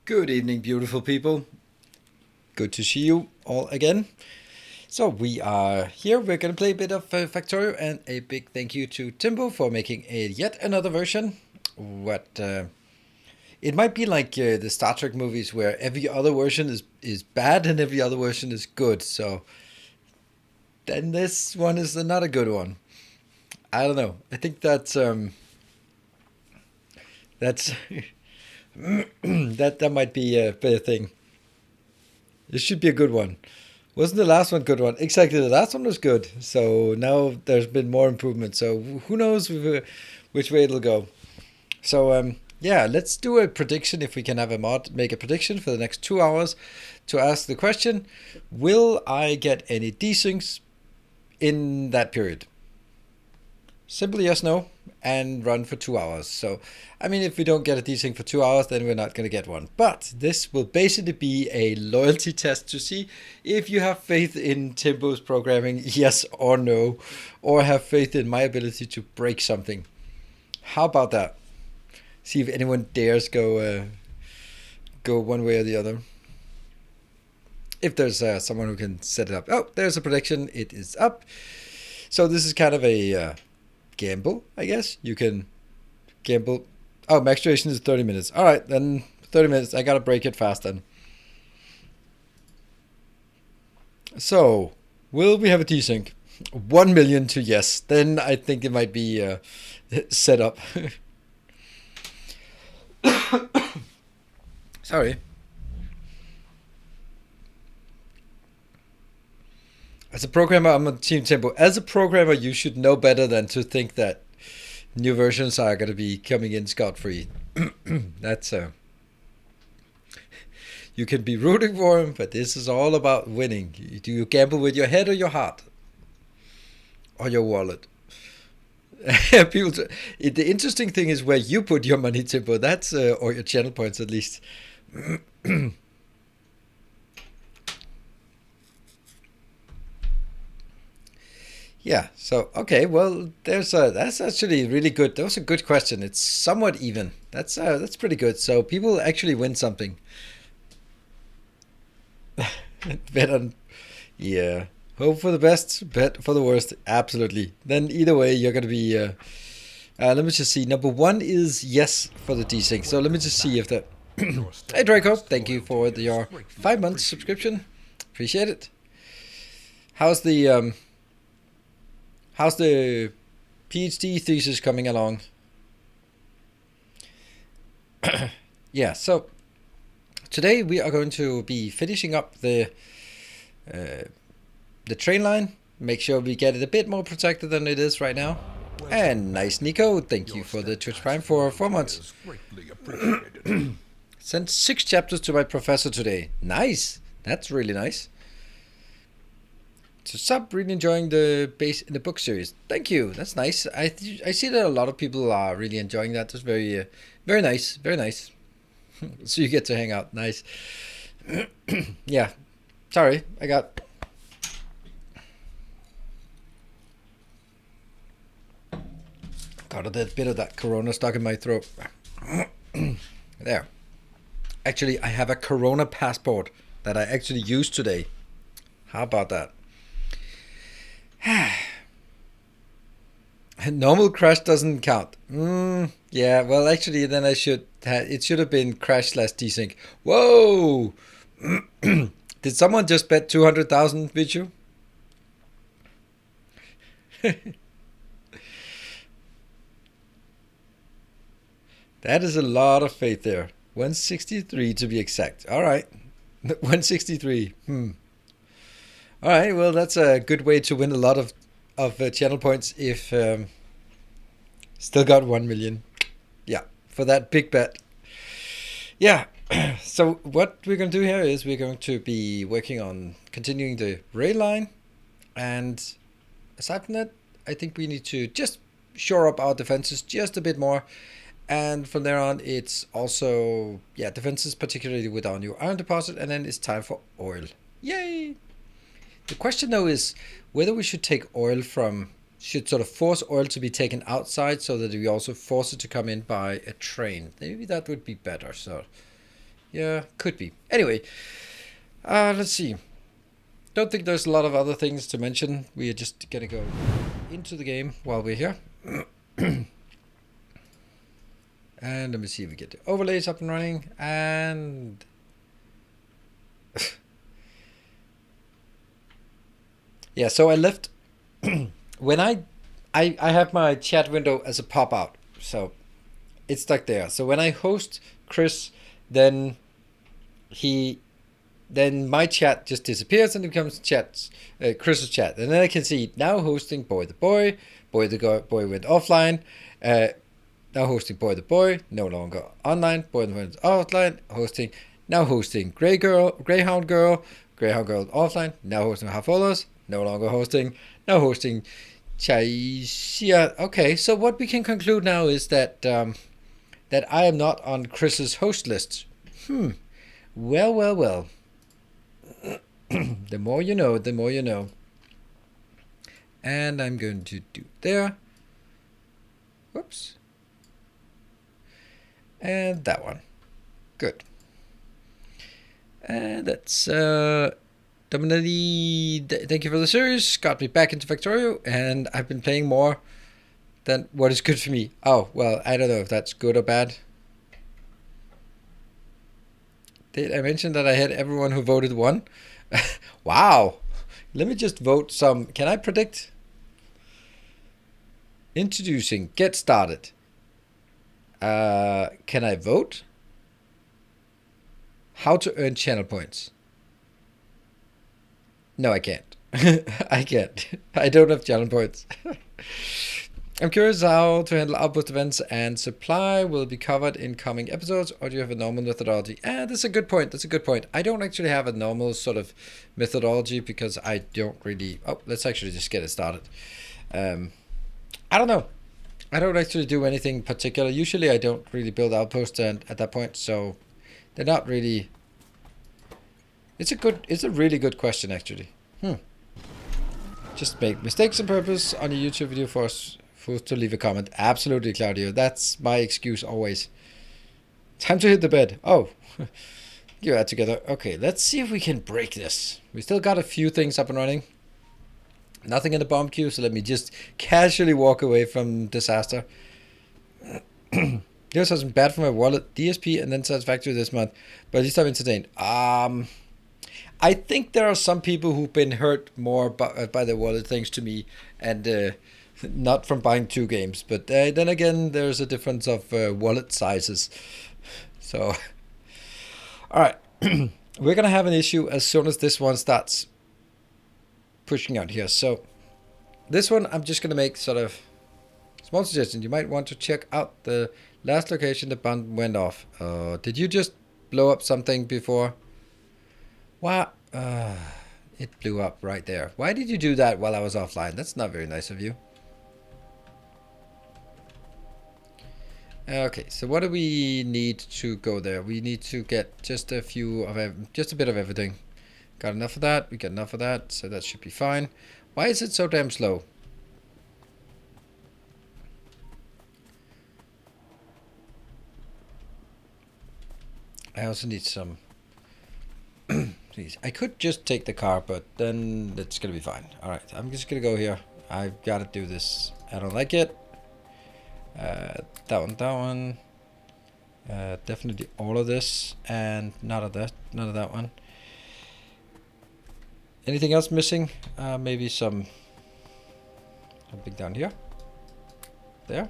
Good evening, beautiful people. Good to see you all again. So we are here. We're going to play a bit of Factorio, and a big thank you to Timbo for making yet another version. It might be like the Star Trek movies where every other version is bad and every other version is good. So then this one is not a good one. I don't know. I think that's that might be a better thing. This should be a good one. Wasn't the last one good one? Exactly, the last one was good. So now there's been more improvement. So who knows which way it'll go. So yeah, let's do a prediction. If we can have a mod make a prediction for the next 2 hours to ask the question: will I get any desyncs in that period? Simple yes, no, and run for 2 hours. So, I mean, if we don't get a desync for 2 hours, then we're not going to get one. But this will basically be a loyalty test to see if you have faith in Timbo's programming, yes or no, or have faith in my ability to break something. How about that? See if anyone dares go one way or the other. If there's someone who can set it up. Oh, there's a prediction. It is up. So this is kind of a gamble, I guess. You can gamble. Oh, max duration is 30 minutes. All right, then 30 minutes. I got to break it fast then. So, will we have a desync? 1 million to yes. Then I think it might be set up. Sorry. As a programmer, I'm on Team Tempo. As a programmer, you should know better than to think that new versions are going to be coming in scot-free. That's you can be rooting for them, but this is all about winning. Do you gamble with your head or your heart? Or your wallet? People, the interesting thing is where you put your money, Tempo. That's or your channel points at least. Yeah. So okay. Well, that's actually really good. That was a good question. It's somewhat even. That's pretty good. So people actually win something. Bet on. Yeah. Hope for the best. Bet for the worst. Absolutely. Then either way, you're gonna be. Let me just see. Number one is yes for the desync. So let me just see if that. Hey Draco, thank you for your 5 months subscription. Appreciate it. How's the How's the PhD thesis coming along? Yeah, so today we are going to be finishing up the train line. Make sure we get it a bit more protected than it is right now. And nice, Nico. Thank you for the Twitch Prime for 4 months. Sent 6 chapters to my professor today. Nice. That's really nice. So stop really enjoying the book series. Thank you. That's nice. I see that a lot of people are really enjoying that. That's very very nice. Very nice. So you get to hang out. Nice. Yeah. Sorry, I got a bit of that corona stuck in my throat. There. Actually, I have a corona passport that I actually used today. How about that? Normal crash doesn't count. Yeah, well, actually, then it should have been crash / desync. Whoa! Did someone just bet 200,000 with you? That is a lot of faith there. 163 to be exact. All right. 163. All right, well, that's a good way to win a lot of channel points if still got 1 million. Yeah, for that big bet. Yeah, so what we're going to do here is we're going to be working on continuing the rail line. And aside from that, I think we need to just shore up our defenses just a bit more. And from there on, it's also, yeah, defenses, particularly with our new iron deposit. And then it's time for oil. Yay! The question, though, is whether we should take oil from, should sort of force oil to be taken outside so that we also force it to come in by a train. Maybe that would be better. So, yeah, could be. Anyway, let's see. Don't think there's a lot of other things to mention. We are just going to go into the game while we're here. And let me see if we get the overlays up and running. And yeah, so I left when I have my chat window as a pop out, so it's stuck there. So when I host Chris, then my chat just disappears and it becomes Chris's chat, and then I can see now hosting boy the boy went offline. Now hosting boy the boy, no longer online. Boy the boy is offline. Hosting Greyhound girl offline. Now hosting Half-Holders, no longer hosting. Now hosting Chaisia. Okay, so what we can conclude now is that that I am not on Chris's host list. Well. The more you know, the more you know. And I'm going to do there. Whoops. And that one. Good. And that's Dominati. Thank you for the series. Got me back into Factorio, and I've been playing more than what is good for me. Oh, well, I don't know if that's good or bad. Did I mention that I had everyone who voted won? Wow. Let me just vote some. Can I predict? Introducing. Get started. Can I vote? How to earn channel points? No, I can't. I can't. I don't have channel points. I'm curious how to handle outpost events and supply will be covered in coming episodes, or do you have a normal methodology? That's a good point. That's a good point. I don't actually have a normal sort of methodology because I don't really... Oh, let's actually just get it started. I don't know. I don't actually do anything particular. Usually I don't really build outposts at that point, so they're not really... It's a really good question, actually. Just make mistakes on purpose on a YouTube video for us to leave a comment. Absolutely, Claudio. That's my excuse always. Time to hit the bed. Oh, get that together. Okay, let's see if we can break this. We still got a few things up and running. Nothing in the bomb queue, so let me just casually walk away from disaster. This has been bad for my wallet, DSP, and then Satisfactory this month, but at least I'm entertained. I think there are some people who've been hurt more by their wallet thanks to me, and not from buying 2 games. But then again, there's a difference of wallet sizes. So, all right, we're gonna have an issue as soon as this one starts pushing out here. So this one I'm just gonna make sort of small suggestion. You might want to check out the last location the bomb went off. Did you just blow up something before? What? It blew up right there. Why did you do that while I was offline? That's not very nice of you. Okay, so what do we need to go there? We need to get just a bit of everything. Got enough of that. We got enough of that, so that should be fine. Why is it so damn slow? I also need some... Please. I could just take the car, but then it's going to be fine. Alright, I'm just going to go here. I've got to do this. I don't like it. That one. Definitely all of this, and none of that one. Anything else missing? Maybe something down here. There.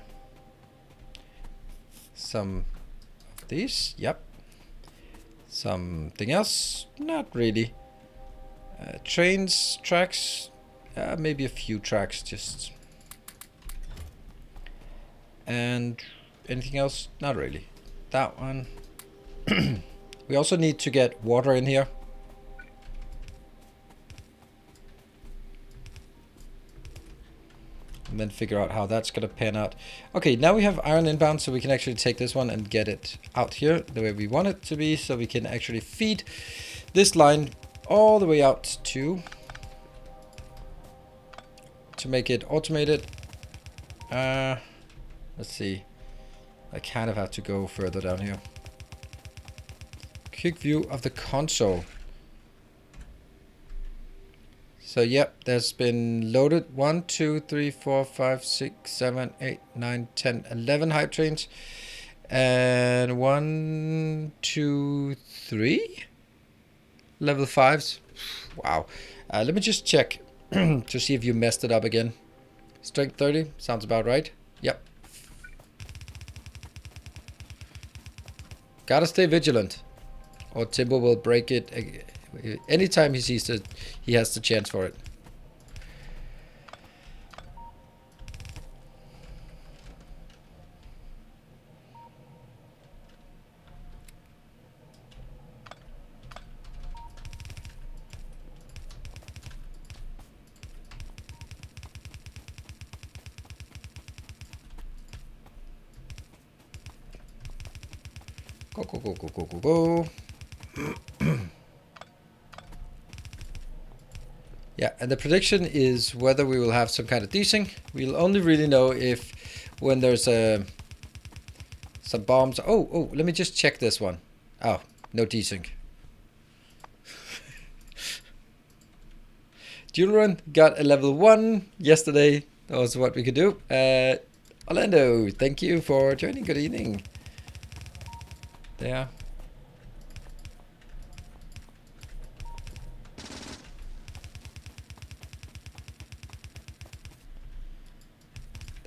Some of these. Yep. Something else? Not really. Trains, tracks. Maybe a few tracks, just. And anything else? Not really. That one. We also need to get water in here. and then figure out how that's gonna pan out. Okay, now we have iron inbound, so we can actually take this one and get it out here the way we want it to be, so we can actually feed this line all the way out to make it automated. Let's see. I kind of have to go further down here. Quick view of the console. So yep, there's been loaded 1, 2, 3, 4, 5, 6, 7, 8, 9, 10, 11 hype trains. And 1, 2, 3 level 5s. Wow. Let me just check to see if you messed it up again. Strength 30, sounds about right. Yep. Gotta stay vigilant, or Timbo will break it anytime he sees that he has the chance for it. Go, go, go, go, go, go, go. Yeah, and the prediction is whether we will have some kind of desync. We'll only really know if when there's some bombs. Oh, let me just check this one. Oh, no desync. Dual run got a level 1 yesterday. That was what we could do. Orlando, thank you for joining. Good evening. There.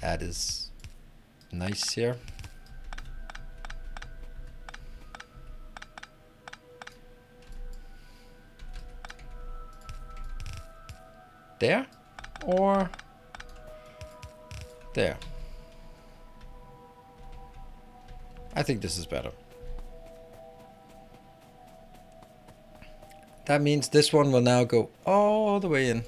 That is nice here. There or there. I think this is better. That means this one will now go all the way in.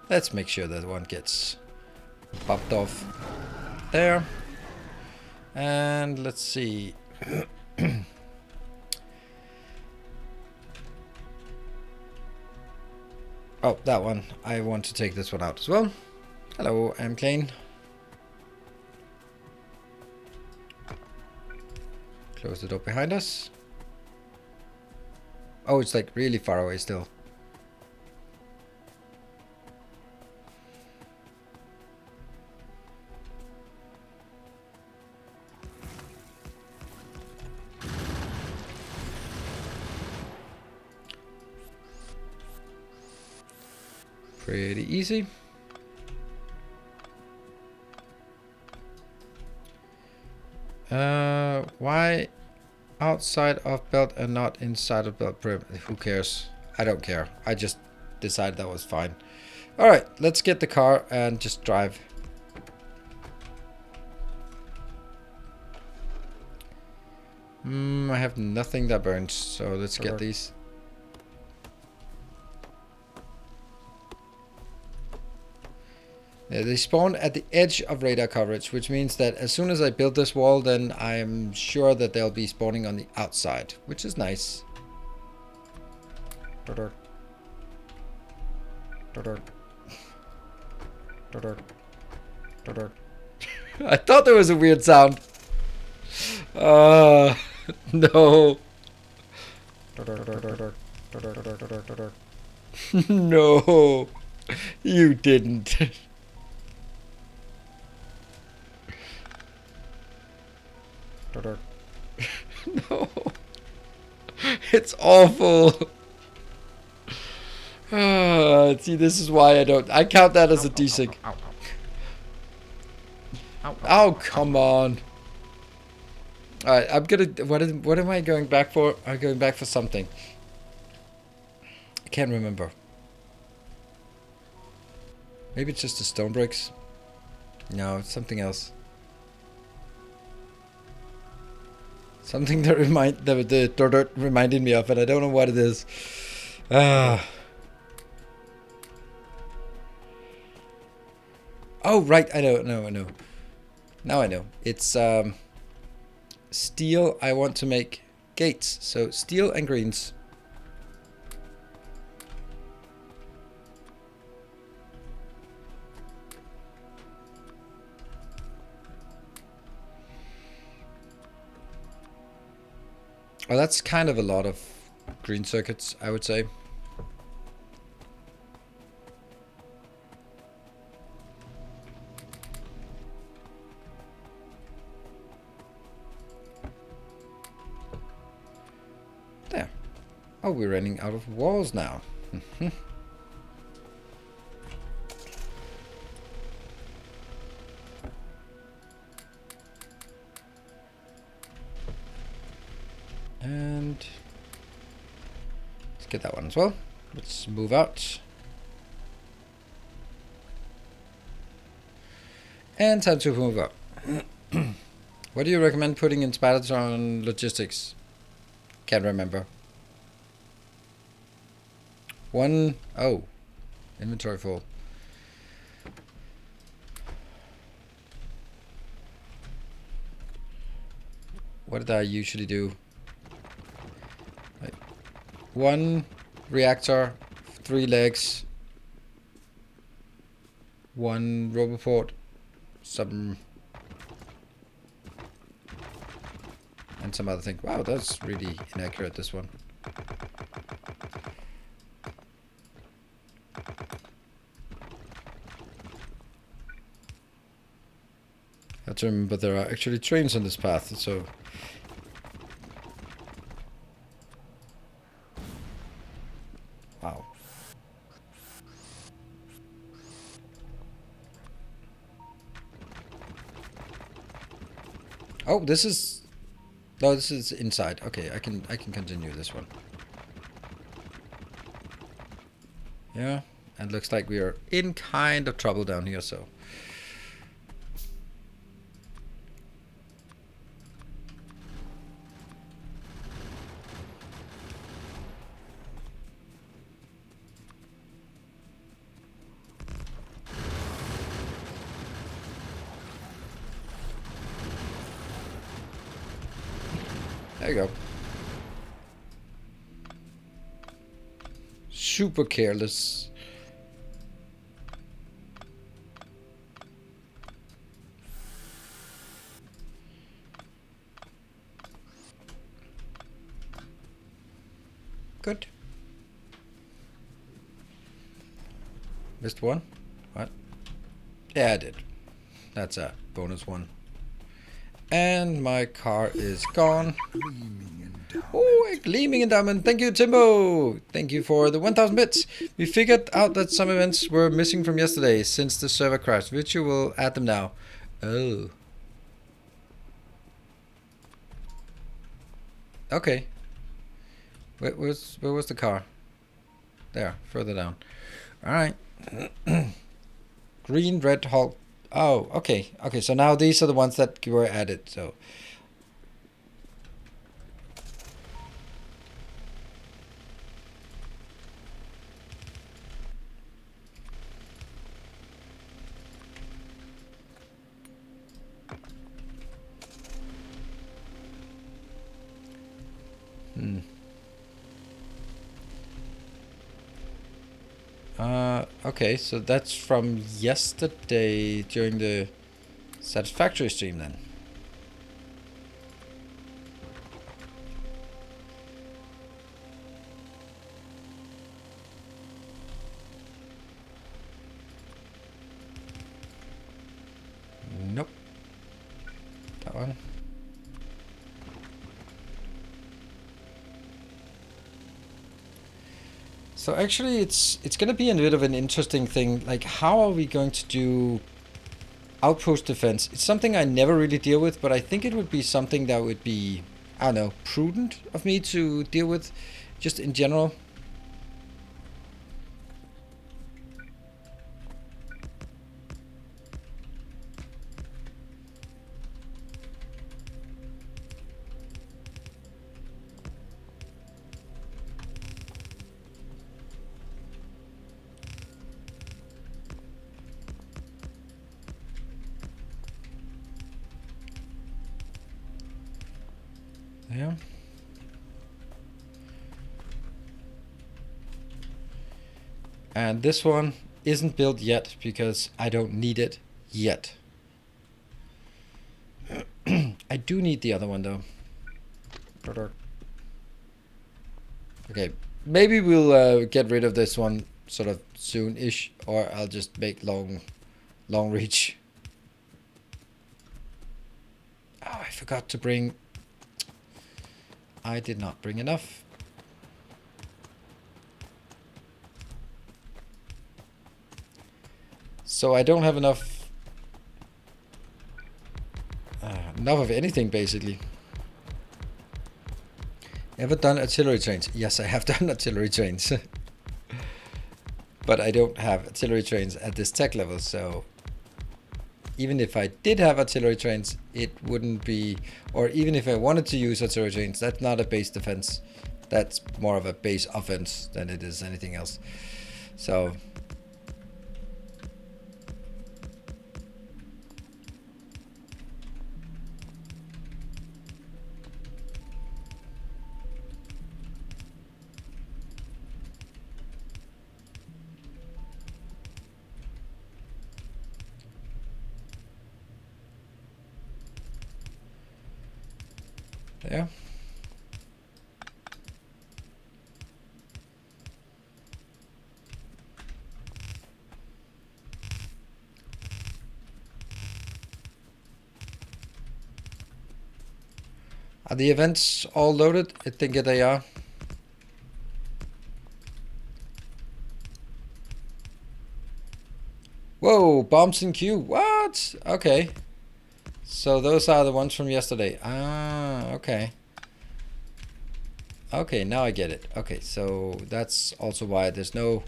Let's make sure that one gets popped off there. And let's see. Oh, that one. I want to take this one out as well. Hello, I'm Klein. Close the door behind us. Oh, it's like really far away still. Pretty easy. Why outside of belt and not inside of belt perimeter? Who cares? I don't care. I just decided that was fine. All right, let's get the car and just drive. I have nothing that burns, so let's get these. They spawn at the edge of radar coverage, which means that as soon as I build this wall, then I'm sure that they'll be spawning on the outside, which is nice. I thought there was a weird sound. No. No, you didn't. No, it's awful. See, this is why I count that as a desync. Oh, come on. Alright, I'm gonna, what am I going back for? I'm going back for something. I can't remember. Maybe it's just the stone bricks. No, it's something else. Something that the dirt reminded me of, and I don't know what it is. Ah. Oh, right. I know. Now I know. It's steel. I want to make gates. So steel and greens. Oh, that's kind of a lot of green circuits, I would say. There. Oh, we're running out of walls now. And let's get that one as well. Let's move out. And time to move up. What do you recommend putting in Spidertron logistics? Can't remember. One, oh, inventory full. What did I usually do? Like, one reactor, 3 legs, one roboport, some, and some other thing. Wow, that's really inaccurate, this one. I have to remember there are actually trains on this path, so... Wow. Oh, this is... No, this is inside. Okay, I can continue this one. Yeah, and looks like we are in kind of trouble down here, so... There you go. Super careless. Good. Missed one? What? Yeah, I did. That's a bonus one. And my car is gone. Oh, a gleaming in diamond. Thank you, Timbo. Thank you for the 1000 bits. We figured out that some events were missing from yesterday since the server crashed. Virtue will add them now. Oh. Okay. Where was the car? There, further down. Alright. Green, red, Hulk. Oh, okay. Okay, so now these are the ones that were added, so... Okay, so that's from yesterday during the Satisfactory stream then. Nope. That one. So actually it's going to be a bit of an interesting thing. Like, how are we going to do outpost defense? It's something I never really deal with, but I think it would be something that would be, I don't know, prudent of me to deal with just in general. And this one isn't built yet because I don't need it yet. I do need the other one though. Okay, maybe we'll get rid of this one sort of soon-ish, or I'll just make long reach. Oh, I forgot to bring... I did not bring enough. So I don't have enough of anything, basically. Ever done artillery trains? Yes, I have done artillery trains. But I don't have artillery trains at this tech level, so... Even if I did have artillery trains, it wouldn't be... Or even if I wanted to use artillery trains, that's not a base defense. That's more of a base offense than it is anything else. So... Yeah. Are the events all loaded? I think they are. Whoa, bombs in queue. What? Okay. So those are the ones from yesterday. Ah, okay. Okay, now I get it. Okay, so that's also why there's no...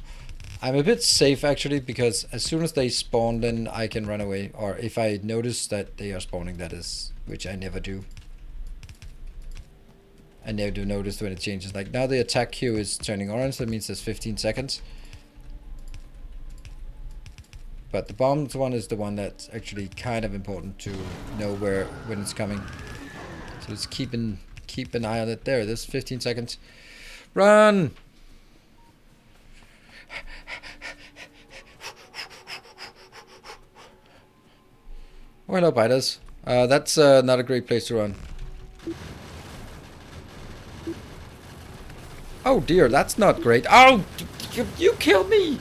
I'm a bit safe actually, because as soon as they spawn, then I can run away. Or if I notice that they are spawning, that is, which I never do. I never do notice when it changes. Like now the attack queue is turning orange, that means there's 15 seconds. But the bombs one is the one that's actually kind of important to know when it's coming. So just keep an eye on it. There's 15 seconds. Run! Oh, hello, biters. That's not a great place to run. Oh dear, that's not great. Oh, you killed me!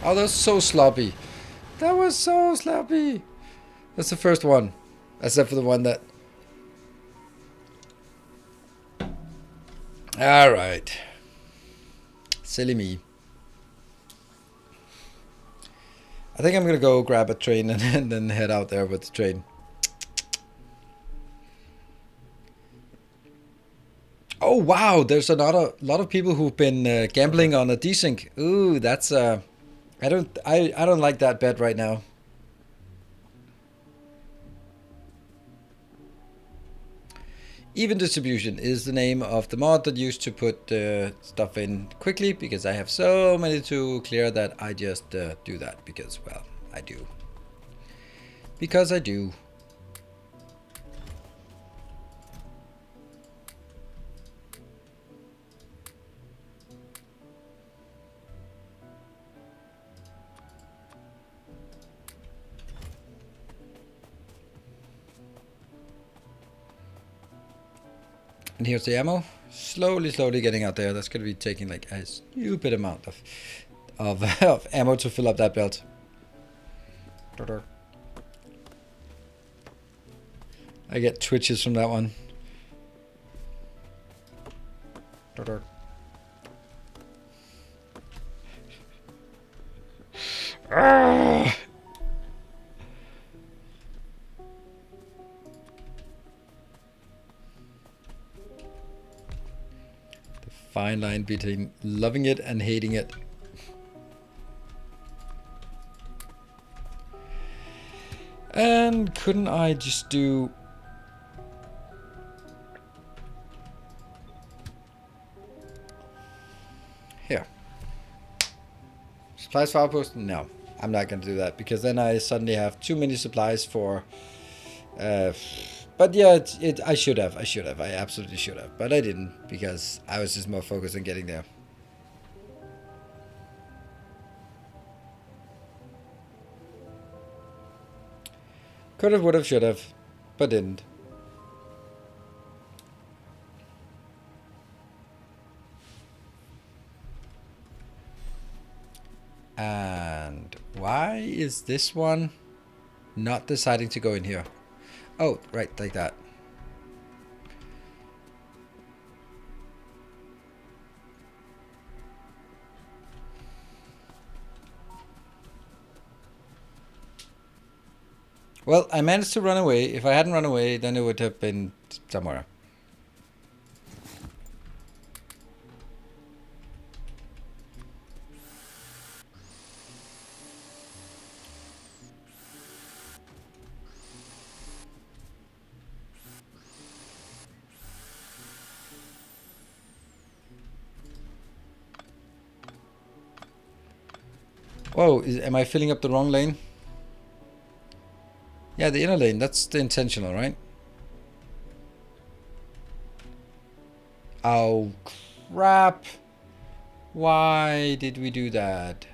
Oh, that's so sloppy. That was so sloppy. That's the first one. Except for the one that... Alright. Silly me. I think I'm gonna go grab a train and then head out there with the train. Oh wow, there's a lot of people who've been gambling on a desync. Ooh, that's I don't like that bet right now. Even distribution is the name of the mod that used to put stuff in quickly, because I have so many to clear that I just do that because, well, I do. Because I do. And here's the ammo. Slowly getting out there. That's going to be taking like a stupid amount of ammo to fill up that belt. I get twitches from that one. Ah! Fine line between loving it and hating it. And couldn't I just do... Here. Supplies for Outpost? No, I'm not going to do that, because then I suddenly have too many supplies for... But yeah, I should have. I absolutely should have. But I didn't, because I was just more focused on getting there. Could have, would have, should have, but didn't. And why is this one not deciding to go in here? Oh, right, like that. Well, I managed to run away. If I hadn't run away, then it would have been somewhere. Whoa, am I filling up the wrong lane? Yeah, the inner lane, that's the intentional, right? Oh, crap. Why did we do that?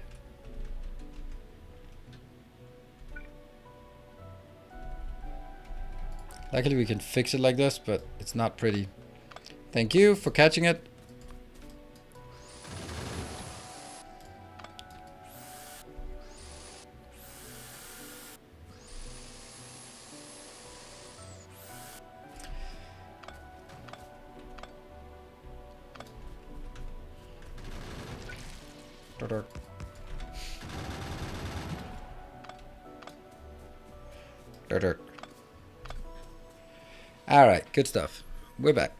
Luckily we can fix it like this, but it's not pretty. Thank you for catching it. All right, good stuff. We're back.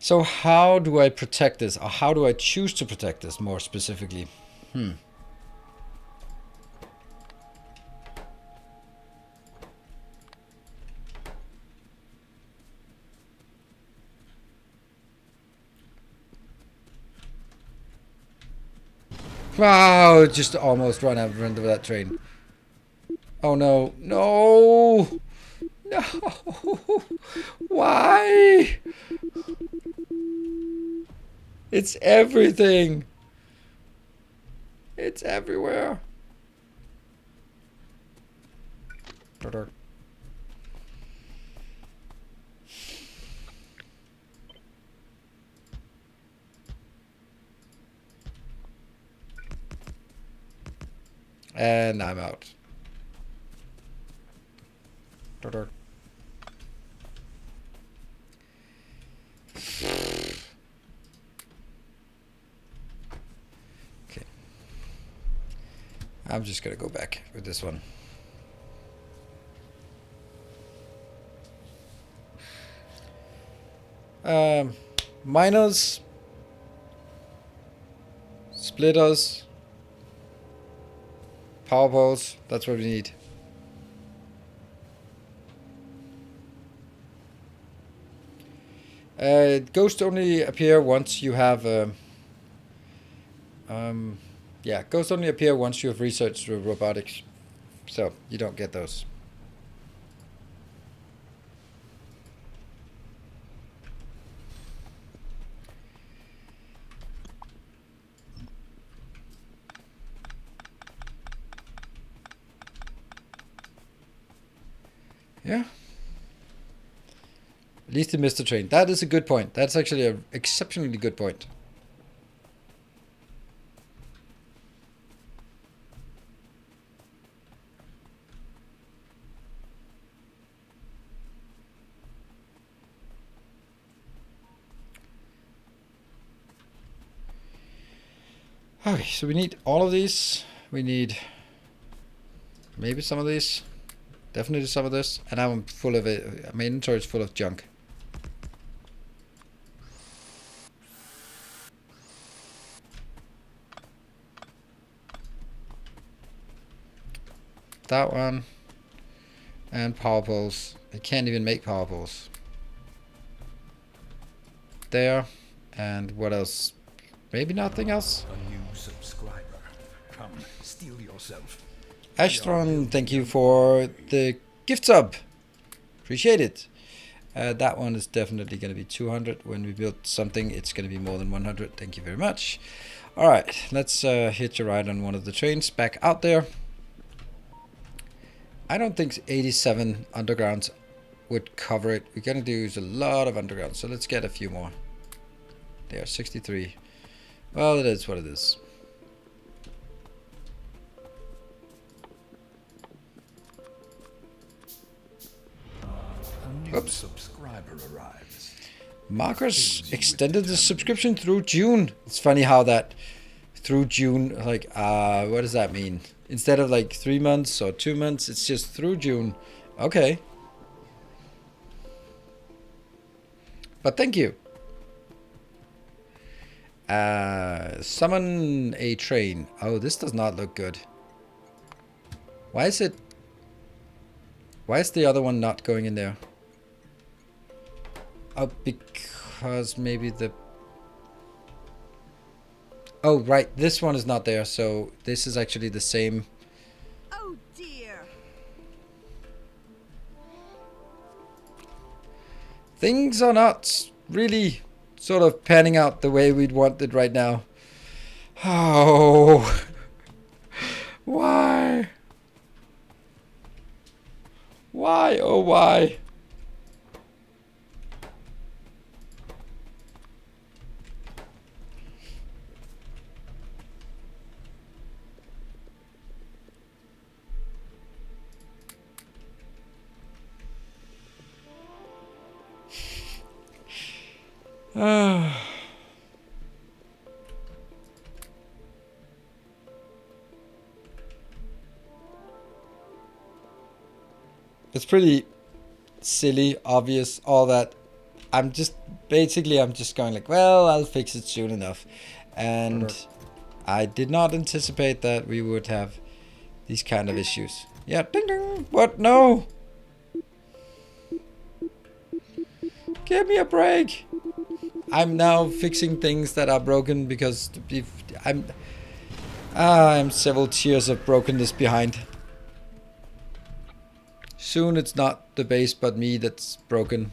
So how do I protect this? Or how do I choose to protect this more specifically? Wow, just almost run over that train. Oh no, no, no, why? It's everything. It's everywhere. And I'm out. Okay. I'm just gonna go back with this one. Miners, splitters, power poles, that's what we need. Ghosts only appear once you have yeah, ghosts only appear once you have researched robotics, so you don't get those. Yeah. At least he missed the train. That is a good point. That's actually an exceptionally good point. Okay, so we need all of these. We need maybe some of these. Definitely some of this. And I'm full of it. My inventory is full of junk. That one. And power poles. I can't even make power poles. There. And what else? Maybe nothing else? A new subscriber. Come, steal yourself. Astron, thank you for the gift sub. Appreciate it. That one is definitely going to be 200. When we build something, it's going to be more than 100. Thank you very much. Alright, let's hitch a ride on one of the trains back out there. I don't think 87 undergrounds would cover it. We're gonna do a lot of underground, so let's get a few more. There, 63. Well, it is what it is. A new subscriber arrives. Marcus extended the subscription through June. It's funny how that through June, like, what does that mean? Instead of like 3 months or 2 months, it's just through June. Okay. But thank you. Summon a train. Oh, this does not look good. Why is it... Why is the other one not going in there? Oh, because maybe the... Oh, right. This one is not there, so this is actually the same. Oh, dear. Things are not really sort of panning out the way we'd want it right now. Oh. Why? Why? Oh, why? It's pretty silly, obvious, all that. I'm just going like, well, I'll fix it soon enough. And I did not anticipate that we would have these kind of issues. Yeah, ding ding. What? No. Give me a break. I'm now fixing things that are broken because if I'm several tiers of brokenness behind. Soon it's not the base but me that's broken.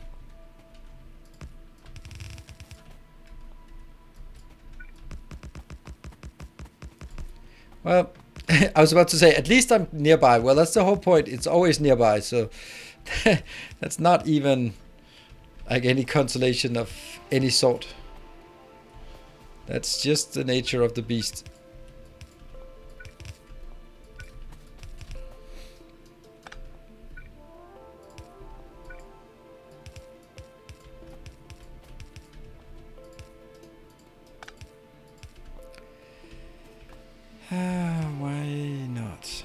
Well, I was about to say, at least I'm nearby. Well, that's the whole point. It's always nearby, so that's not even like any consolation of any sort. That's just the nature of the beast. Why not?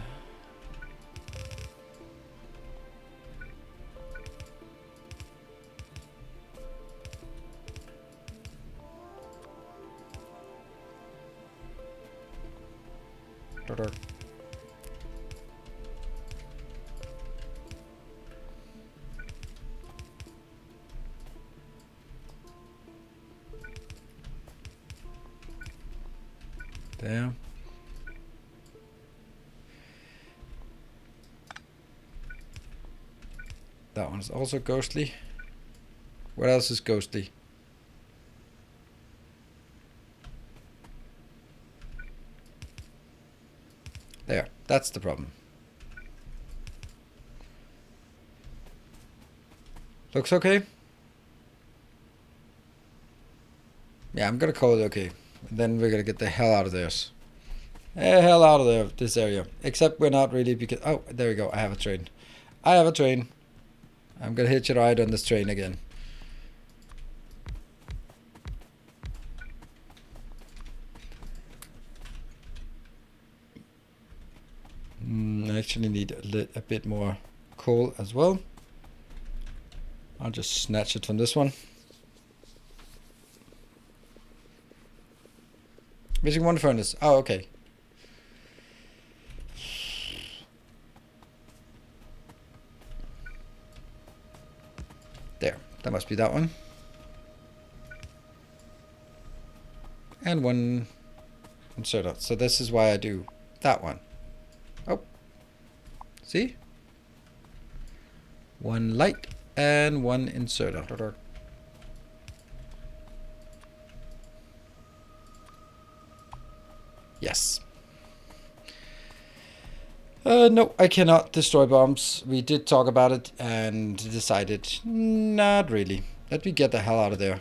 There. That one's also ghostly. What else is ghostly? There, that's the problem. Looks okay? Yeah, I'm gonna call it okay. And then we're gonna get the hell out of this. Hell out of there, this area. Except we're not really because... Oh, there we go. I have a train. I have a train. I'm gonna hitch a ride on this train again. I actually need a bit more coal as well. I'll just snatch it from this one. Missing one furnace. Oh, okay. There. That must be that one. And one inserter. So this is why I do that one. Oh. See? One light and one inserter. No, I cannot destroy bombs. We did talk about it and decided not really. Let me get the hell out of there.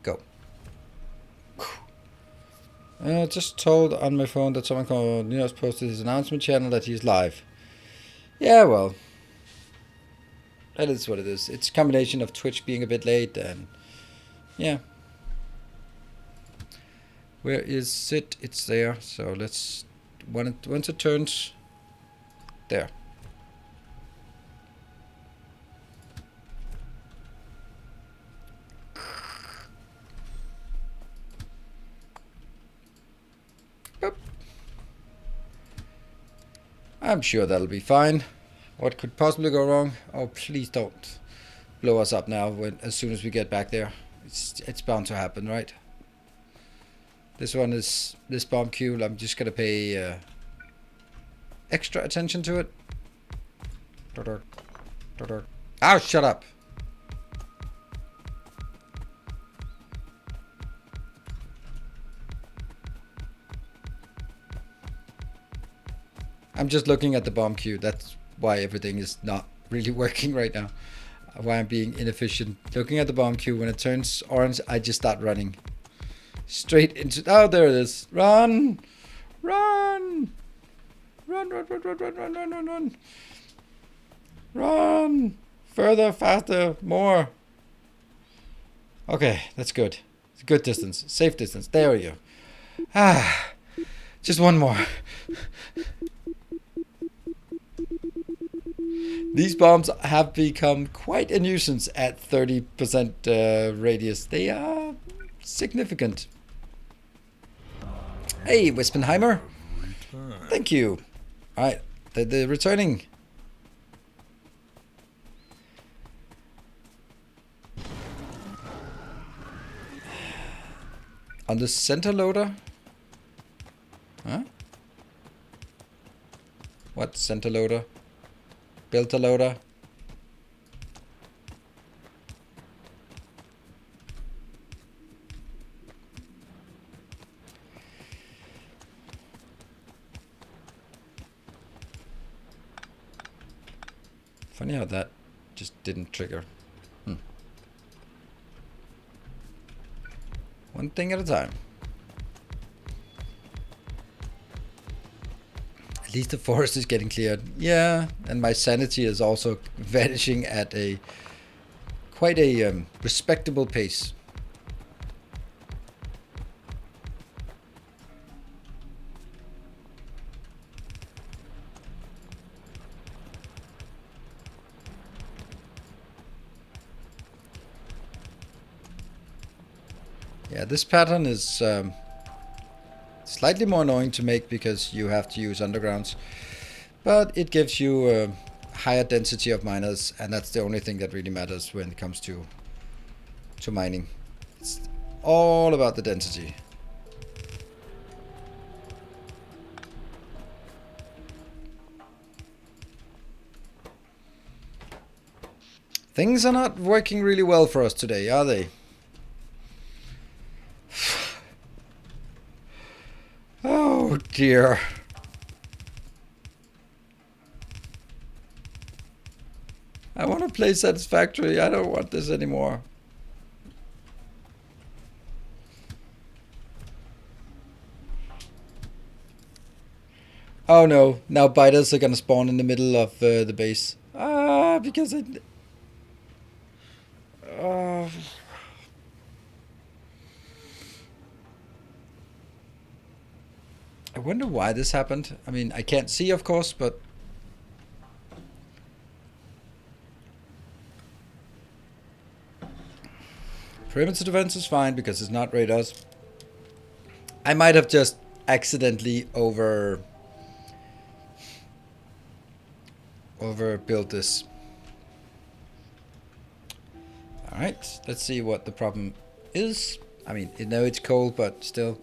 Go. Just told on my phone that someone called Neos posted his announcement channel that he's live. Yeah, well, that is what it is. It's a combination of Twitch being a bit late and yeah. Where is it? It's there. So let's once it turns there. Boop. I'm sure that'll be fine. What could possibly go wrong? Oh, please don't blow us up now as soon as we get back there. It's bound to happen, right? This bomb queue. I'm just gonna pay extra attention to it. Oh, shut up. I'm just looking at the bomb queue. That's why everything is not really working right now. Why I'm being inefficient. Looking at the bomb queue, when it turns orange, I just start running. Straight into... Oh, there it is. Run! Run! Run, run, run, run, run, run, run, run, run. Run! Further, faster, more. Okay, that's good. It's a good distance. Safe distance. There we go. Ah, just one more. These bombs have become quite a nuisance at 30% radius. They are significant. Hey, Wispenheimer. Thank you. Alright, they're returning. On the center loader? Huh? What center loader? Built a loader? Funny how that just didn't trigger. One thing at a time. At least the forest is getting cleared. Yeah, and my sanity is also vanishing at a quite a respectable pace. Yeah, this pattern is slightly more annoying to make because you have to use undergrounds, but it gives you a higher density of miners, and that's the only thing that really matters when it comes to mining. It's all about the density. Things are not working really well for us today, are they? Oh dear. I want to play Satisfactory. I don't want this anymore. Oh no, now biters are gonna spawn in the middle of the base. Ah, because I... I wonder why this happened. I mean, I can't see, of course, but... Perimeter defense is fine because it's not radars. I might have just accidentally overbuilt this. Alright, let's see what the problem is. I mean, I know it's cold, but still.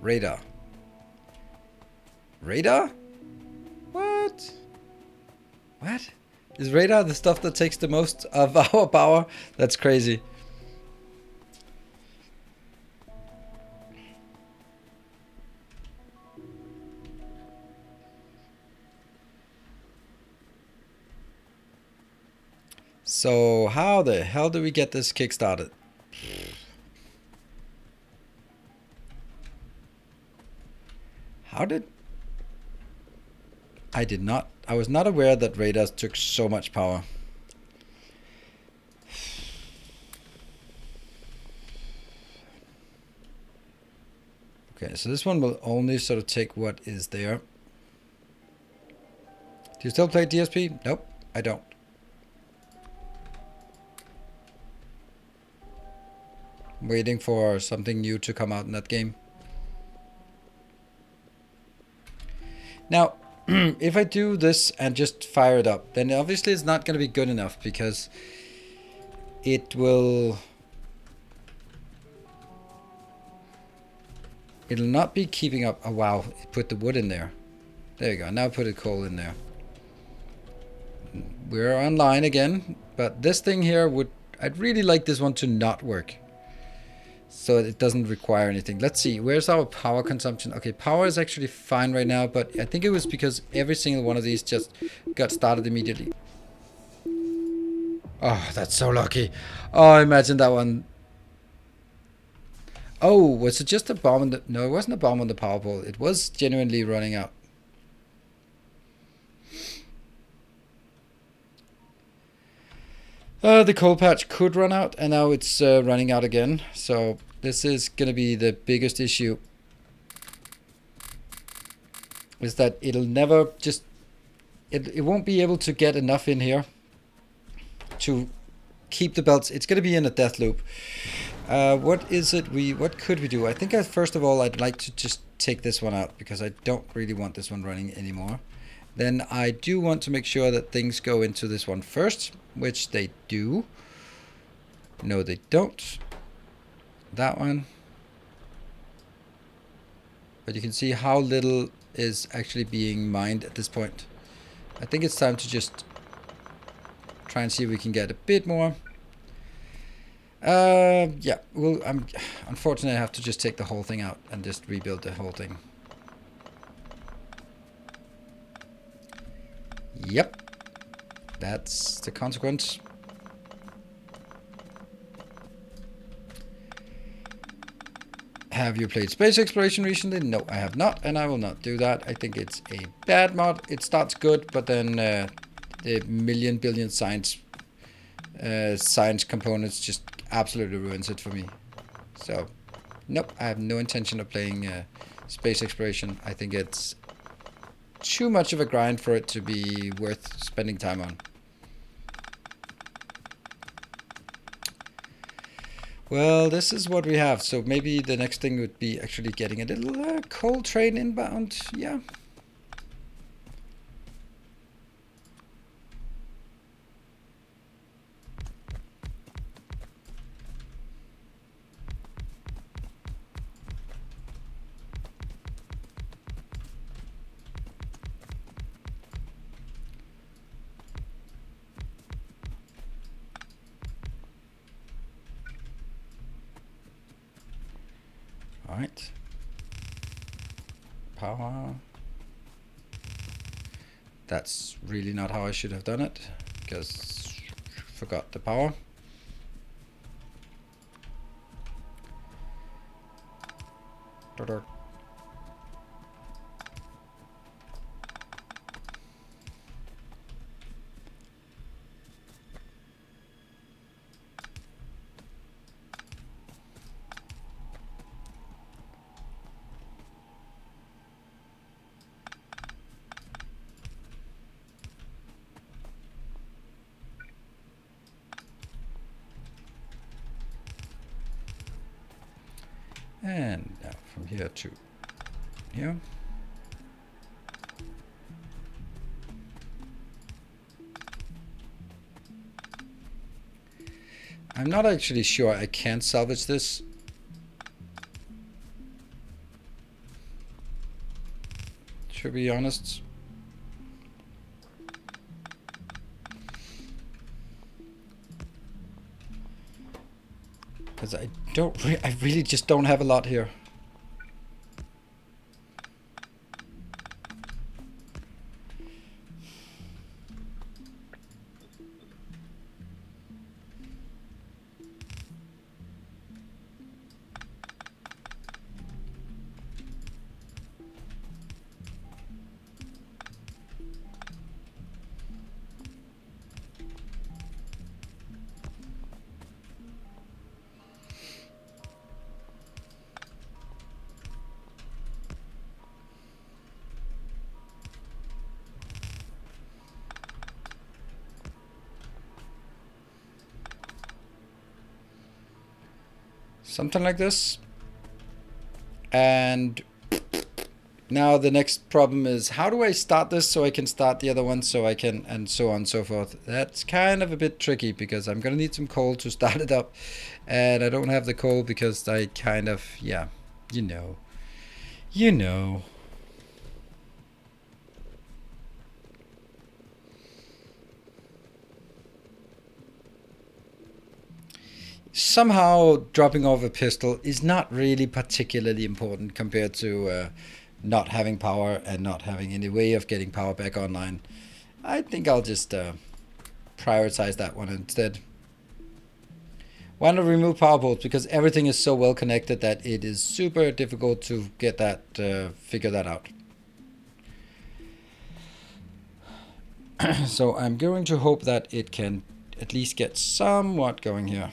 Radar. Radar? What? What? Is radar the stuff that takes the most of our power? That's crazy. So how the hell do we get this kick-started? How did... I was not aware that radars took so much power. Okay, so this one will only sort of take what is there. Do you still play DSP? Nope, I don't. Waiting for something new to come out in that game. Now, if I do this and just fire it up, then obviously it's not going to be good enough because it'll not be keeping up. Oh wow, it put the wood in there. There you go. Now put the coal in there. We're online again, but this thing here I'd really like this one to not work. So it doesn't require anything. Let's see, where's our power consumption? Okay, power is actually fine right now, but I think it was because every single one of these just got started immediately. Oh, that's so lucky. Oh, imagine that one. Oh, was it just a bomb on the... No, it wasn't a bomb on the power pole. It was genuinely running out. The coal patch could run out, and now it's running out again. So this is going to be the biggest issue. Is that it'll never just... It won't be able to get enough in here to keep the belts. It's going to be in a death loop. What is it what could we do? I think first of all, I'd like to just take this one out because I don't really want this one running anymore. Then I do want to make sure that things go into this one first, which they do. No, they don't. That one. But you can see how little is actually being mined at this point. I think it's time to just try and see if we can get a bit more. Yeah, well, unfortunately I have to just take the whole thing out and just rebuild the whole thing. Yep, that's the consequence. Have you played space exploration recently? No, I have not, and I will not do that. I think it's a bad mod. It starts good, but then the billion science components just absolutely ruins it for me. So, nope, I have no intention of playing space exploration. I think it's too much of a grind for it to be worth spending time on. Well, this is what we have. So maybe the next thing would be actually getting a little coal train inbound. Yeah. All right. Power. That's really not how I should have done it, because I forgot the power. And now from here to here. I'm not actually sure I can salvage this. to be honest. Because I really just don't have a lot here. Something like this. And now the next problem is, how do I start this so I can start the other one so I can, and so on and so forth. That's kind of a bit tricky because I'm gonna need some coal to start it up, and I don't have the coal because I kind of, yeah, you know. Somehow dropping off a pistol is not really particularly important compared to not having power and not having any way of getting power back online. I think I'll just prioritize that one instead. Why not remove power poles? Because everything is so well connected that it is super difficult to get that, figure that out. So I'm going to hope that it can at least get somewhat going here.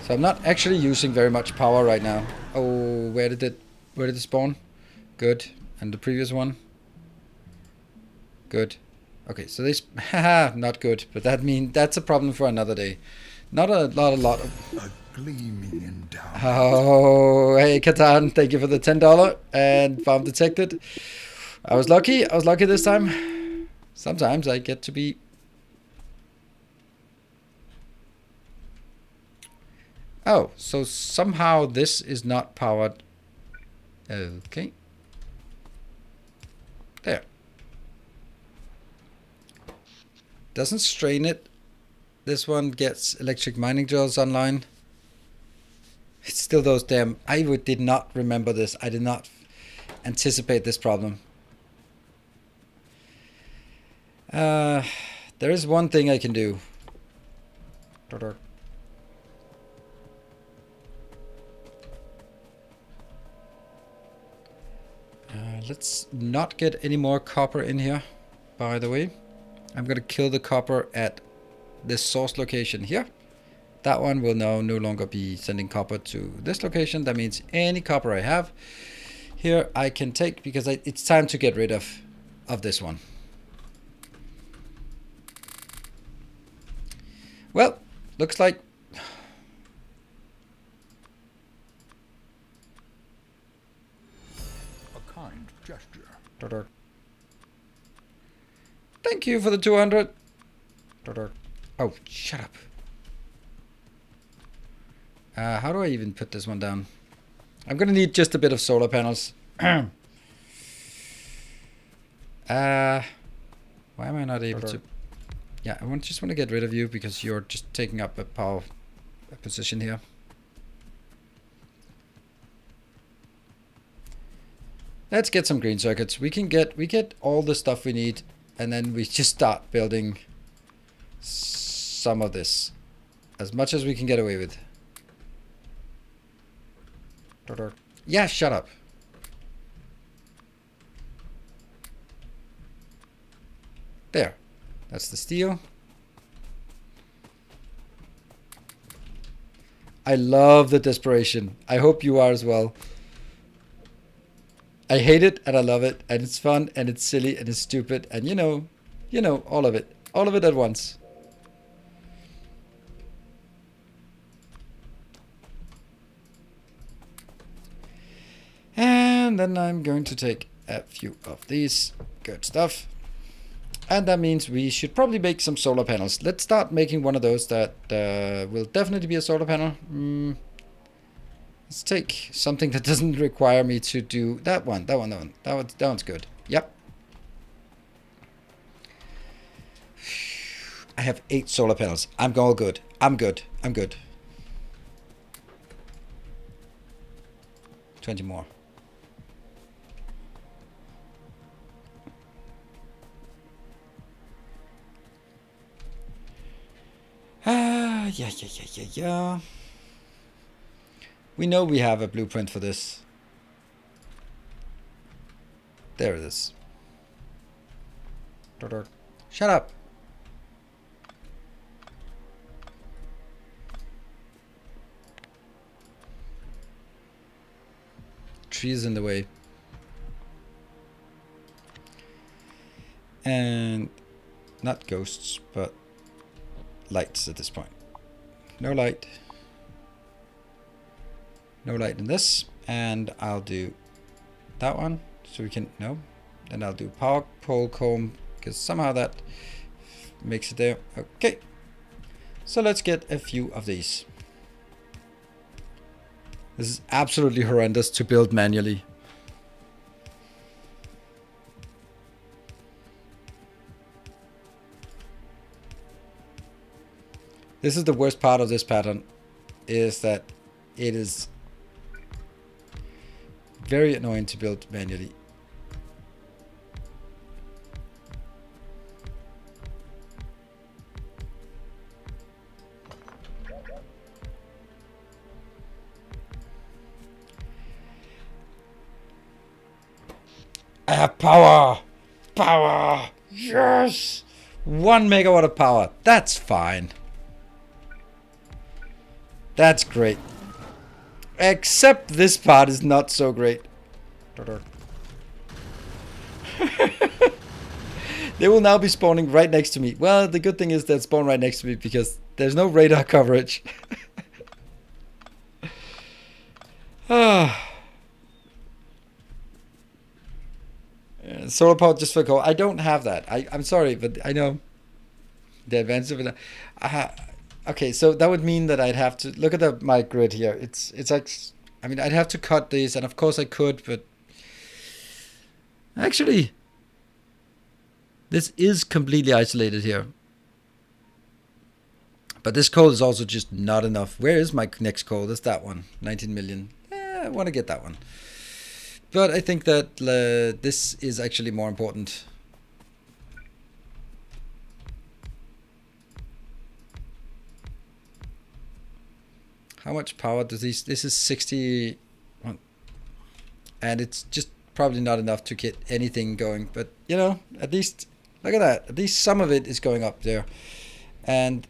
So I'm not actually using very much power right now. Oh, where did it spawn? Good. And the previous one? Good. Okay, so this, haha, not good. But that's a problem for another day. Not a lot of. A gleaming endowment. Oh, hey Katan, thank you for the $10 and farm detected. I was lucky this time. Sometimes I get to be. Oh, so somehow this is not powered. Okay. There. Doesn't strain it. This one gets electric mining drills online. It's still those damn. Did not remember this. I did not anticipate this problem. There is one thing I can do. Let's not get any more copper in here, by the way. I'm going to kill the copper at this source location here. That one will now no longer be sending copper to this location. That means any copper I have here I can take, because it's time to get rid of this one. Well, looks like gesture. Thank you for the 200. Oh, shut up. How do I even put this one down? I'm gonna need just a bit of solar panels. Why am I not able to? Yeah, I just want to get rid of you because you're just taking up a power position here. Let's get some green circuits. We get all the stuff we need, and then we just start building some of this, as much as we can get away with. Yeah, shut up. There. That's the steel. I love the desperation. I hope you are as well. I hate it and I love it, and it's fun and it's silly and it's stupid, and you know, all of it at once. And then I'm going to take a few of these. Good stuff. And that means we should probably make some solar panels. Let's start making one of those that will definitely be a solar panel. Let's take something that doesn't require me to do that one. That one's good. Yep. I have 8 solar panels. I'm all good. I'm good. 20 more. Yeah. We know we have a blueprint for this. There it is. Shut up. Trees in the way. And not ghosts, but lights at this point. No light. No light in this. And I'll do that one. So we can, no. Then I'll do power pole comb, because somehow that makes it there. Okay. So let's get a few of these. This is absolutely horrendous to build manually. This is the worst part of this pattern, is that it is very annoying to build manually. I have power! Power! Yes! 1 megawatt of power. That's fine. That's great. Except this part is not so great. They will now be spawning right next to me. Well, the good thing is they'll spawn right next to me because there's no radar coverage. Solar power just for coal. I don't have that. I'm sorry, but I know the advantage of it. Okay, so that would mean that I'd have to look at my grid here. It's like, I mean, I'd have to cut these, and of course I could, but actually, this is completely isolated here. But this coal is also just not enough. Where is my next coal? That's that one, 19 million. I want to get that one. But I think that this is actually more important. How much power does these? This is 60, and it's just probably not enough to get anything going. But you know, at least look at that. At least some of it is going up there. And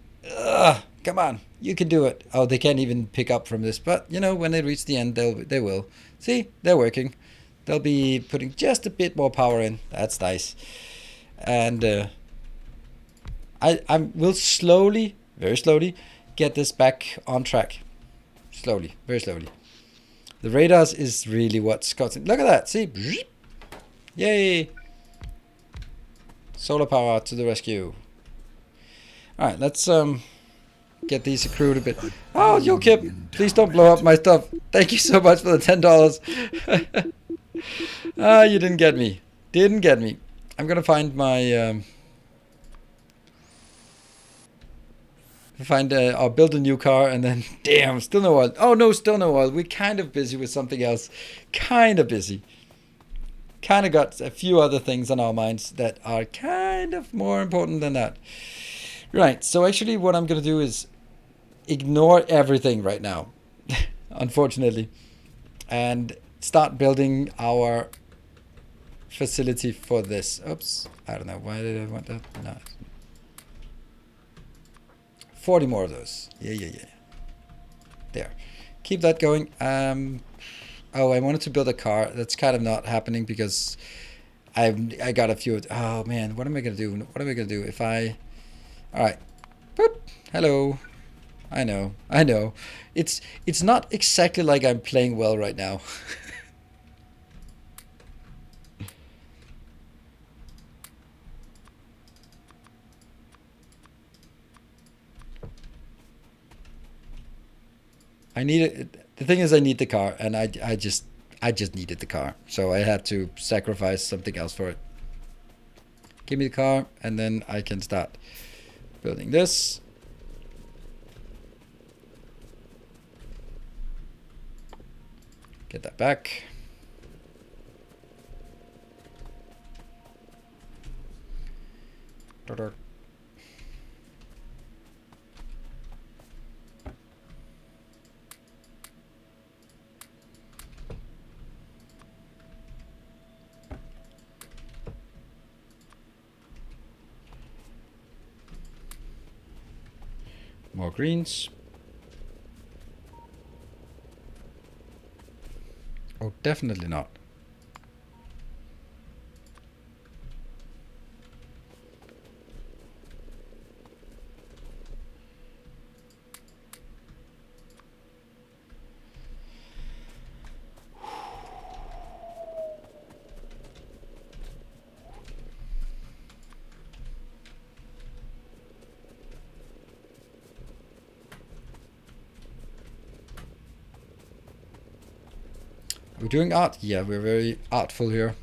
come on, you can do it. Oh, they can't even pick up from this. But you know, when they reach the end, they will. See, they're working. They'll be putting just a bit more power in. That's nice. And I will slowly, very slowly, get this back on track. Slowly, very slowly. The radars is really what's causing. Look at that. See? Yay. Solar power to the rescue. Alright, let's get these accrued a bit. Oh, yo, Kip. Please don't blow up my stuff. Thank you so much for the $10. Ah, you didn't get me. Didn't get me. I'm gonna find my I'll build a new car, and then damn, still no oil. Oh no, still no oil. We're kind of busy with something else. Kind of busy. Kind of got a few other things on our minds that are kind of more important than that. Right, so actually what I'm gonna do is ignore everything right now, unfortunately, and start building our facility for this. Oops, I don't know, why did I want that? No. 40 more of those. Yeah. There. Keep that going. Oh, I wanted to build a car. That's kind of not happening because I got a few. Oh man, what am I gonna do? What am I gonna do if I? All right. Boop. Hello. I know. It's not exactly like I'm playing well right now. I need it. The thing is, I need the car, and I just needed the car, so I had to sacrifice something else for it. Give me the car, and then I can start building this. Get that back. More greens. Oh, definitely not. Are we doing art? Yeah, we're very artful here.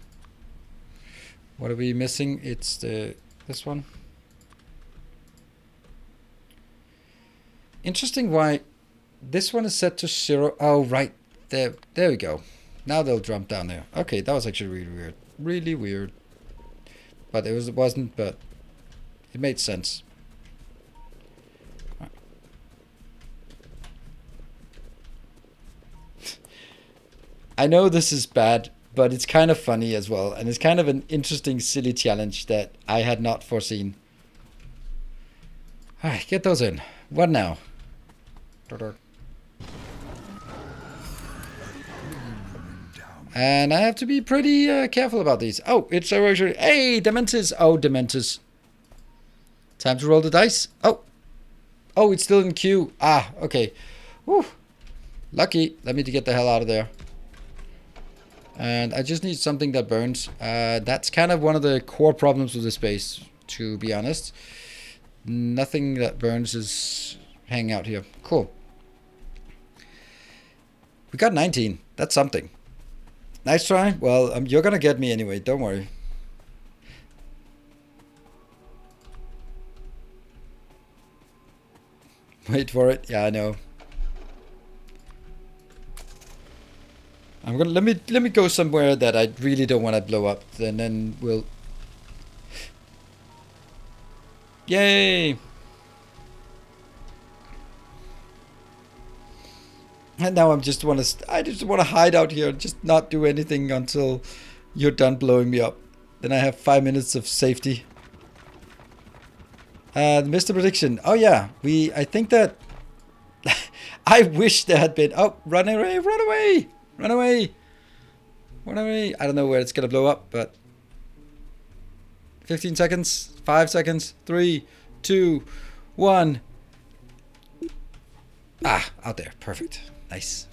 What are we missing? It's this one. Interesting why this one is set to 0. Oh, right. There we go. Now they'll jump down there. Okay, that was actually really weird. Really weird. But it wasn't, but it made sense. I know this is bad, but it's kind of funny as well. And it's kind of an interesting, silly challenge that I had not foreseen. Alright, get those in. What now? And I have to be pretty careful about these. Oh, it's actually... Hey, Dementors! Oh, Dementors. Time to roll the dice. Oh. Oh, it's still in queue. Ah, okay. Whew. Lucky. Let me get the hell out of there. And I just need something that burns. That's kind of one of the core problems with this base, to be honest. Nothing that burns is hanging out here. Cool. We got 19. That's something. Nice try. Well, you're gonna get me anyway. Don't worry. Wait for it. Yeah, I know. I'm gonna let me go somewhere that I really don't want to blow up. And then we'll. Yay! And now I just want to hide out here and just not do anything until you're done blowing me up. Then I have 5 minutes of safety. Mr. Prediction. Oh yeah, I think that I wish there had been. Oh, run away, run away, run away, run away. I don't know where it's gonna blow up, but 15 seconds, 5 seconds, 3, 2, 1. Ah, out there, perfect. Nice.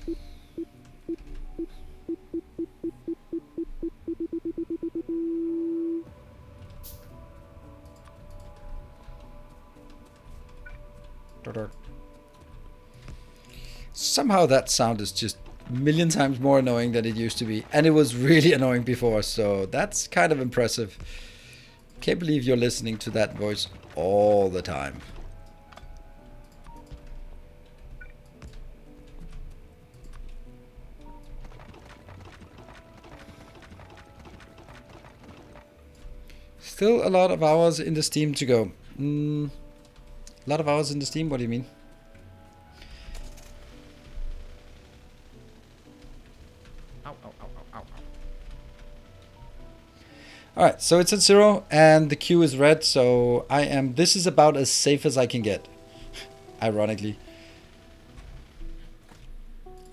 Somehow that sound is just a million times more annoying than it used to be. And it was really annoying before, so that's kind of impressive. Can't believe you're listening to that voice all the time. Still a lot of hours in the Steam to go. A lot of hours in the Steam? What do you mean? Ow, ow, ow, ow, ow. Alright, so it's at 0 and the queue is red, so this is about as safe as I can get. Ironically.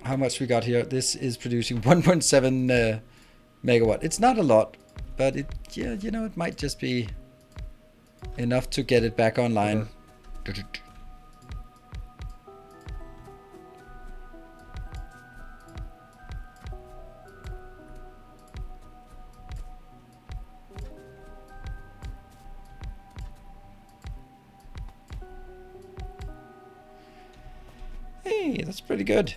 How much we got here? This is producing 1.7 megawatt. It's not a lot, but yeah, you know, it might just be enough to get it back online. Hey, Hey, that's pretty good.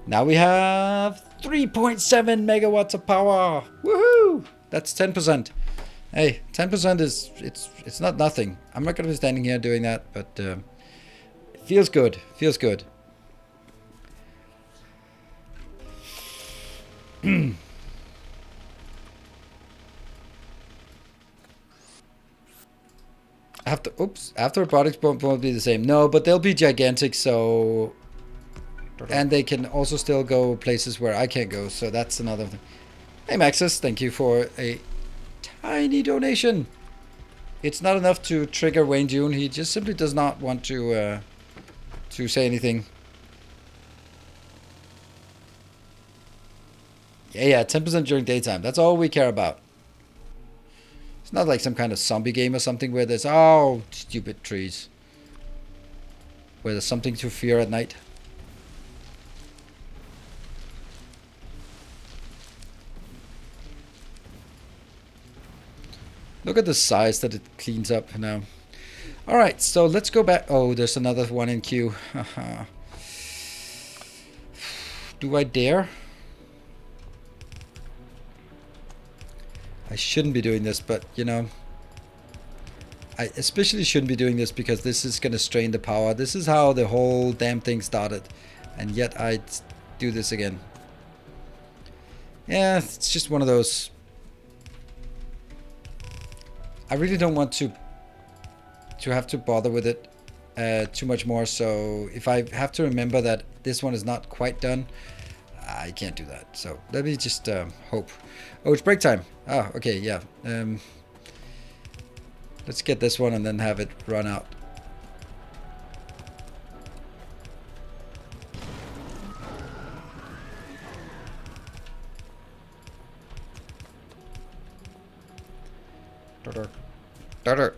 Now we have 3.7 megawatts of power. Woohoo! That's 10%. Hey, 10% is it's not nothing. I'm not gonna be standing here doing that, but it feels good. Feels good. After robotics won't be the same. No, but they'll be gigantic, so... And they can also still go places where I can't go, so that's another thing. Hey Maxis, thank you for a tiny donation. It's not enough to trigger Wayne June. He just simply does not want to say anything. Yeah, 10% during daytime. That's all we care about. It's not like some kind of zombie game or something where there's, oh, stupid trees. Where there's something to fear at night. Look at the size that it cleans up now. Alright, so let's go back. Oh, there's another one in queue. Do I dare? I shouldn't be doing this, but you know, I especially shouldn't be doing this because this is going to strain the power. This is how the whole damn thing started, and yet I do this again. Yeah, it's just one of those. I really don't want to have to bother with it too much more, so if I have to remember that this one is not quite done, I can't do that. So let me just hope. Oh, it's break time. Ah, okay, yeah. Let's get this one and then have it run out. Starter.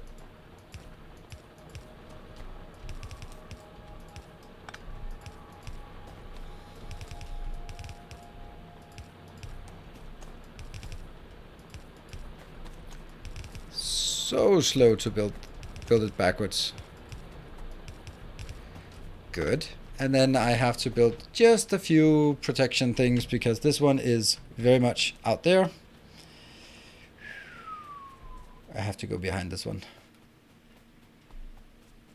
So slow to build it backwards. Good. And then I have to build just a few protection things because this one is very much out there. I have to go behind this one.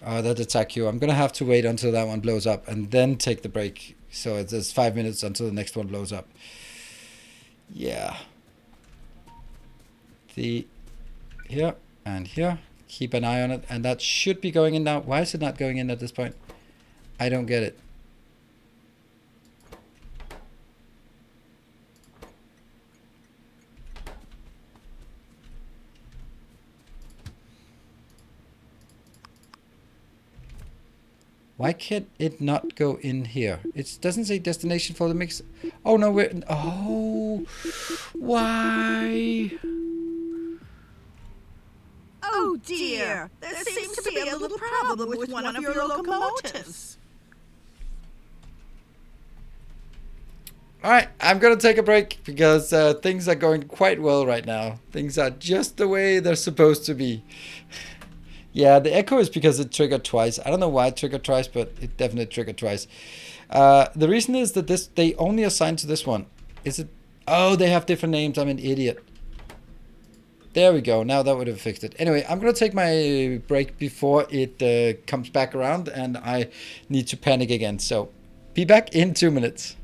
Oh, that attack queue. I'm gonna have to wait until that one blows up and then take the break. So it's 5 minutes until the next one blows up. Yeah. Here and here. Keep an eye on it. And that should be going in now. Why is it not going in at this point? I don't get it. Why can't it not go in here? It doesn't say destination for the mix. Oh no, we're... Oh, why? Oh dear! There seems to be a little problem with one of your locomotives. Alright, I'm gonna take a break because things are going quite well right now. Things are just the way they're supposed to be. Yeah, the echo is because it triggered twice. I don't know why it triggered twice, but it definitely triggered twice. The reason is that they only assign to this one. Is it? Oh, they have different names. I'm an idiot. There we go. Now that would have fixed it. Anyway, I'm going to take my break before it comes back around and I need to panic again. So be back in 2 minutes.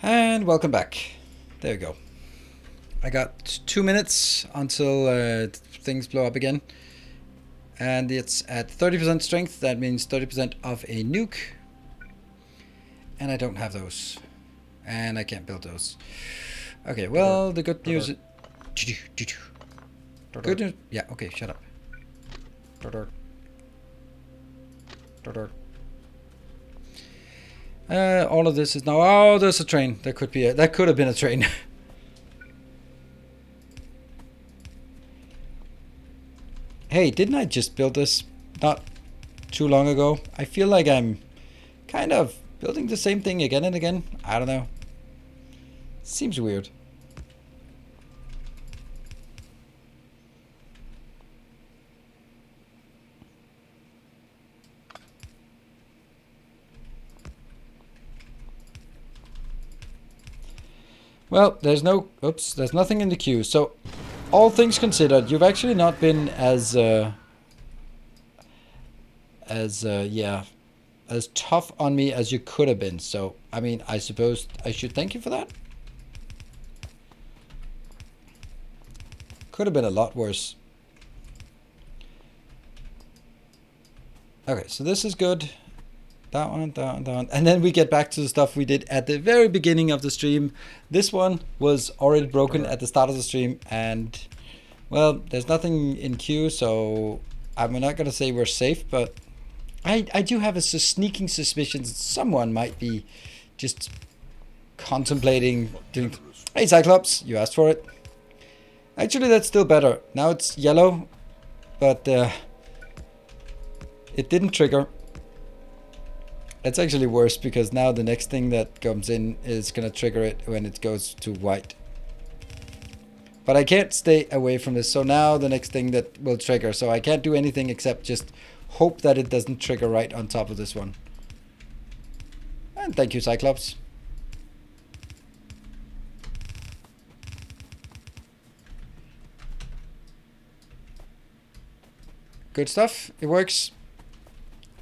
And welcome back. There we go. I got 2 minutes until things blow up again. And it's at 30% strength. That means 30% of a nuke. And I don't have those. And I can't build those. Okay, well, the good news... Good news... Yeah, okay, shut up. All of this is now... Oh, there's a train. That could be that could have been a train. Hey, didn't I just build this not too long ago? I feel like I'm kind of building the same thing again and again. I don't know. Seems weird. Well, there's no... Oops, there's nothing in the queue. So, all things considered, you've actually not been as tough on me as you could have been. So, I mean, I suppose I should thank you for that. Could have been a lot worse. Okay, so this is good. That one, that one, that one. And then we get back to the stuff we did at the very beginning of the stream. This one was already broken at the start of the stream. And, well, there's nothing in queue, so I'm not going to say we're safe. But I do have a sneaking suspicion that someone might be just contemplating doing... Hey, Cyclops, you asked for it. Actually, that's still better. Now it's yellow, but it didn't trigger. It's actually worse because now the next thing that comes in is going to trigger it when it goes to white. But I can't stay away from this. So now the next thing that will trigger. So I can't do anything except just hope that it doesn't trigger right on top of this one. And thank you, Cyclops. Good stuff. It works.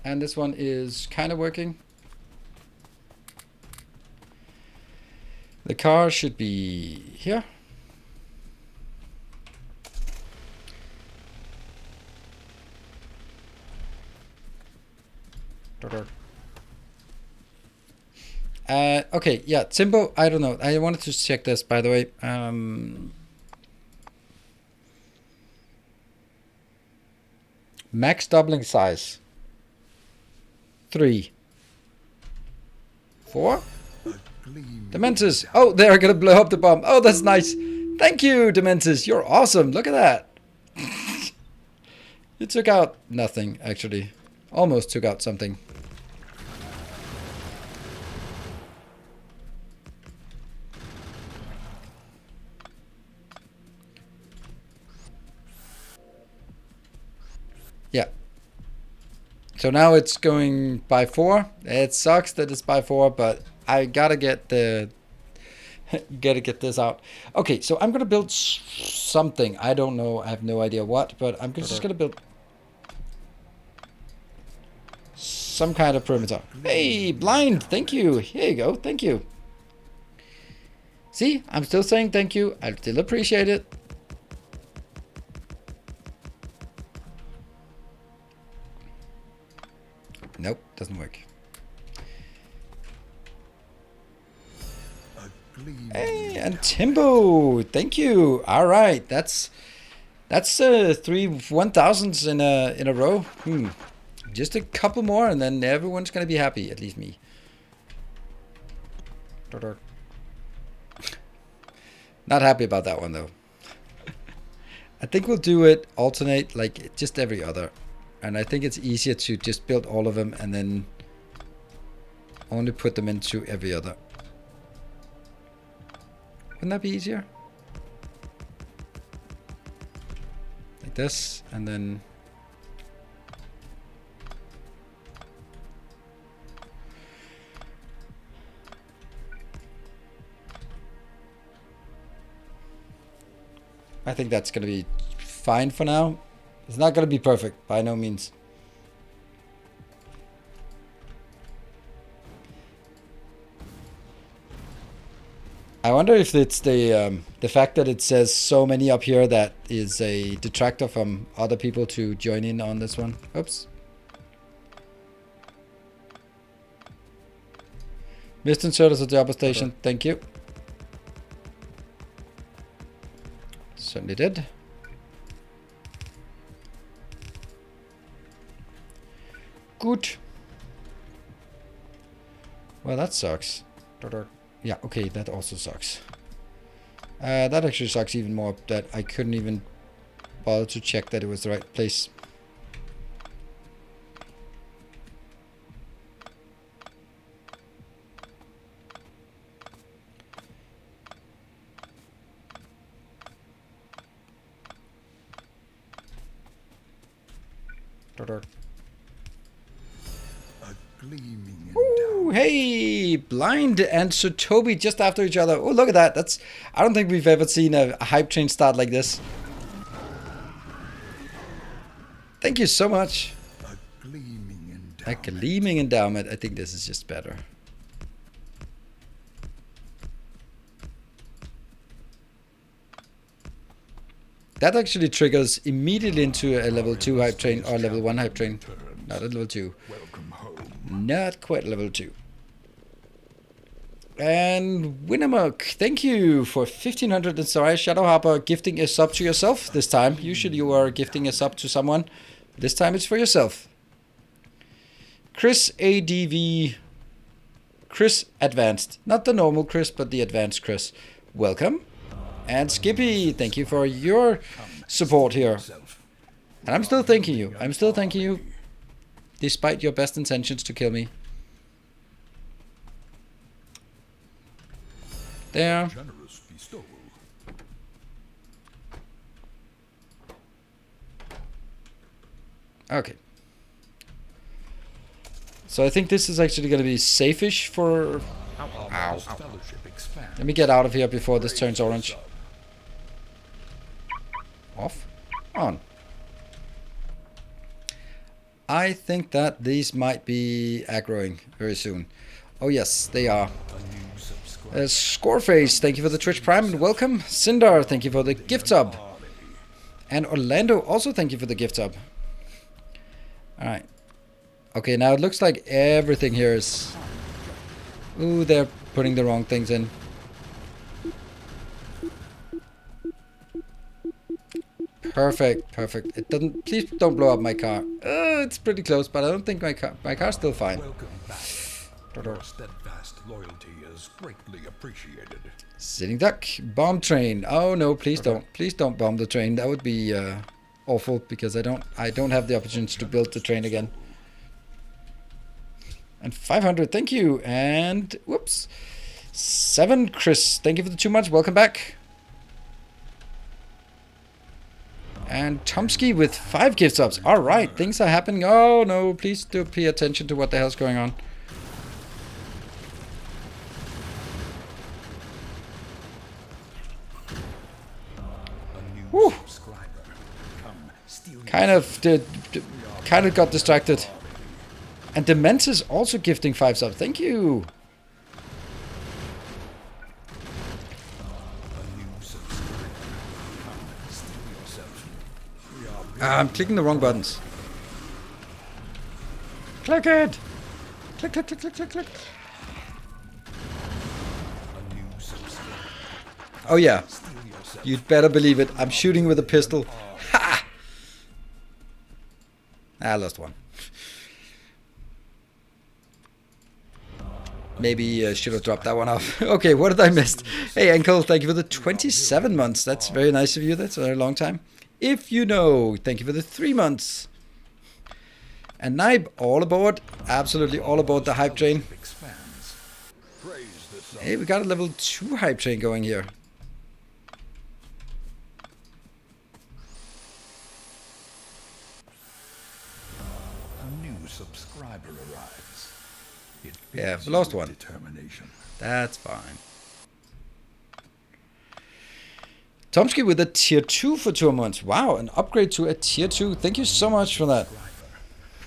And this one is kind of working. The car should be here. Okay, yeah, Timbo, I don't know. I wanted to check this, by the way. Max doubling size. 3. 4. Dementors. Oh, they're gonna blow up the bomb. Oh, that's nice. Thank you, Dementors. You're awesome. Look at that. You took out nothing, actually. Almost took out something. Yeah. So now it's going by 4. It sucks that it's by 4, but I gotta get the get this out. Okay, so I'm gonna build something. I don't know. I have no idea what, but I'm just gonna build some kind of perimeter. Hey, blind! Thank you. Here you go. Thank you. See, I'm still saying thank you. I still appreciate it. Nope, doesn't work. Hey, and Timbo, thank you. All right, that's 3 1000s in a row. Just a couple more, and then everyone's gonna be happy. At least me. Not happy about that one though. I think we'll do it alternate, like just every other. And I think it's easier to just build all of them and then only put them into every other. Wouldn't that be easier? Like this, and then... I think that's going to be fine for now. It's not going to be perfect, by no means. I wonder if it's the fact that it says so many up here that is a detractor from other people to join in on this one. Oops. Missed inserters at the upper station. Thank you. Certainly did. Good. Well, that sucks. Yeah, okay, that also sucks. That actually sucks even more, that I couldn't even bother to check that it was the right place. Ooh, hey, Blind and Sotobi just after each other. Oh, look at that. That's, I don't think we've ever seen a hype train start like this. Thank you so much. A gleaming endowment. I think this is just better. That actually triggers immediately into a level 2 hype train or level 1 hype train. Not a level 2. Not quite level 2. And Winamuk, thank you for 1500. And sorry, Shadow Harper, gifting a sub to yourself this time. Usually you are gifting a sub to someone. This time it's for yourself. Chris ADV. Chris Advanced. Not the normal Chris, but the Advanced Chris. Welcome. And Skippy, thank you for your support here. And I'm still thanking you. I'm still thanking you. Despite your best intentions to kill me. There. Okay. So I think this is actually going to be safe-ish for... Ow. Let me get out of here before this turns orange. Off. On. I think that these might be aggroing very soon. Oh yes, they are. Scoreface, thank you for the Twitch Prime and welcome. Sindar, thank you for the gift sub. And Orlando, also thank you for the gift sub. Alright. Okay, now it looks like everything here is... Ooh, they're putting the wrong things in. Perfect, perfect. It doesn't... Please don't blow up my car. It's pretty close, but I don't think my car's still fine. Welcome back. Your steadfast loyalty is greatly appreciated. Sitting duck. Bomb train. Oh no, please don't. Please don't bomb the train. That would be awful because I don't have the opportunity to build the train again. And 500, thank you. And whoops. 7 Chris, thank you for the 2 months. Welcome back. And Tomsky with 5 gift subs. Alright, things are happening. Oh no, please do pay attention to what the hell's going on. Whew. Kind of got distracted. And Dementis also gifting 5 subs. Thank you. I'm clicking the wrong buttons. Click it. Click, click, click, click, click, click. Oh yeah. You'd better believe it. I'm shooting with a pistol. Ha! I lost one. Maybe should have dropped that one off. Okay, what did I miss? Hey, Uncle, thank you for the 27 months. That's very nice of you. That's a very long time. If you know, thank you for the 3 months. And Naib, all aboard. Absolutely all aboard the hype train. Hey, we got a level 2 hype train going here. A new subscriber arrives. Yeah, we lost one. That's fine. Tomsky with a tier 2 for 2 months. Wow, an upgrade to a tier 2. Thank you so much for that.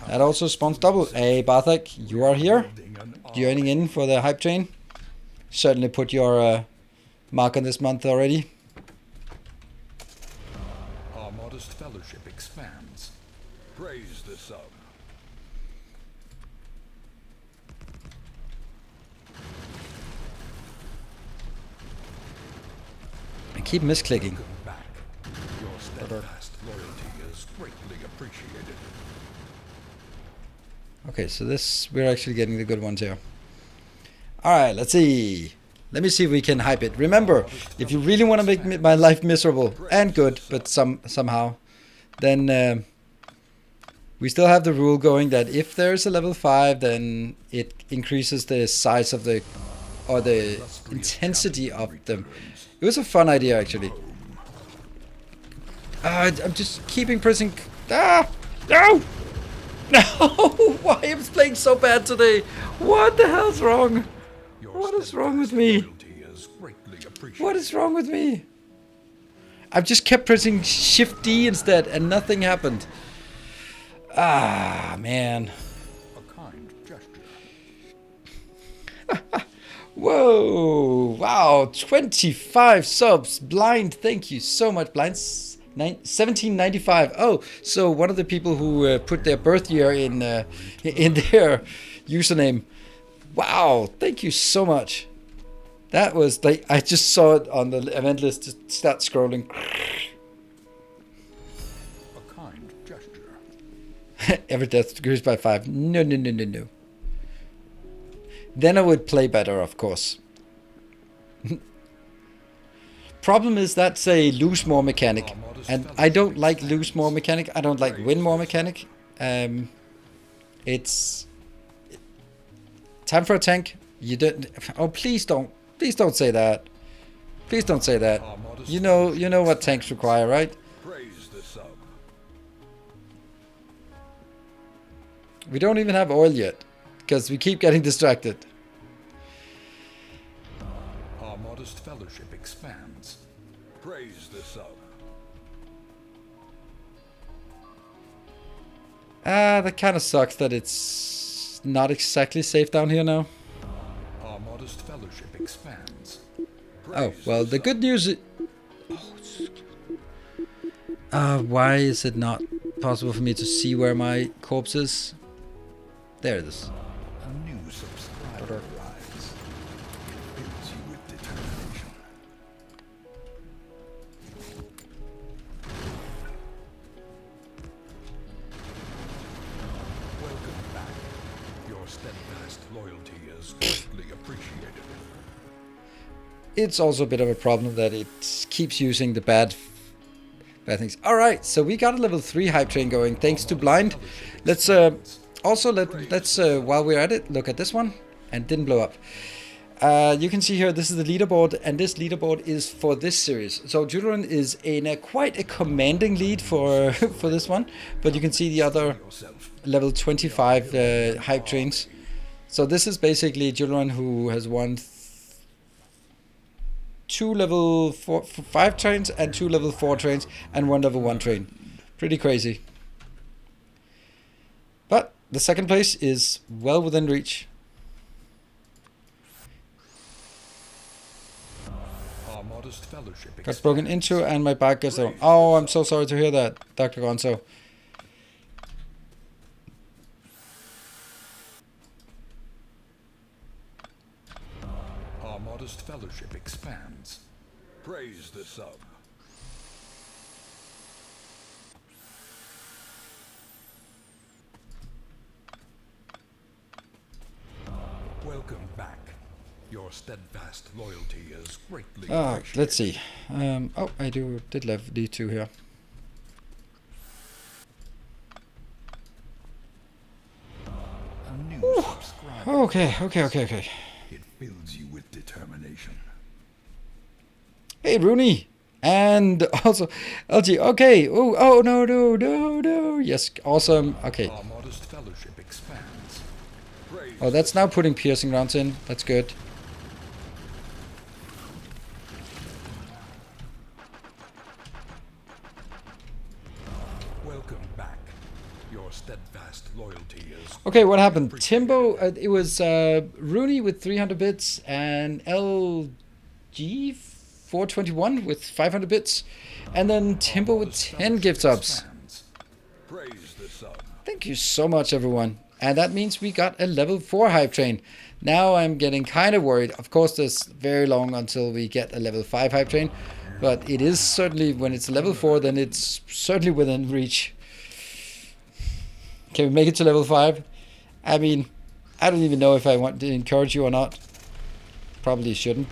That also spawns double. Hey, Barthek, you are here? Joining in for the hype train. Certainly put your mark on this month already. Our modest fellowship expands. Praise the sub. I keep misclicking. Welcome back. Your steadfast loyalty is greatly appreciated. Okay, so this, we're actually getting the good ones here. Alright, let's see. Let me see if we can hype it. Remember, if you really want to make my life miserable and good, but somehow, then we still have the rule going that if there's a level 5, then it increases the size of the, or the intensity of them. It was a fun idea, actually. I'm just keeping pressing. Ah! No! No! Why am I playing so bad today? What the hell's wrong? What is wrong with me? What is wrong with me? I've just kept pressing Shift D instead, and nothing happened. Ah, man. A kind gesture. Whoa! Wow! 25 subs. Blind, thank you so much. Blind 1795. Oh, so one of the people who put their birth year in their username. Wow! Thank you so much. That was like, I just saw it on the event list. Just start scrolling. A kind gesture. Every death decreased by 5. No, no, no, no, no. Then I would play better, of course. Problem is that's a lose more mechanic, and I don't like lose more mechanic. I don't like win more mechanic. It's time for a tank. You don't. Oh, please don't say that. Please don't say that. You know what tanks require, right? Praise the sub. We don't even have oil yet, because we keep getting distracted. Our modest fellowship expands. Praise the sub. That kind of sucks that it's not exactly safe down here now. Our modest fellowship expands. Oh, Praise well, the good news is... why is it not possible for me to see where my corpse is? There it is. A new subscriber arrives. It fills you with determination. Welcome back. Your steadfast loyalty is greatly appreciated. It's also a bit of a problem that it keeps using the bad things. Alright, so we got a level 3 hype train going thanks to Blind. Let's while we're at it, look at this one. And didn't blow up. You can see here, this is the leaderboard, and this leaderboard is for this series. So Julian is in quite a commanding lead for for this one, but you can see the other level 25 hype trains. So this is basically Julian who has won 2 level 5 trains and 2 level 4 trains and 1 level 1 train. Pretty crazy. But the second place is well within reach. Our modest fellowship Got broken into and my back gets down. Oh, I'm so sorry to hear that, Dr. Gonzo. Our modest fellowship expands. Praise the sub. Welcome back. Your steadfast loyalty is greatly appreciated. Let's see. Oh, I did level D2 here. A new subscriber. Okay. It fills you with determination. Hey, Rooney. And also, LG. Okay. Oh, no. Yes, awesome. Okay. Our modest fellowship expands. Praise Oh, that's now putting piercing rounds in. That's good. Welcome back. Your steadfast loyalty is Okay, what happened? Timbo, it was Rooney with 300 bits and LG 421 with 500 bits. And then Timbo with 10 gift subs. Praise the sun. Thank you so much, everyone. And that means we got a level 4 hype train. Now I'm getting kind of worried. Of course, there's very long until we get a level 5 hype train. But it is certainly, when it's level 4, then it's certainly within reach. Can we make it to level 5? I mean, I don't even know if I want to encourage you or not. Probably shouldn't.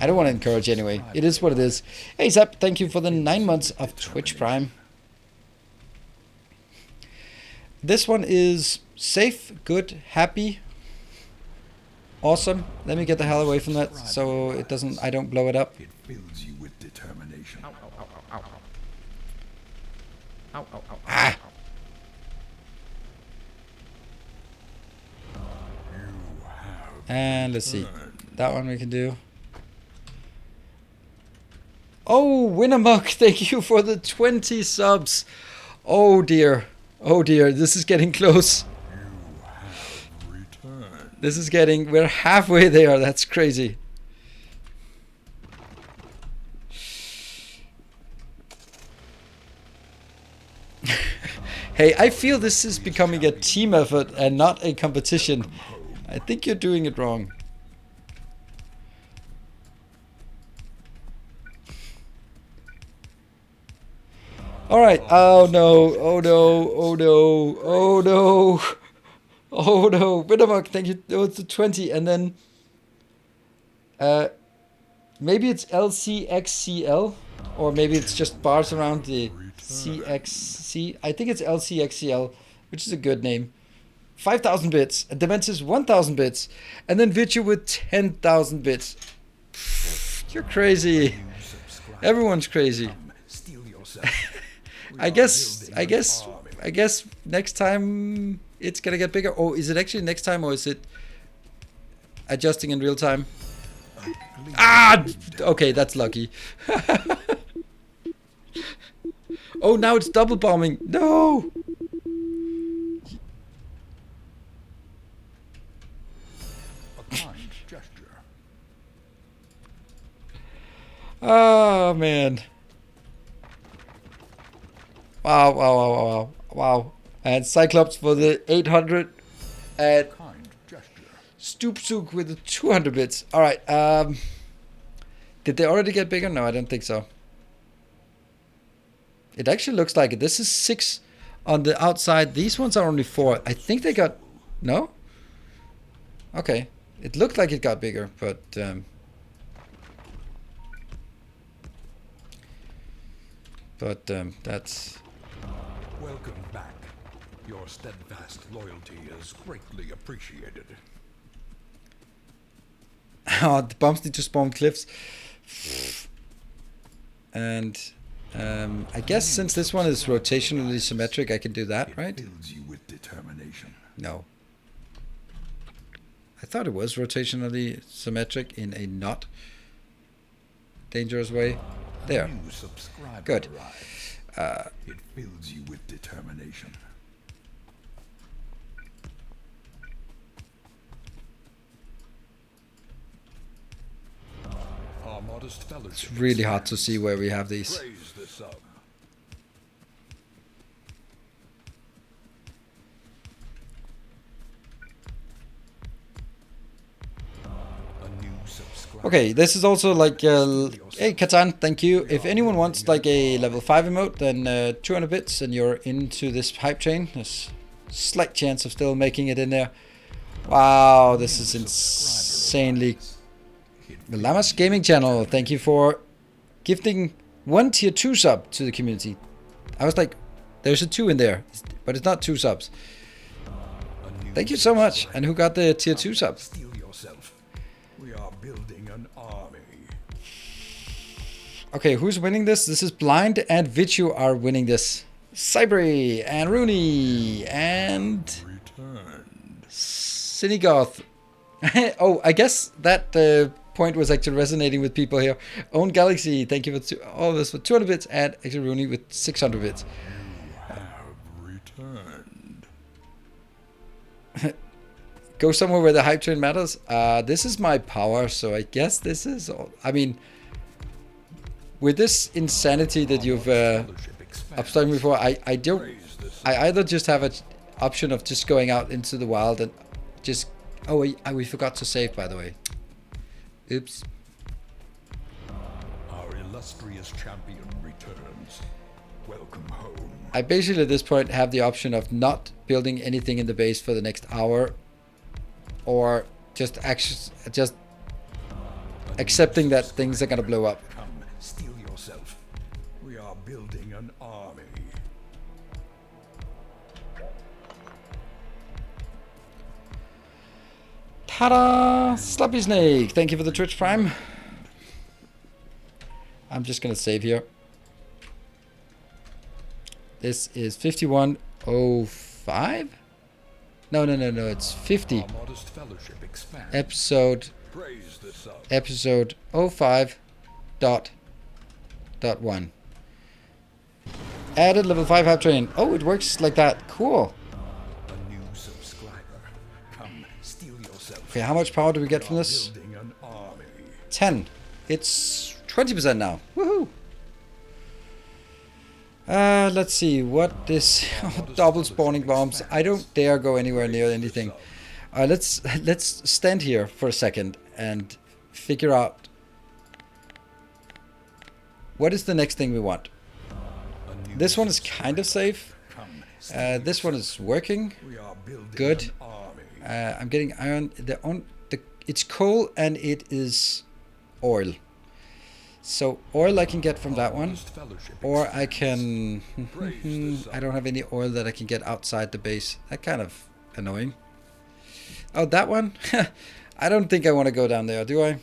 I don't want to encourage anyway. It is what it is. Hey Zap, thank you for the 9 months of Twitch Prime. This one is safe, good, happy, awesome. Let me get the hell away from that so it doesn't, I don't blow it up. It fills you with determination. Ow, ow, ow, ow, ow. Ow, ow, ow, ow, Ah. ow. And let's see. That one we can do. Oh, Winamuk, thank you for the 20 subs. Oh dear. Oh dear, this is getting close. Return. This is getting, we're halfway there. That's crazy. Hey, I feel this is becoming a team effort and not a competition. I think you're doing it wrong. All right. Oh no. Oh no. Oh no. Oh no. Oh no. Wintermark, thank you. Oh, it's a 20. And then maybe it's LCXCL, or maybe it's just bars around the CXC. I think it's LCXCL, which is a good name. 5,000 bits. And Dementis 1,000 bits. And then Vichu with 10,000 bits. You're crazy. Everyone's crazy. Steal yourself. I guess next time it's gonna get bigger. Oh, is it actually next time, or is it adjusting in real time? Ah, okay, that's lucky. Oh, now it's double bombing. No. A kind gesture. Oh man. Wow, wow, wow, wow, wow, wow. And Cyclops for the 800. And Kind gesture. Stoopsuk with the 200 bits. All right. Did they already get bigger? No, I don't think so. It actually looks like it. This is 6 on the outside. These ones are only 4. I think they got... No? Okay. It looked like it got bigger, but... that's... Welcome back. Your steadfast loyalty is greatly appreciated. Oh, the bombs need to spawn cliffs. And I guess since this one is rotationally symmetric, I can do that, right? It fills you with determination. No. I thought it was rotationally symmetric in a not dangerous way. There. A new subscriber Good. arrives. It fills you with determination. Our modest fellowship. It's really hard to see where we have these. Praise the sun. A new subscriber. Okay, this is also like, hey Katan, thank you. If anyone wants like a level 5 emote, then 200 bits and you're into this hype train. There's slight chance of still making it in there. Wow, this is insanely... The Lamas Gaming Channel, thank you for gifting 1 tier 2 sub to the community. I was like, there's a 2 in there, but it's not 2 subs. Thank you so much. And who got the tier 2 sub? Steal yourself. We are building an army. Okay, who's winning this? This is Blind and Vichu are winning this. Cybri and Rooney and Returned. Cinegoth. Oh, I guess that point was actually resonating with people here. Own Galaxy, thank you for all of this for 200 bits and actually Rooney with 600 bits. Returned. Go somewhere where the hype train matters. This is my power, so I guess this is all. I mean, with this insanity that you've upstarted me for, I either just have an option of just going out into the wild and just... Oh, we forgot to save, by the way. Oops. Our illustrious champion returns. Welcome home. I basically at this point have the option of not building anything in the base for the next hour, or just accepting that things are gonna blow up. Come, steel yourself. We are building an army. Ta-da! Slappy Snake, thank you for the Twitch Prime. I'm just gonna save here. This is 5105? No, it's 50. Our modest fellowship expands. Episode Praise the sub. episode 05.1. Added level 5 hype train. Oh, it works like that. Cool. A new subscriber. Come, steel yourself. Okay, how much power do we get from this? Building an army. 10. It's 20% now. Woohoo! Let's see. What is double spawning bombs? I don't dare go anywhere near anything. Let's stand here for a second and figure out what is the next thing we want. This one is kind of safe. This one is working. We are building Good. an army. I'm getting iron. It's coal and it is oil. So oil I can get from that one, Modest fellowship or I expands. can. I don't have any oil that I can get outside the base. That kind of annoying. Oh, that one? I don't think I want to go down there, do I?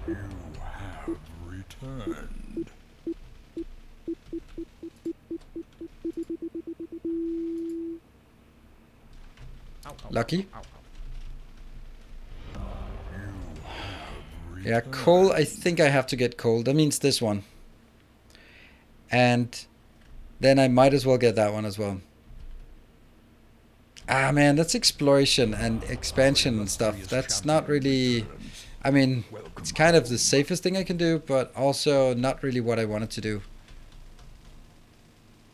You have returned. Ow, ow, Lucky. ow, ow. Yeah, coal. I think I have to get coal. That means this one. And then I might as well get that one as well. Ah, man, that's exploration and expansion and stuff. That's not really... I mean, it's kind of the safest thing I can do, but also not really what I wanted to do.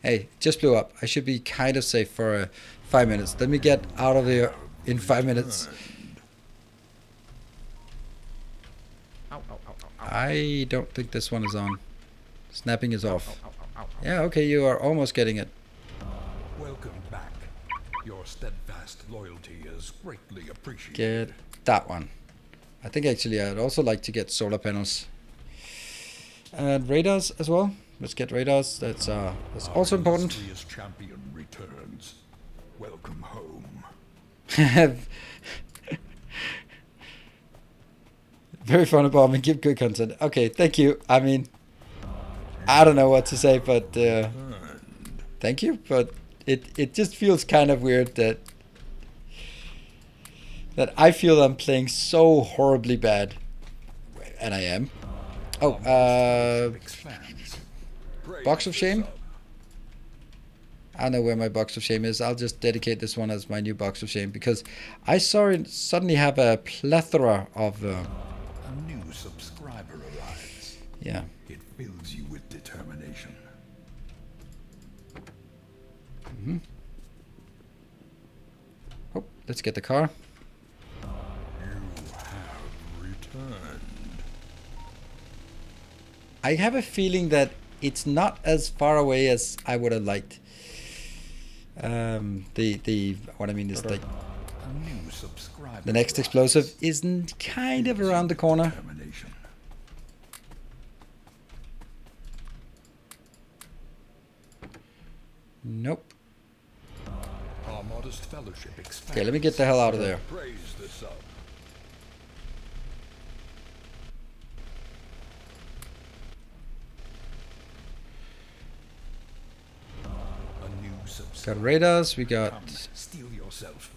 Hey, it just blew up. I should be kind of safe for 5 minutes. Let me get out of here in 5 minutes. Ow, ow, ow, ow, ow. I don't think this one is on. Snapping is off. Ow, ow, ow, ow. Yeah, okay, you are almost getting it. Welcome back. Your steadfast loyalty is greatly appreciated. Get that one. I think actually I'd also like to get solar panels. And radars as well. Let's get radars. That's also important. Our illustrious champion returns. Welcome home. Very fun about and give good content. Okay, thank you. I mean, I don't know what to say, but thank you. But it just feels kind of weird that I feel I'm playing so horribly bad, and I am. Oh, Expands. box of shame. I don't know where my box of shame is. I'll just dedicate this one as my new box of shame because I suddenly have a plethora of. A new subscriber arrives. Yeah. It fills you with determination. Oh, let's get the car. You have returned. I have a feeling that it's not as far away as I would have liked. What I mean is like A new subscriber. the next explosive isn't kind of around the corner. Determination. Nope. Our modest fellowship expands. Okay, let me get the hell out of there. Praise the sub. A new subscriber. Got radars. We got Come, steel yourself.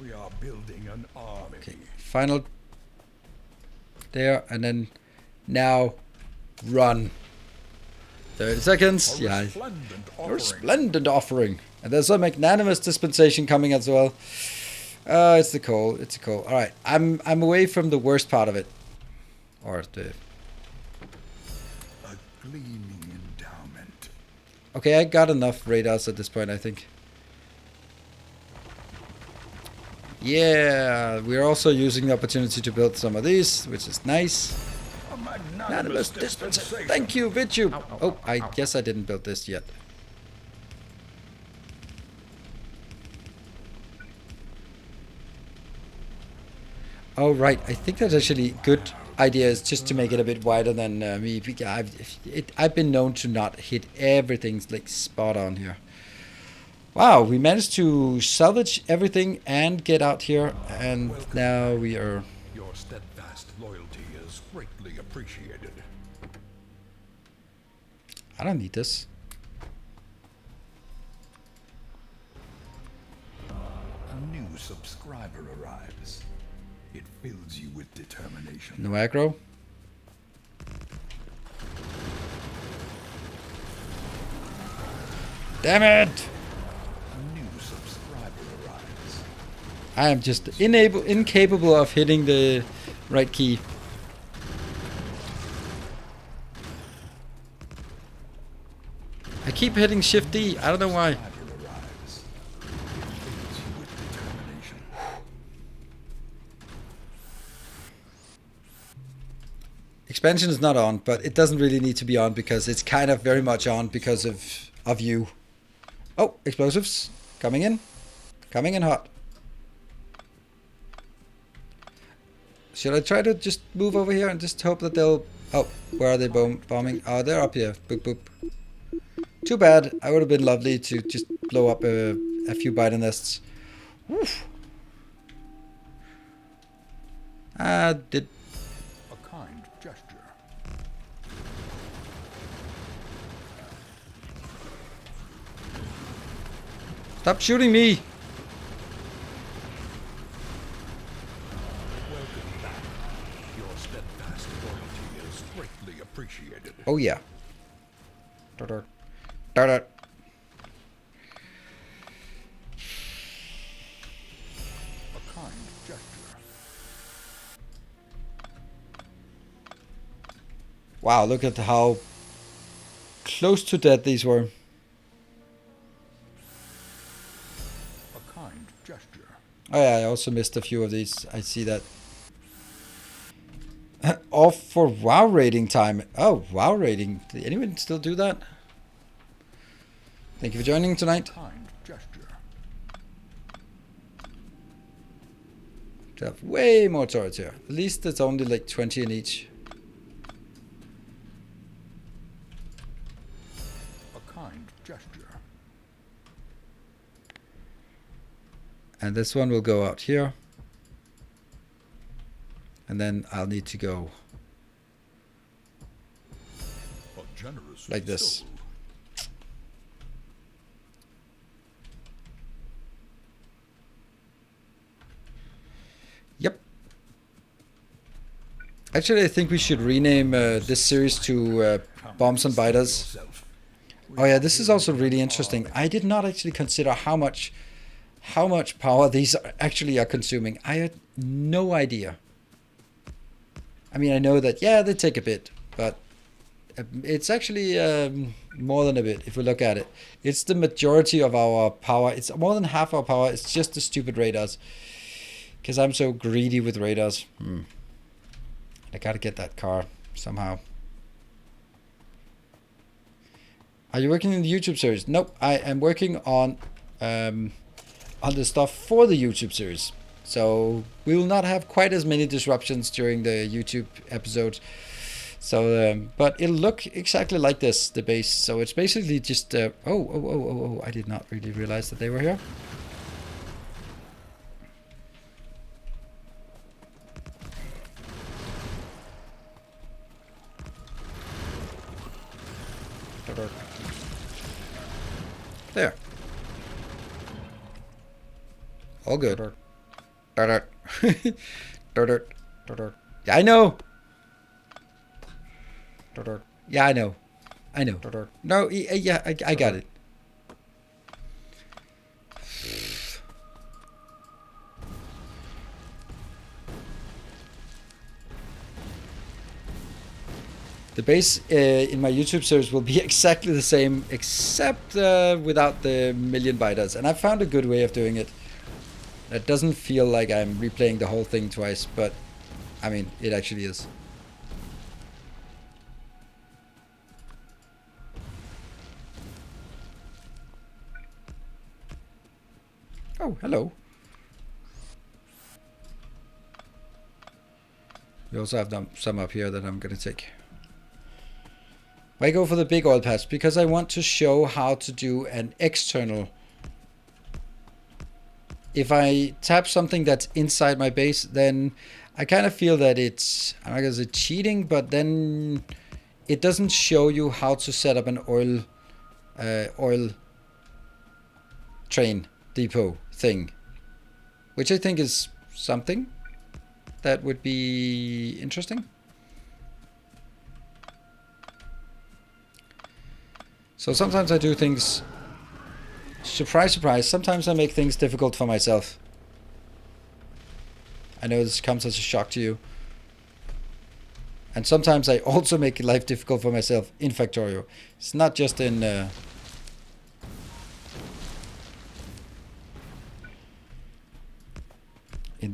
We are building an army. okay, final there, and then now run. 30 seconds. A Yeah. resplendent A offering. resplendent offering. And there's a magnanimous dispensation coming as well. It's the coal. It's the coal. All right. I'm away from the worst part of it. Or the gleaming endowment. Okay, I got enough radars at this point, I think. Yeah, we're also using the opportunity to build some of these, which is nice. A Anonymous dispenser. Thank you, VidTube. Ow, ow, Oh, ow, I ow. guess I didn't build this yet. Oh, right. I think that's actually good idea is just to make it a bit wider than me. I've been known to not hit everything like spot on here. Wow, we managed to salvage everything and get out here, and now we are... Your steadfast loyalty is greatly appreciated. I don't need this. A new subscriber arrives. It fills you with determination. No aggro. Damn it! A new subscriber arrives. I am just incapable of hitting the right key. I keep hitting Shift D. I don't know why. Subscriber arrives. It fills you with determination. Expansion is not on, but it doesn't really need to be on because it's kind of very much on because of you. Oh, explosives coming in hot. Should I try to just move over here and just hope that they'll... Oh, where are they bombing? Oh, they're up here. Boop, boop. Too bad. I would have been lovely to just blow up a few biter nests. Woof. Did... A kind gesture. Stop shooting me! Welcome back. Your steadfast loyalty is greatly appreciated. Oh yeah. Dart. Dart. A kind gesture. Wow, look at how close to dead these were. A kind gesture. Oh yeah, I also missed a few of these. I see that. Off for WoW rating time. Oh, WoW rating. Did anyone still do that? Thank you for joining tonight. Kind gesture. We have way more turrets here. At least it's only like 20 in each. A kind gesture. And this one will go out here. And then I'll need to go A generous like this. soul. Yep. Actually, I think we should rename this series to Bombs and Biters. Yourself. Oh yeah, this is also really interesting. I did not actually consider how much power these actually are consuming. I had no idea. I mean, I know that, yeah, they take a bit, but it's actually more than a bit if we look at it. It's the majority of our power. It's more than half our power. It's just the stupid radars. Because I'm so greedy with radars. I gotta get that car somehow. Are you working in the YouTube series? Nope, I am working on the stuff for the YouTube series. So we will not have quite as many disruptions during the YouTube episodes. So, but it'll look exactly like this, the base. So it's basically just, oh, I did not really realize that they were here. There. All good. Yeah, I know. Yeah, I know. I know. No, yeah, I got it. The base in my YouTube series will be exactly the same, except without the million biters. And I found a good way of doing it. That doesn't feel like I'm replaying the whole thing twice, but I mean, it actually is. Oh, hello. We also have some up here that I'm gonna take. Why go for the big oil patch? Because I want to show how to do an external. If I tap something that's inside my base, then I kind of feel that it's, I'm not gonna say cheating, but then it doesn't show you how to set up an oil train depot thing, which I think is something that would be interesting. So sometimes I do things, surprise, surprise, sometimes I make things difficult for myself. I know this comes as a shock to you. And sometimes I also make life difficult for myself in Factorio. It's not just in the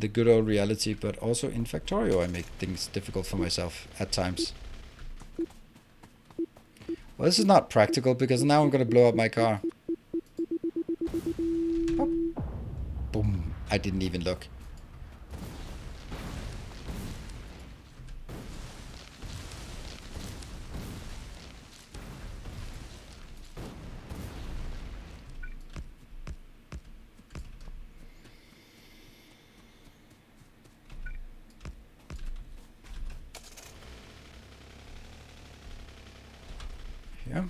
good old reality, but also in Factorio I make things difficult for myself at times. Well, this is not practical because now I'm going to blow up my car. Pop. Boom. I didn't even look. Yeah.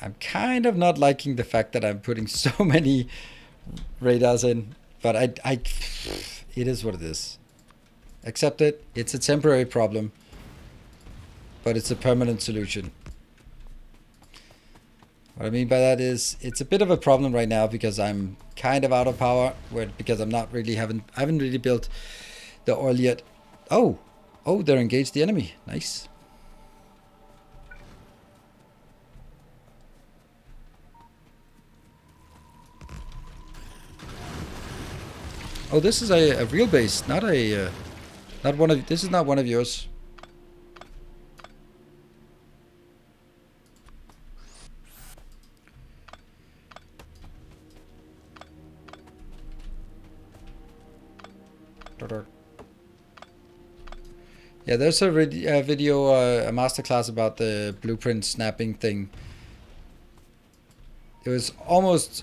I'm kind of not liking the fact that I'm putting so many radars in, but it is what it is. Accept it. It's a temporary problem, but it's a permanent solution. What I mean by that is it's a bit of a problem right now because I'm kind of out of power, because I'm not really I haven't really built the oil yet. Oh, they're engaged the enemy. Nice. Oh, this is a real base, not a, not one of. This is not one of yours. Yeah, there's a video, a masterclass about the blueprint snapping thing. It was almost.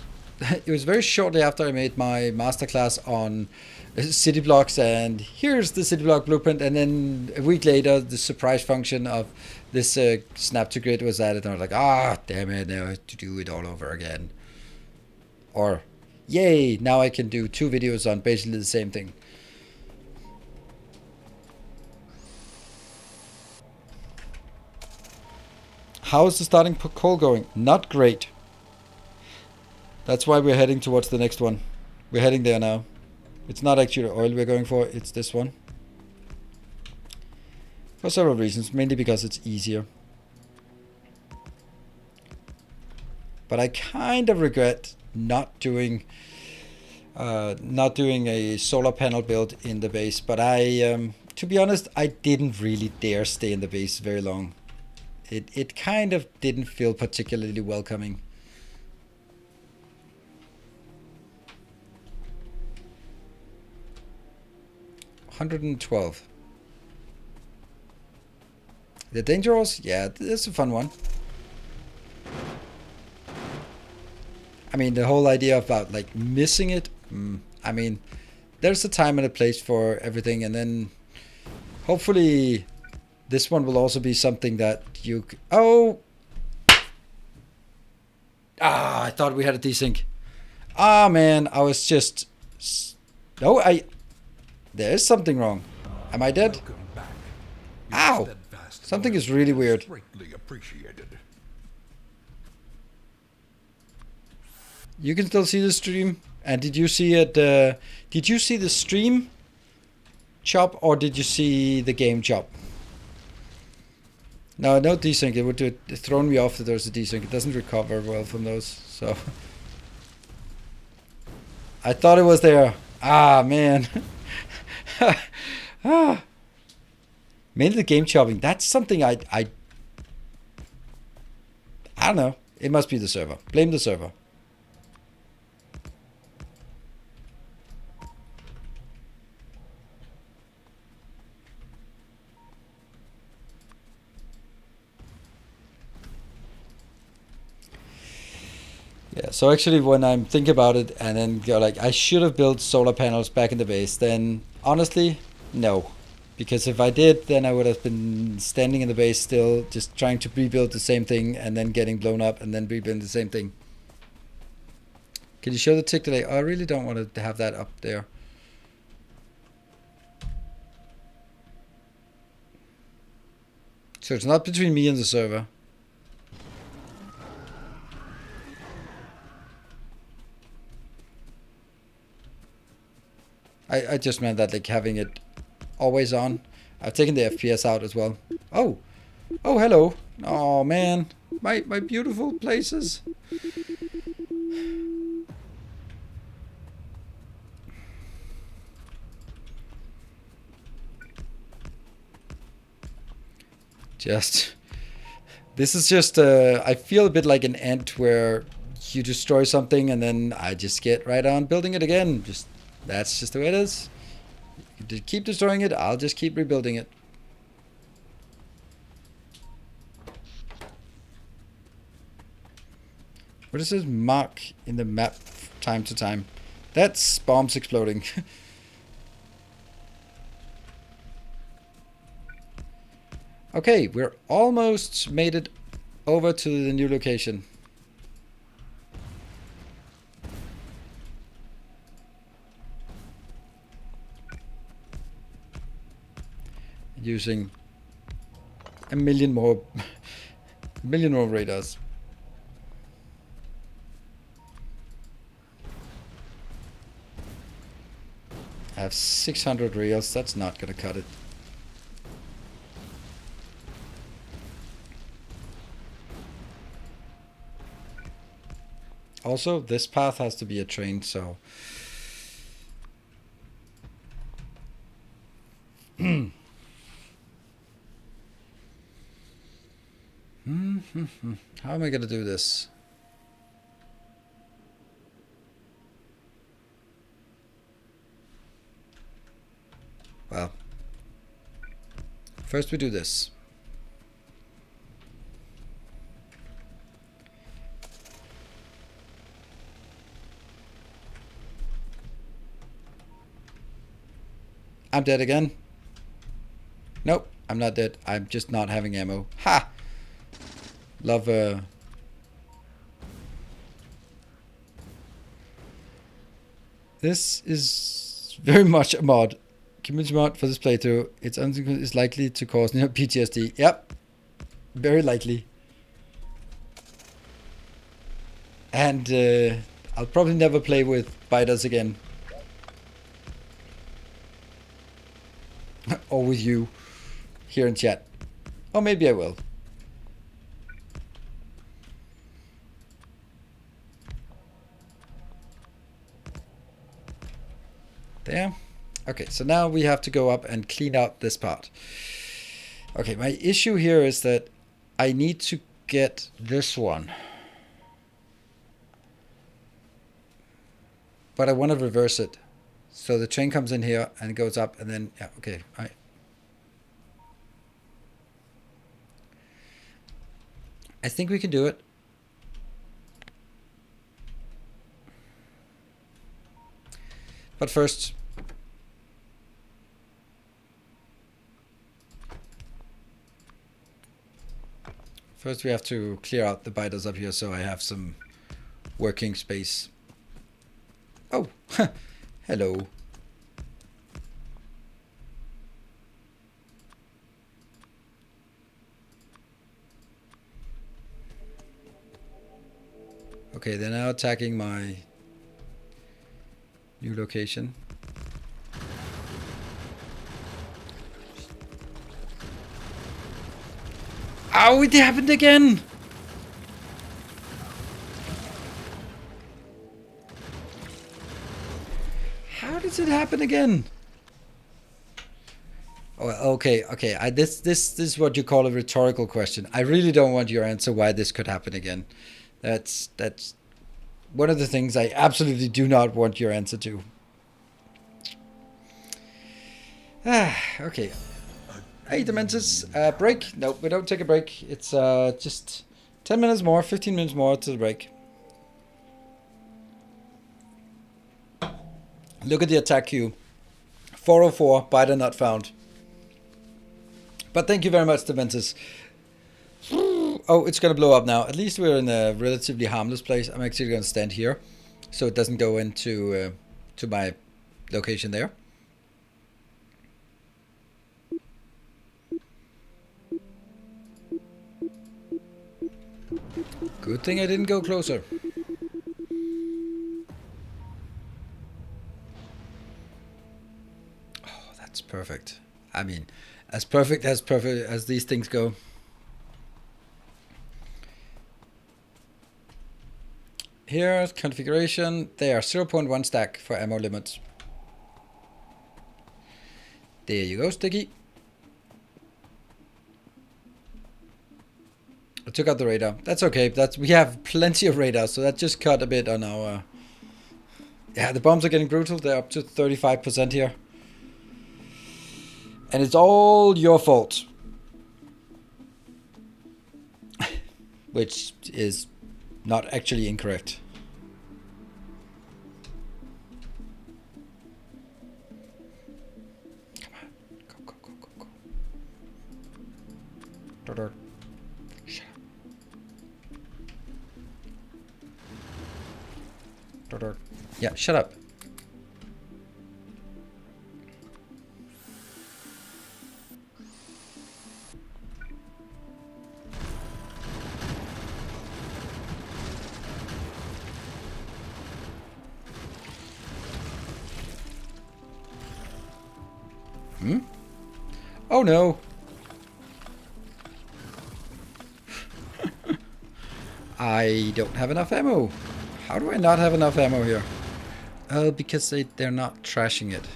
It was very shortly after I made my masterclass on city blocks, and here's the city block blueprint, and then a week later the surprise function of this snap to grid was added, and I was like, ah, damn it, now I have to do it all over again. Or, yay, now I can do 2 videos on basically the same thing. How is the starting coal going? Not great. That's why we're heading towards the next one. We're heading there now. It's not actually oil we're going for, it's this one. For several reasons, mainly because it's easier. But I kind of regret not doing a solar panel build in the base. But to be honest, I didn't really dare stay in the base very long. It kind of didn't feel particularly welcoming. 112. The dangerous? Yeah, it's a fun one. I mean, the whole idea about like missing it. I mean, there's a time and a place for everything, and then hopefully this one will also be something that you. Oh, I thought we had a desync. Ah, man, I was just. No, there is something wrong. Am I dead? Ow! Something is really weird. Greatly appreciated. You can still see the stream. And did you see it? Did you see the stream chop, or did you see the game chop? No, no desync. It would do it thrown me off that there's a desync. It doesn't recover well from those. So I thought it was there. Ah, man. Ah. Mainly the game chopping. That's something I don't know. It must be the server. Blame the server. Yeah, so actually when I'm thinking about it and then go like, I should have built solar panels back in the base, then honestly, no. Because if I did, then I would have been standing in the base still, just trying to rebuild the same thing and then getting blown up and then rebuild the same thing. Can you show the tick delay? Oh, I really don't want to have that up there. So it's not between me and the server. I just meant that like having it always on. I've taken the FPS out as well. Oh, oh, hello. Oh man, my beautiful places. Just, this is just. I feel a bit like an ant where you destroy something and then I just get right on building it again. Just that's just the way it is. You keep destroying it, I'll just keep rebuilding it. What is this mark in the map time to time? That's bombs exploding. Okay, we're almost made it over to the new location. Using a million more radars. I have 600 reels. That's not gonna cut it. Also, this path has to be a train, so how am I gonna do this? Well, first we do this. I'm dead again. Nope, I'm not dead. I'm just not having ammo. Ha! Love, this is very much a mod. Community mod for this playthrough. It's is likely to cause PTSD. Yep. Very likely. And I'll probably never play with biters again. Or with you here in chat. Or maybe I will. There. Okay, so now we have to go up and clean out this part. Okay, my issue here is that I need to get this one. But I want to reverse it. So the train comes in here and it goes up and then, yeah, okay, all right. I think we can do it. But first, we have to clear out the biters up here so I have some working space. Oh, hello. Okay, they're now attacking my new location. Oh, it happened again! How does it happen again? Oh, okay. This is what you call a rhetorical question. I really don't want your answer why this could happen again. That's one of the things I absolutely do not want your answer to. Okay. Hey, Dementus. Break? No, we don't take a break. It's just 10 minutes more, 15 minutes more to the break. Look at the attack queue. 404, biter not found. But thank you very much, Dementus. Oh, it's gonna blow up now. At least we're in a relatively harmless place. I'm actually gonna stand here, so it doesn't go into to my location there. Good thing I didn't go closer. Oh, that's perfect. I mean, as perfect as these things go. Here's configuration. They are 0.1 stack for ammo limits. There you go, Sticky. I took out the radar. That's okay. We have plenty of radar, so that just cut a bit on our... Yeah, the bombs are getting brutal. They're up to 35% here. And it's all your fault. Which is not actually incorrect. Come on. Go. Shut up. Yeah, shut up. Oh no. I don't have enough ammo. How do I not have enough ammo here? Because they're not trashing it.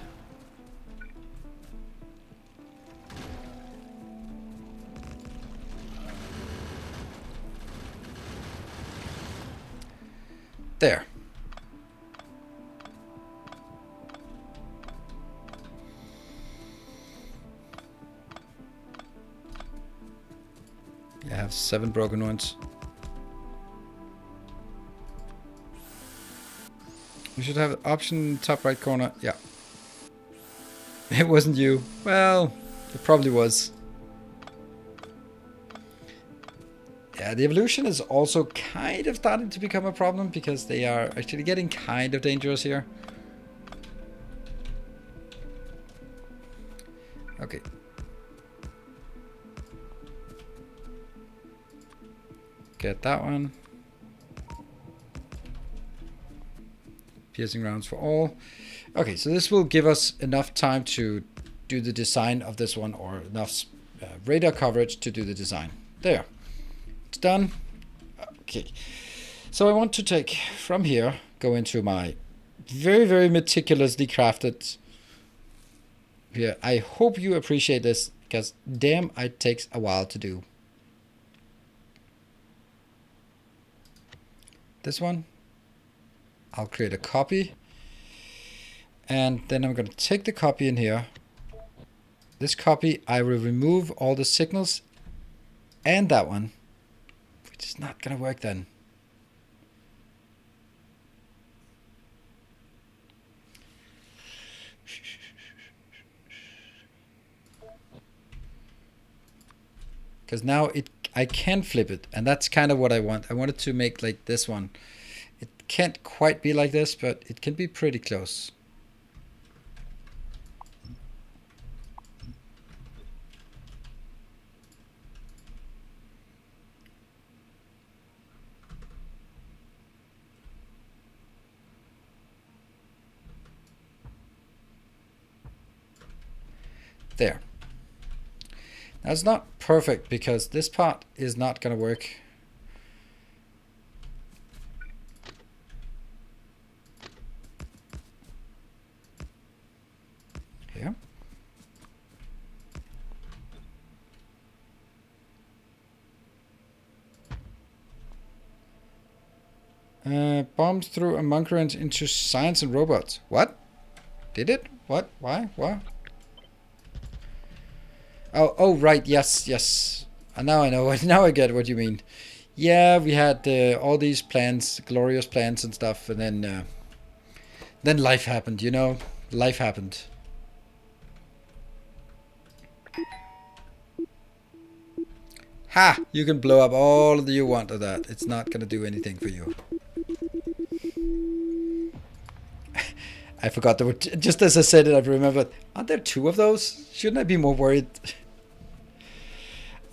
There. I have 7 broken ones. We should have option top right corner. Yeah. It wasn't you. Well, it probably was. Yeah, the evolution is also kind of starting to become a problem because they are actually getting kind of dangerous here. Okay. Get that one. Piercing rounds for all. Okay, so this will give us enough time to do the design of this one, or enough radar coverage to do the design. There. It's done. Okay. So I want to take from here, go into my very, very meticulously crafted here. I hope you appreciate this, because damn, it takes a while to do. This one, I'll create a copy, and then I'm going to take the copy in here. This copy, I will remove all the signals and that one, which is not going to work then. Because now I can flip it, and that's kind of what I want. I want it to make like this one. It can't quite be like this, but it can be pretty close. There. That's not perfect because this part is not going to work. Here. Bombs through a monk wrench into science and robots. What? Did it? What? Why? What? Oh, right. Yes. Now I know. Now I get what you mean. Yeah, we had all these plans, glorious plans and stuff, and then life happened. You know, life happened. Ha! You can blow up all that you want of that. It's not gonna do anything for you. I forgot there were just as I said it, I remembered. Aren't there 2 of those? Shouldn't I be more worried?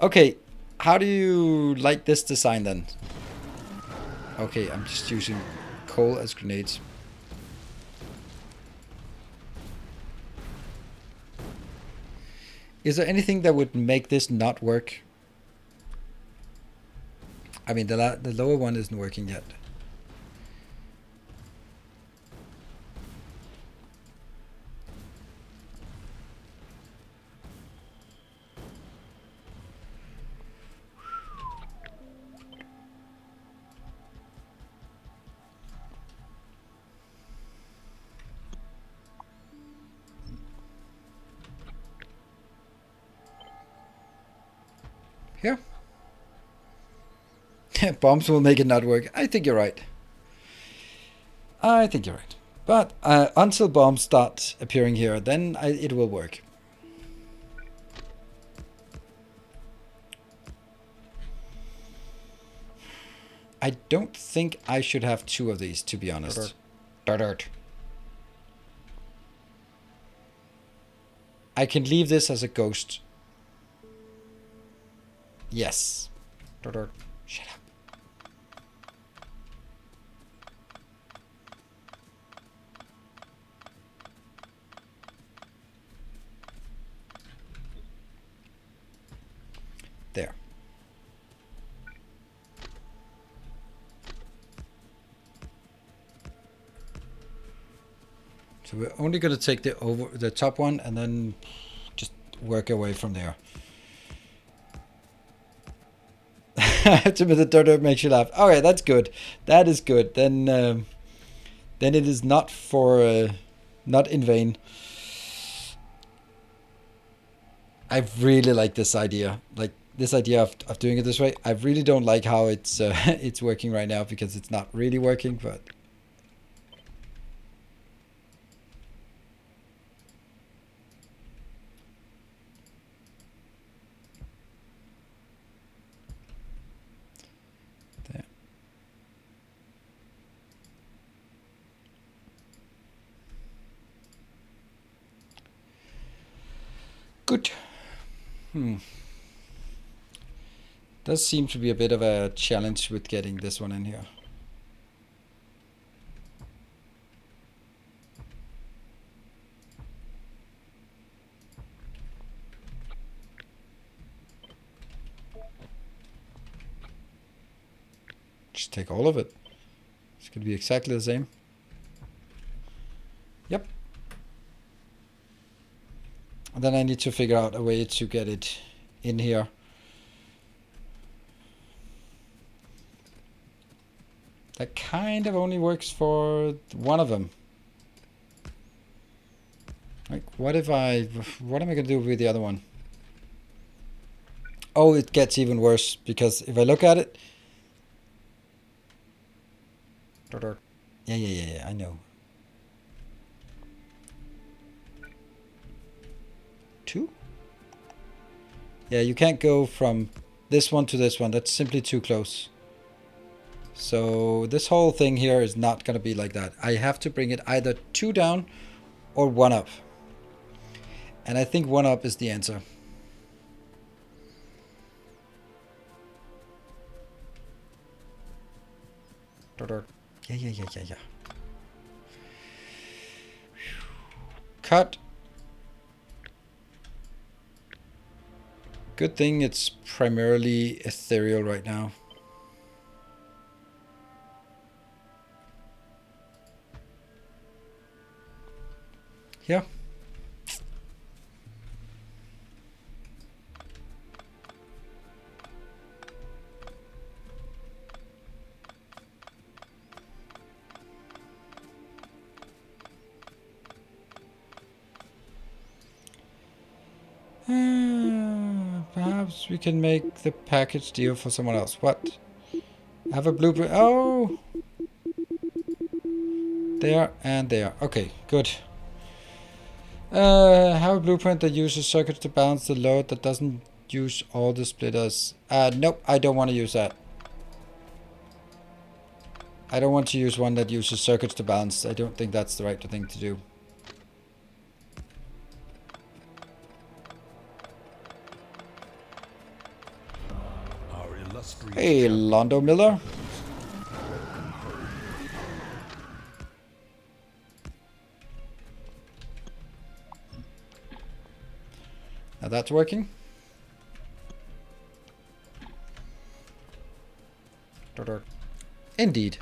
Okay, how do you like this design then? Okay, I'm just using coal as grenades. Is there anything that would make this not work? I mean, the lower one isn't working yet. Here. Bombs will make it not work. I think you're right. I think you're right. But until bombs start appearing here, then it will work. I don't think I should have 2 of these, to be honest. Dirt. I can leave this as a ghost. Yes. Shut up. There. So we're only going to take the top one and then just work our way from there. To the dirt makes you laugh. Okay, that's good. That is good. Then it is not for not in vain. I really like this idea. Like this idea of doing it this way. I really don't like how it's it's working right now because it's not really working, but good. Does seem to be a bit of a challenge with getting this one in here. Just take all of it. It's going to be exactly the same. Yep. And then I need to figure out a way to get it in here. That kind of only works for one of them. Like, what am I going to do with the other one? Oh, it gets even worse because if I look at it. Yeah, I know. 2? Yeah, you can't go from this one to this one. That's simply too close. So this whole thing here is not going to be like that. I have to bring it either 2 down or 1 up. And I think 1 up is the answer. Yeah. Cut. Good thing it's primarily ethereal right now. Yeah. Perhaps we can make the package deal for someone else. What? I have a blueprint. Oh! There and there. Okay, good. Have a blueprint that uses circuits to balance the load that doesn't use all the splitters. Nope, I don't want to use that. I don't want to use one that uses circuits to balance. I don't think that's the right thing to do. Our illustrious Hey, champion Londo Miller. Now that's working. Indeed.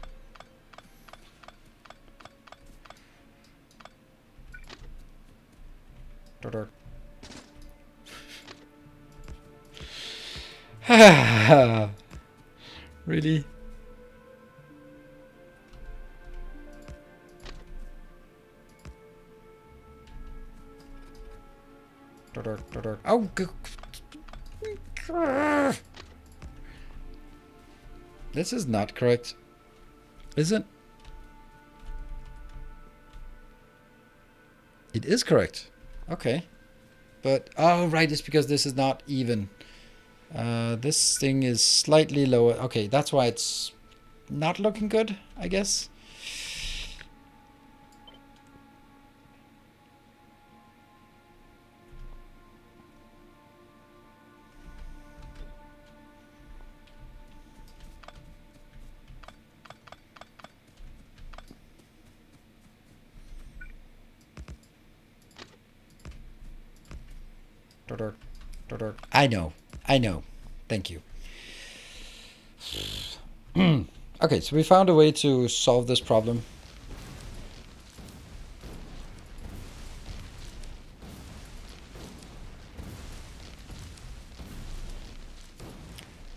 Really? Oh, this is not correct, is it? It is correct. Okay. But, oh, right, it's because this is not even. This thing is slightly lower. Okay, that's why it's not looking good, I guess. I know. Thank you. Okay, so we found a way to solve this problem.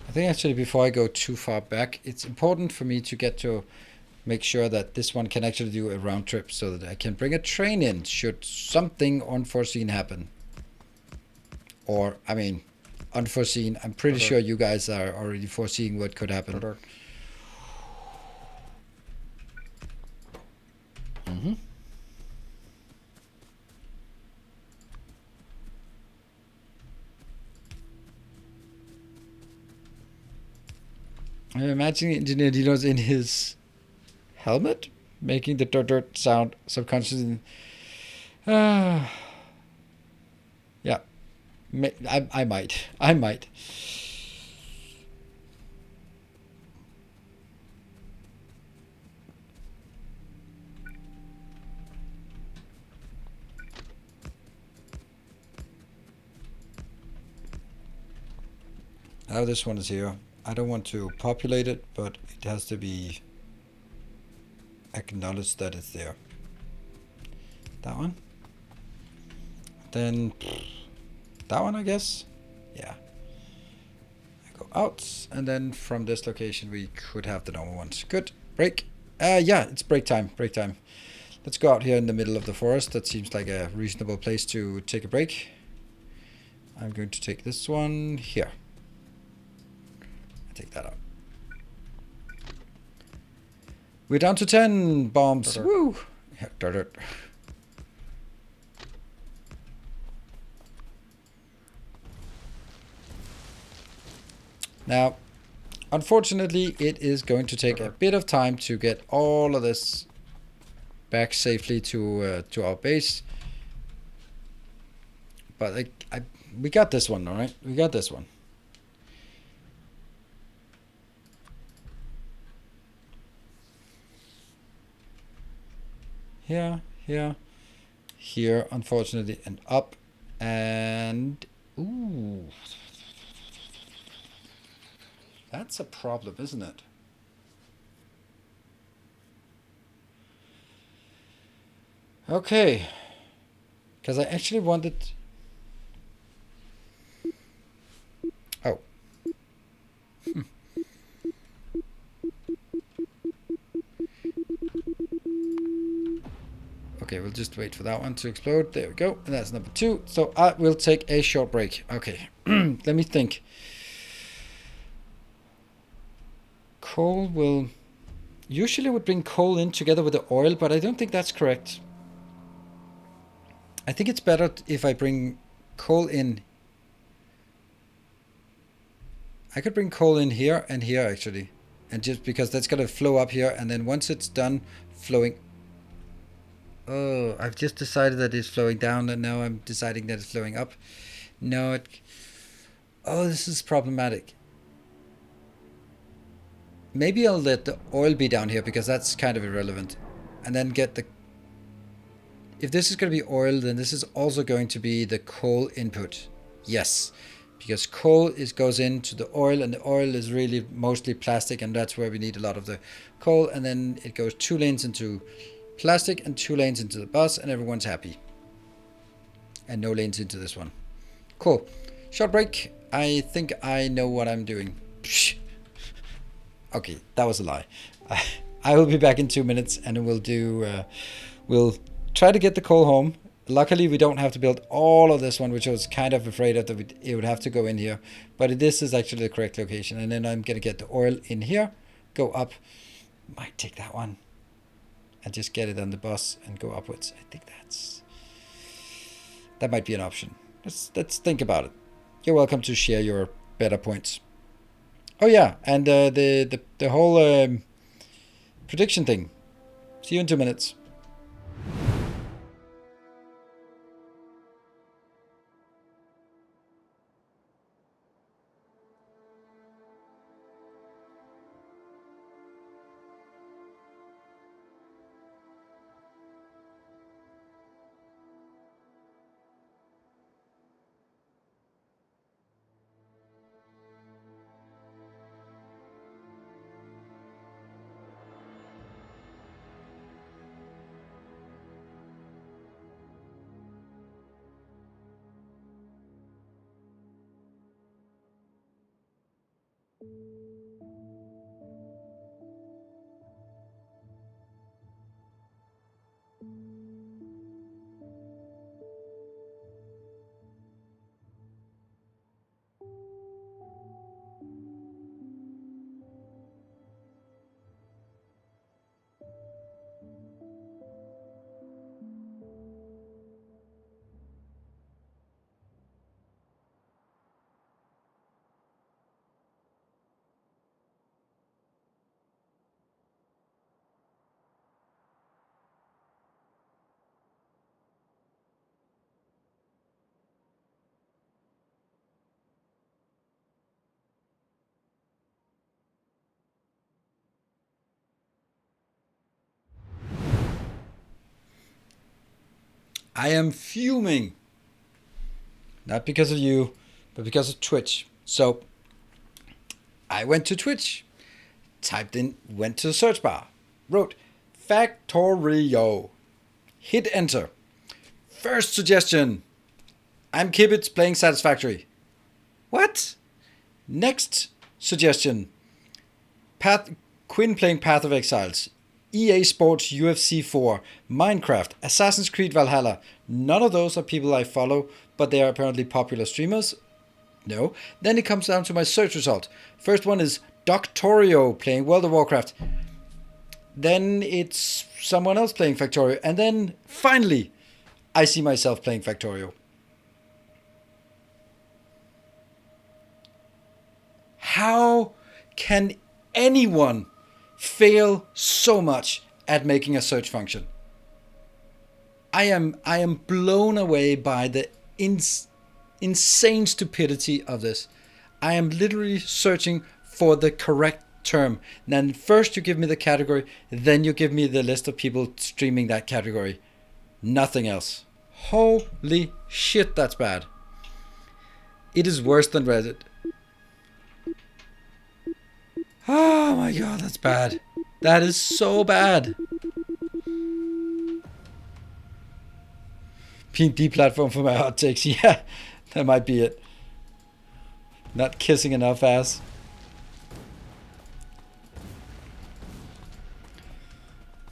I think actually before I go too far back, it's important for me to get to make sure that this one can actually do a round trip so that I can bring a train in should something unforeseen happen. Or, I mean, unforeseen. I'm pretty sure you guys are already foreseeing what could happen. Mm-hmm. I'm imagining Engineer Dino's in his helmet, making the dirt sound subconsciously. Yeah. I might. Now this one is here. I don't want to populate it, but it has to be acknowledged that it's there. That one. Then that one, I guess. Yeah. I go out, and then from this location we could have the normal ones. Good. Break. Yeah, it's break time. Let's go out here in the middle of the forest. That seems like a reasonable place to take a break. I'm going to take this one here. Take that out. We're down to 10 bombs. Woo! Yeah, Now, unfortunately, it is going to take a bit of time to get all of this back safely to our base. But we got this one, all right? We got this one. Here, unfortunately, and up, and ooh, That's a problem, isn't it? Okay. Because I actually wanted... Oh. Okay, we'll just wait for that one to explode. There we go. And that's number 2. So I will take a short break. Okay. Let me think. Coal will... Usually would bring coal in together with the oil, but I don't think that's correct. I think it's better if I bring coal in. I could bring coal in here and here actually. And just because that's going to flow up here. And then once it's done flowing... Oh, I've just decided that it's flowing down and now I'm deciding that it's flowing up. No, it... Oh, this is problematic. Maybe I'll let the oil be down here because that's kind of irrelevant. And then get the... If this is going to be oil, then this is also going to be the coal input. Yes, because coal goes into the oil and the oil is really mostly plastic and that's where we need a lot of the coal. And then it goes 2 lanes into plastic and 2 lanes into the bus and everyone's happy. And no lanes into this one. Cool. Short break. I think I know what I'm doing. Okay, that was a lie. I will be back in 2 minutes and we'll do... we'll try to get the coal home. Luckily, we don't have to build all of this one, which I was kind of afraid of, that it would have to go in here. But this is actually the correct location. And then I'm going to get the oil in here, go up. Might take that one. And just get it on the bus and go upwards. I think that might be an option. Let's think about it. You're welcome to share your better points. Oh yeah, and the whole prediction thing. See you in 2 minutes. I am fuming. Not because of you, but because of Twitch. So I went to Twitch, typed in, went to the search bar, wrote Factorio, hit enter. First suggestion, I'm Kibitz playing Satisfactory. What? Next suggestion, Quinn playing Path of Exiles. EA Sports UFC 4, Minecraft, Assassin's Creed Valhalla. None of those are people I follow, but they are apparently popular streamers. No. Then it comes down to my search result. First one is Doctorio playing World of Warcraft. Then it's someone else playing Factorio. And then finally, I see myself playing Factorio. How can anyone fail so much at making a search function? I am blown away by the insane stupidity of this. I am literally searching for the correct term. Then first you give me the category, then you give me the list of people streaming that category. Nothing else. Holy shit, that's bad. It is worse than Reddit. Oh my god, that's bad. That is so bad. Being deplatformed for my hot takes. Yeah, that might be it. Not kissing enough ass.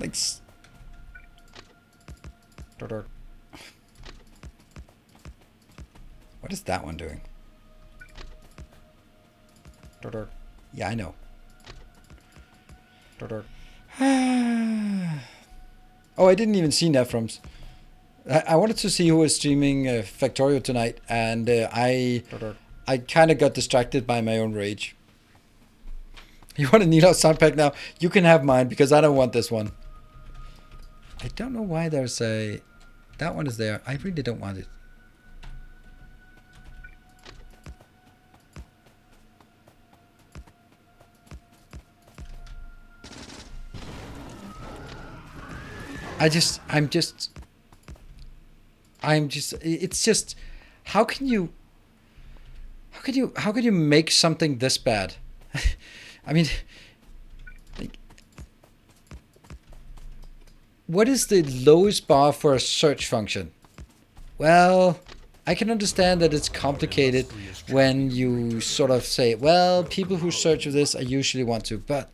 Like... What is that one doing? Yeah, I know. Oh, I didn't even see Nephrons. I wanted to see who was streaming Factorio tonight, and I kind of got distracted by my own rage. You want a Nilo sound pack now? You can have mine, because I don't want this one. I don't know why there's a... That one is there. I really don't want it. It's just, how can you make something this bad? I mean, like, what is the lowest bar for a search function? Well, I can understand that it's complicated when you sort of say, well, people who search for this, I usually want to, but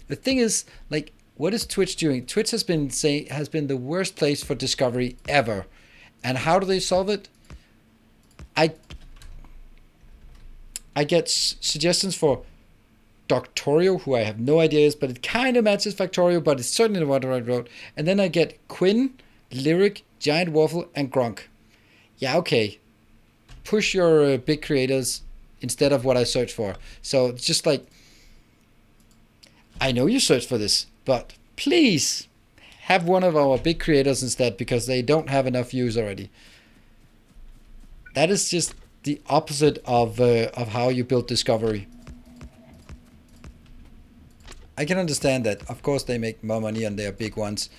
the thing is, like, what is Twitch doing? Twitch has been the worst place for discovery ever. And how do they solve it? I get suggestions for Doctorio, who I have no idea is, but it kind of matches Factorio, but it's certainly the one I wrote. And then I get Quinn, Lyric, Giant Waffle, and Gronk. Yeah, okay. Push your big creators instead of what I search for. So it's just like, I know you searched for this, but please have one of our big creators instead, because they don't have enough views already. That is just the opposite of how you build discovery. I can understand that. Of course, they make more money on their big ones,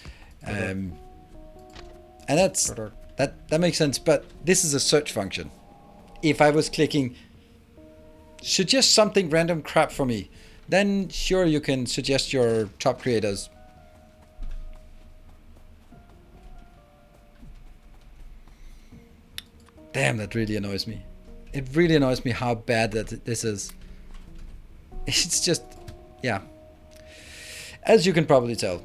and that makes sense. But this is a search function. If I was clicking suggest something random crap for me, then sure, you can suggest your top creators. Damn, that really annoys me. It really annoys me how bad that this is. It's just, yeah. As you can probably tell.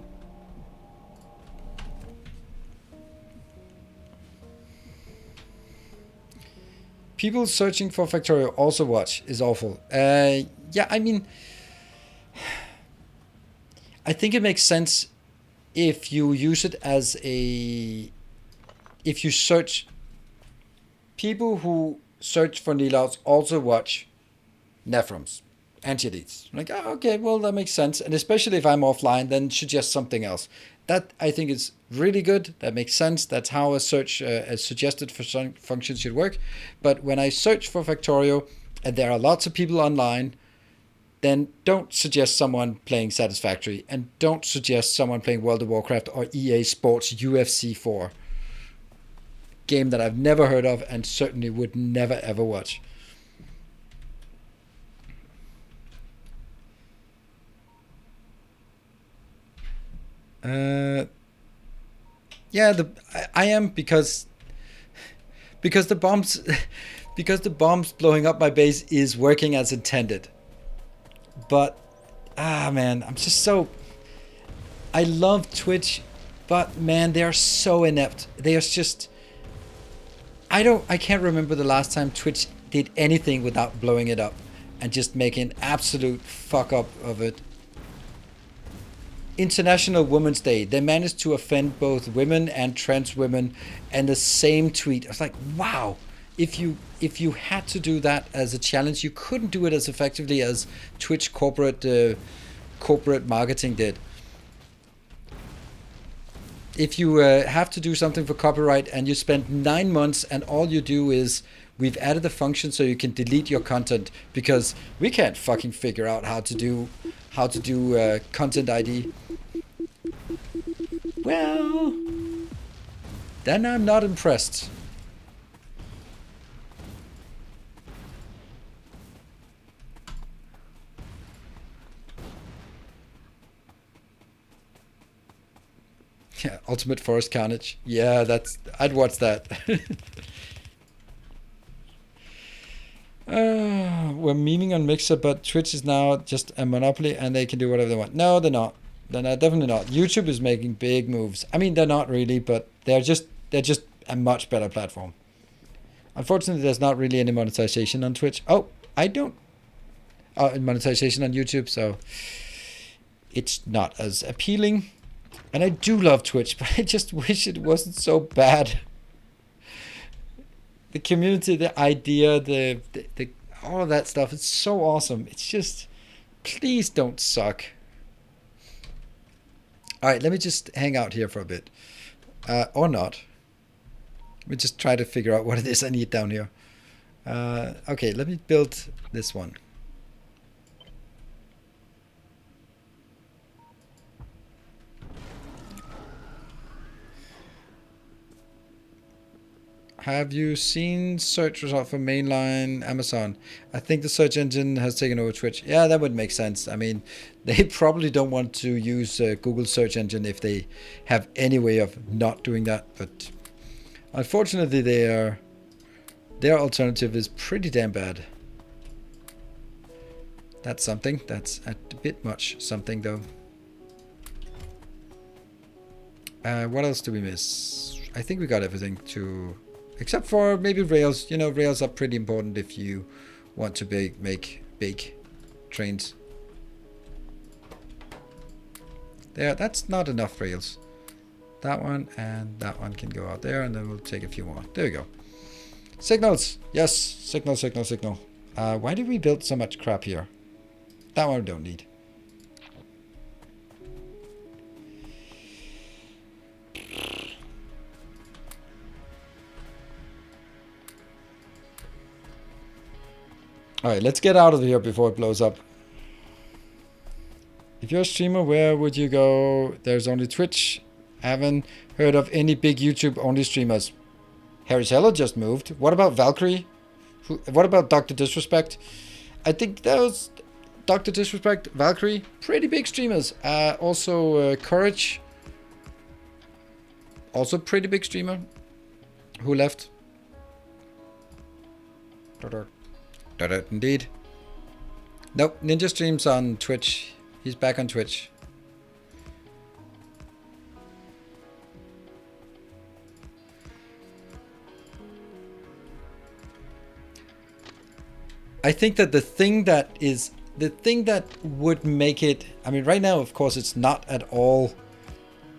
People searching for Factorio also watch is awful. Yeah, I mean, I think it makes sense if you use it as a... If you search... People who search for Nilouts also watch Nephrons, Anti-Elites. Like, oh, okay, well, that makes sense. And especially if I'm offline, then suggest something else. That, I think, is really good. That makes sense. That's how a search as suggested for some functions should work. But when I search for Factorio, and there are lots of people online, then don't suggest someone playing Satisfactory, and don't suggest someone playing World of Warcraft or EA Sports UFC 4. Game that I've never heard of and certainly would never ever watch. Yeah, I am because the bombs blowing up my base is working as intended. But man, I'm just so... I love Twitch, but man, they are so inept. They are just... I can't remember the last time Twitch did anything without blowing it up and just making absolute fuck up of it. International Women's Day, they managed to offend both women and trans women in the same tweet. I was like, wow, if you had to do that as a challenge, you couldn't do it as effectively as Twitch corporate marketing did. If you have to do something for copyright and you spend 9 months and all you do is, we've added a function so you can delete your content because we can't fucking figure out how to do content ID. Well, then I'm not impressed. Ultimate Forest Carnage. Yeah, I'd watch that. We're memeing on Mixer, but Twitch is now just a monopoly and they can do whatever they want. No, they're not. They're not, definitely not. YouTube is making big moves. I mean, they're not really, but they're just a much better platform. Unfortunately, there's not really any monetization on Twitch. Oh, I don't. Monetization on YouTube, so it's not as appealing. And I do love Twitch, but I just wish it wasn't so bad. The community, the idea, the all of that stuff, it's so awesome. It's just, please don't suck. All right, let me just hang out here for a bit. Or not. Let me just try to figure out what it is I need down here. Okay, let me build this one. Have you seen search result for mainline Amazon? I think the search engine has taken over Twitch. Yeah, that would make sense. I mean, they probably don't want to use Google search engine if they have any way of not doing that. But unfortunately, their alternative is pretty damn bad. That's something. That's a bit much something, though. What else do we miss? I think we got everything to... Except for maybe rails. You know, rails are pretty important if you want to make big trains. There, that's not enough rails. That one and that one can go out there, and then we'll take a few more. There we go. Signals. Yes, signal, signal, signal. Why did we build so much crap here? That one we don't need. Alright, let's get out of here before it blows up. If you're a streamer, where would you go? There's only Twitch. I haven't heard of any big YouTube only streamers. Harry Seller just moved. What about Valkyrie? What about Dr. Disrespect? I think that was Dr. Disrespect, Valkyrie, pretty big streamers. Also Courage, also pretty big streamer. Who left? Indeed. Nope, Ninja streams on Twitch. He's back on Twitch. I think that the thing that would make it, I mean, right now, of course, it's not at all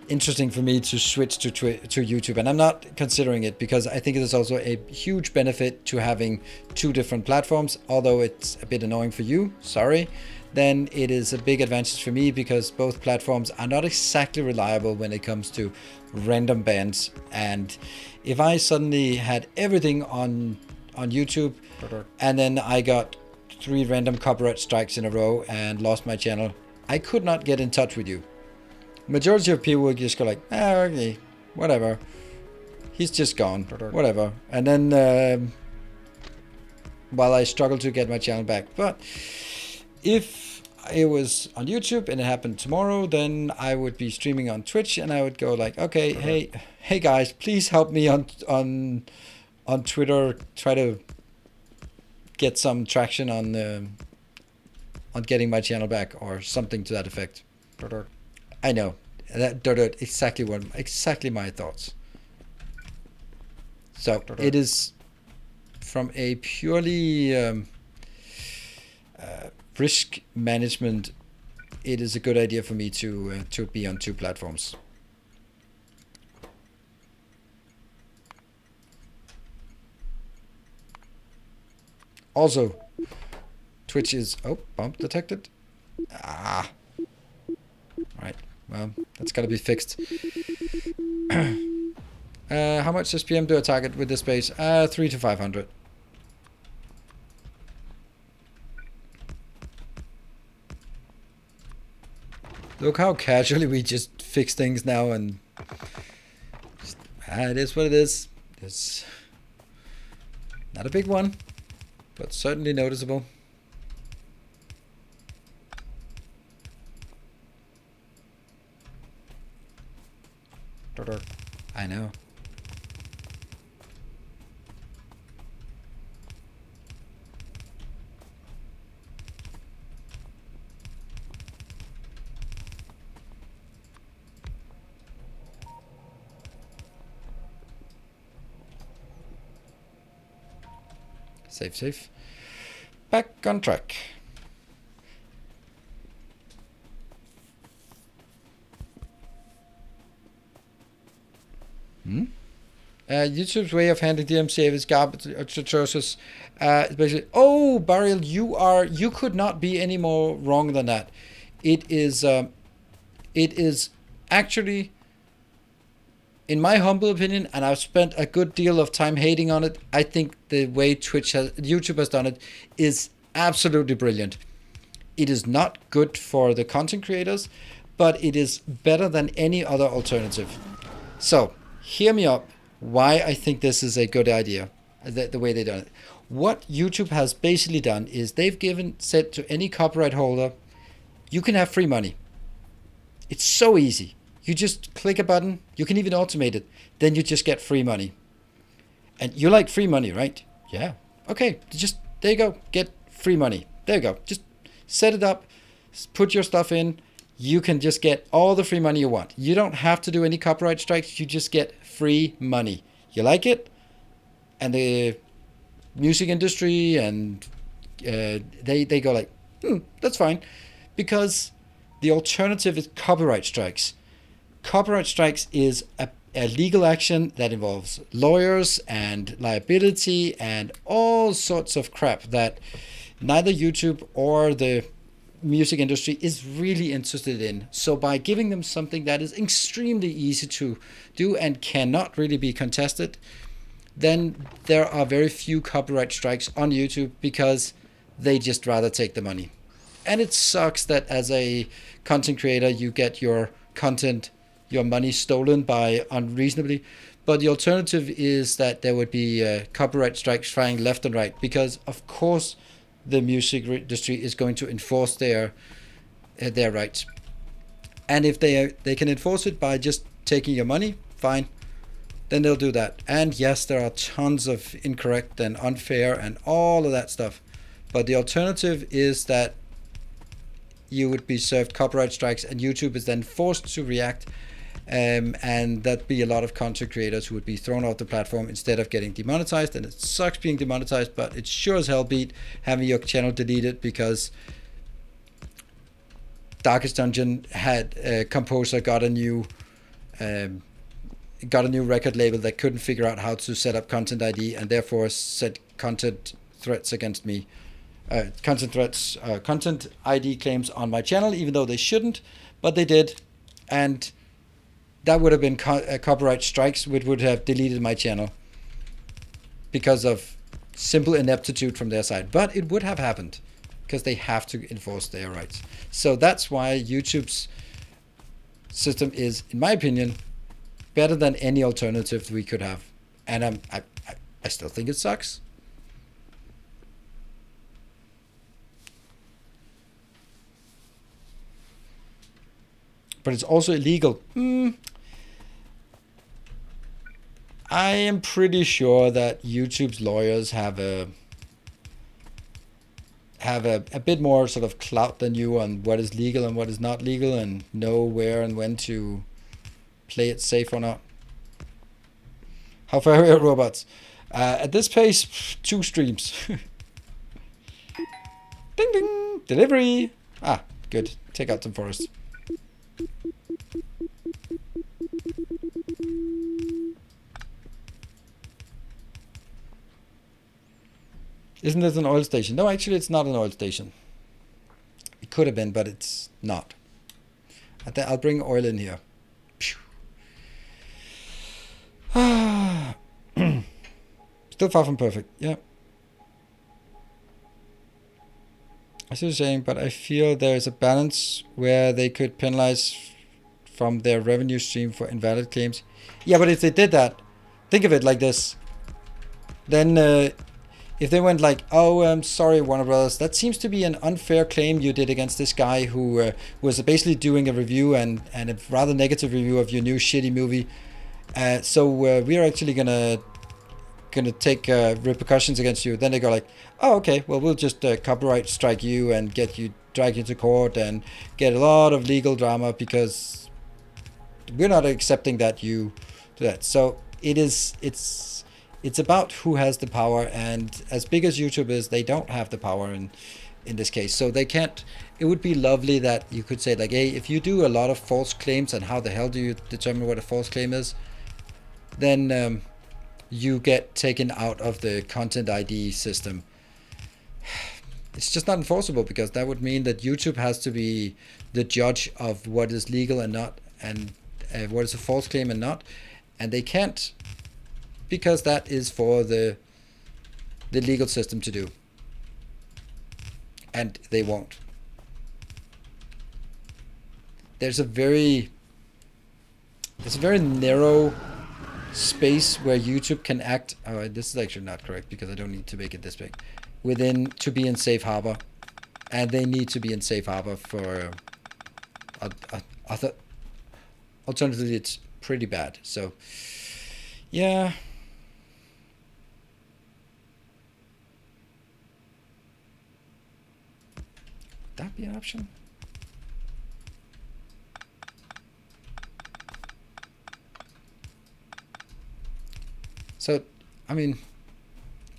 interesting for me to switch to YouTube, and I'm not considering it because I think it is also a huge benefit to having two different platforms. Although it's a bit annoying for you, sorry, then it is a big advantage for me because both platforms are not exactly reliable when it comes to random bans. And if I suddenly had everything on YouTube and then I got 3 random copyright strikes in a row and lost my channel, I could not get in touch with you. Majority of people would just go like, okay, whatever. He's just gone, whatever. And then while I struggle to get my channel back. But if it was on YouTube and it happened tomorrow, then I would be streaming on Twitch and I would go like, okay, hey guys, please help me on Twitter. Try to get some traction on getting my channel back or something to that effect. I know that exactly my thoughts. So it is from a purely risk management. It is a good idea for me to be on 2 platforms. Also, Twitch is bump detected. Right. Well, that's got to be fixed. How much SPM do I target with this base? 300 to 500. Look how casually we just fix things now, and it is what it is. It's not a big one, but certainly noticeable. harder. I know. Save, save. Back on track. YouTube's way of handling DMCA is garbage atrocious. Basically, oh, Burial, you could not be any more wrong than that. It is actually, in my humble opinion, and I've spent a good deal of time hating on it, I think the way YouTube has done it is absolutely brilliant. It is not good for the content creators, but it is better than any other alternative. So, hear me up why I think this is a good idea, the way they've done it. What YouTube has basically done is they've said to any copyright holder, you can have free money. It's so easy. You just click a button, you can even automate it, then you just get free money. And you like free money, right? Yeah. Okay, just, there you go, get free money. There you go, just set it up, put your stuff in, you can just get all the free money you want. You don't have to do any copyright strikes, you just get free money. You like it? And the music industry and they go like, that's fine. Because the alternative is copyright strikes. Copyright strikes is a legal action that involves lawyers and liability and all sorts of crap that neither YouTube or the music industry is really interested in. So by giving them something that is extremely easy to do and cannot really be contested, then there are very few copyright strikes on YouTube because they just rather take the money. And it sucks that as a content creator you get your content, your money stolen by unreasonably, but the alternative is that there would be copyright strikes flying left and right, because of course the music industry is going to enforce their rights. And if they can enforce it by just taking your money, fine, then they'll do that. And yes, there are tons of incorrect and unfair and all of that stuff, but the alternative is that you would be served copyright strikes and YouTube is then forced to react, and that'd be a lot of content creators who would be thrown off the platform instead of getting demonetized. And it sucks being demonetized, but it sure as hell beat having your channel deleted because Darkest Dungeon had a composer got a new record label that couldn't figure out how to set up content ID and therefore sent content threats against me. Content ID claims on my channel, even though they shouldn't, but they did, and that would have been copyright strikes, which would have deleted my channel because of simple ineptitude from their side. But it would have happened because they have to enforce their rights. So that's why YouTube's system is, in my opinion, better than any alternative we could have. And I still think it sucks. But it's also illegal. I am pretty sure that YouTube's lawyers have a bit more sort of clout than you on what is legal and what is not legal, and know where and when to play it safe or not. How far are robots? At this pace, 2 streams. Ding ding! Delivery! Ah, good. Take out some forest. Isn't this an oil station? No, actually it's not an oil station. It could have been, but it's not. I'll bring oil in here. Still far from perfect, yeah. I see what you're saying, but I feel there is a balance where they could penalize from their revenue stream for invalid claims. Yeah, but if they did that, think of it like this. Then if they went like, oh, I'm sorry, Warner Brothers, that seems to be an unfair claim you did against this guy who was basically doing a review and a rather negative review of your new shitty movie. So we are actually gonna take repercussions against you. Then they go like, oh, okay, well, we'll just copyright strike you and drag you to court and get a lot of legal drama because we're not accepting that you do that. So it's about who has the power, and as big as YouTube is, they don't have the power in this case. So they can't. It would be lovely that you could say like, hey, if you do a lot of false claims, and how the hell do you determine what a false claim is? Then you get taken out of the content ID system. It's just not enforceable, because that would mean that YouTube has to be the judge of what is legal and not, and what is a false claim and not, and they can't, because that is for the legal system to do, and they won't. There's a very narrow space where YouTube can act. Oh, this is actually not correct, because I don't need to make it this big. To be in safe harbor, and they need to be in safe harbor for other. Alternatively, it's pretty bad. So, yeah. Would that be an option? So, I mean,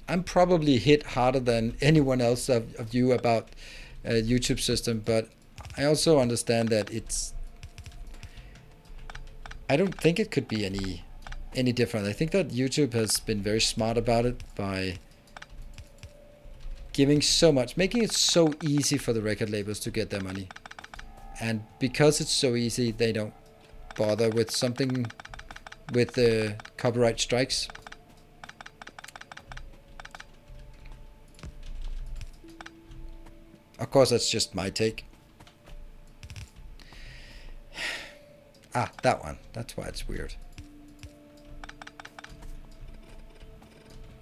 I'm probably hit harder than anyone else of you about YouTube system, but I also understand that I don't think it could be any different. I think that YouTube has been very smart about it by giving so much, making it so easy for the record labels to get their money. And because it's so easy, they don't bother with something with the copyright strikes. Of course, that's just my take. Ah, that one. That's why it's weird.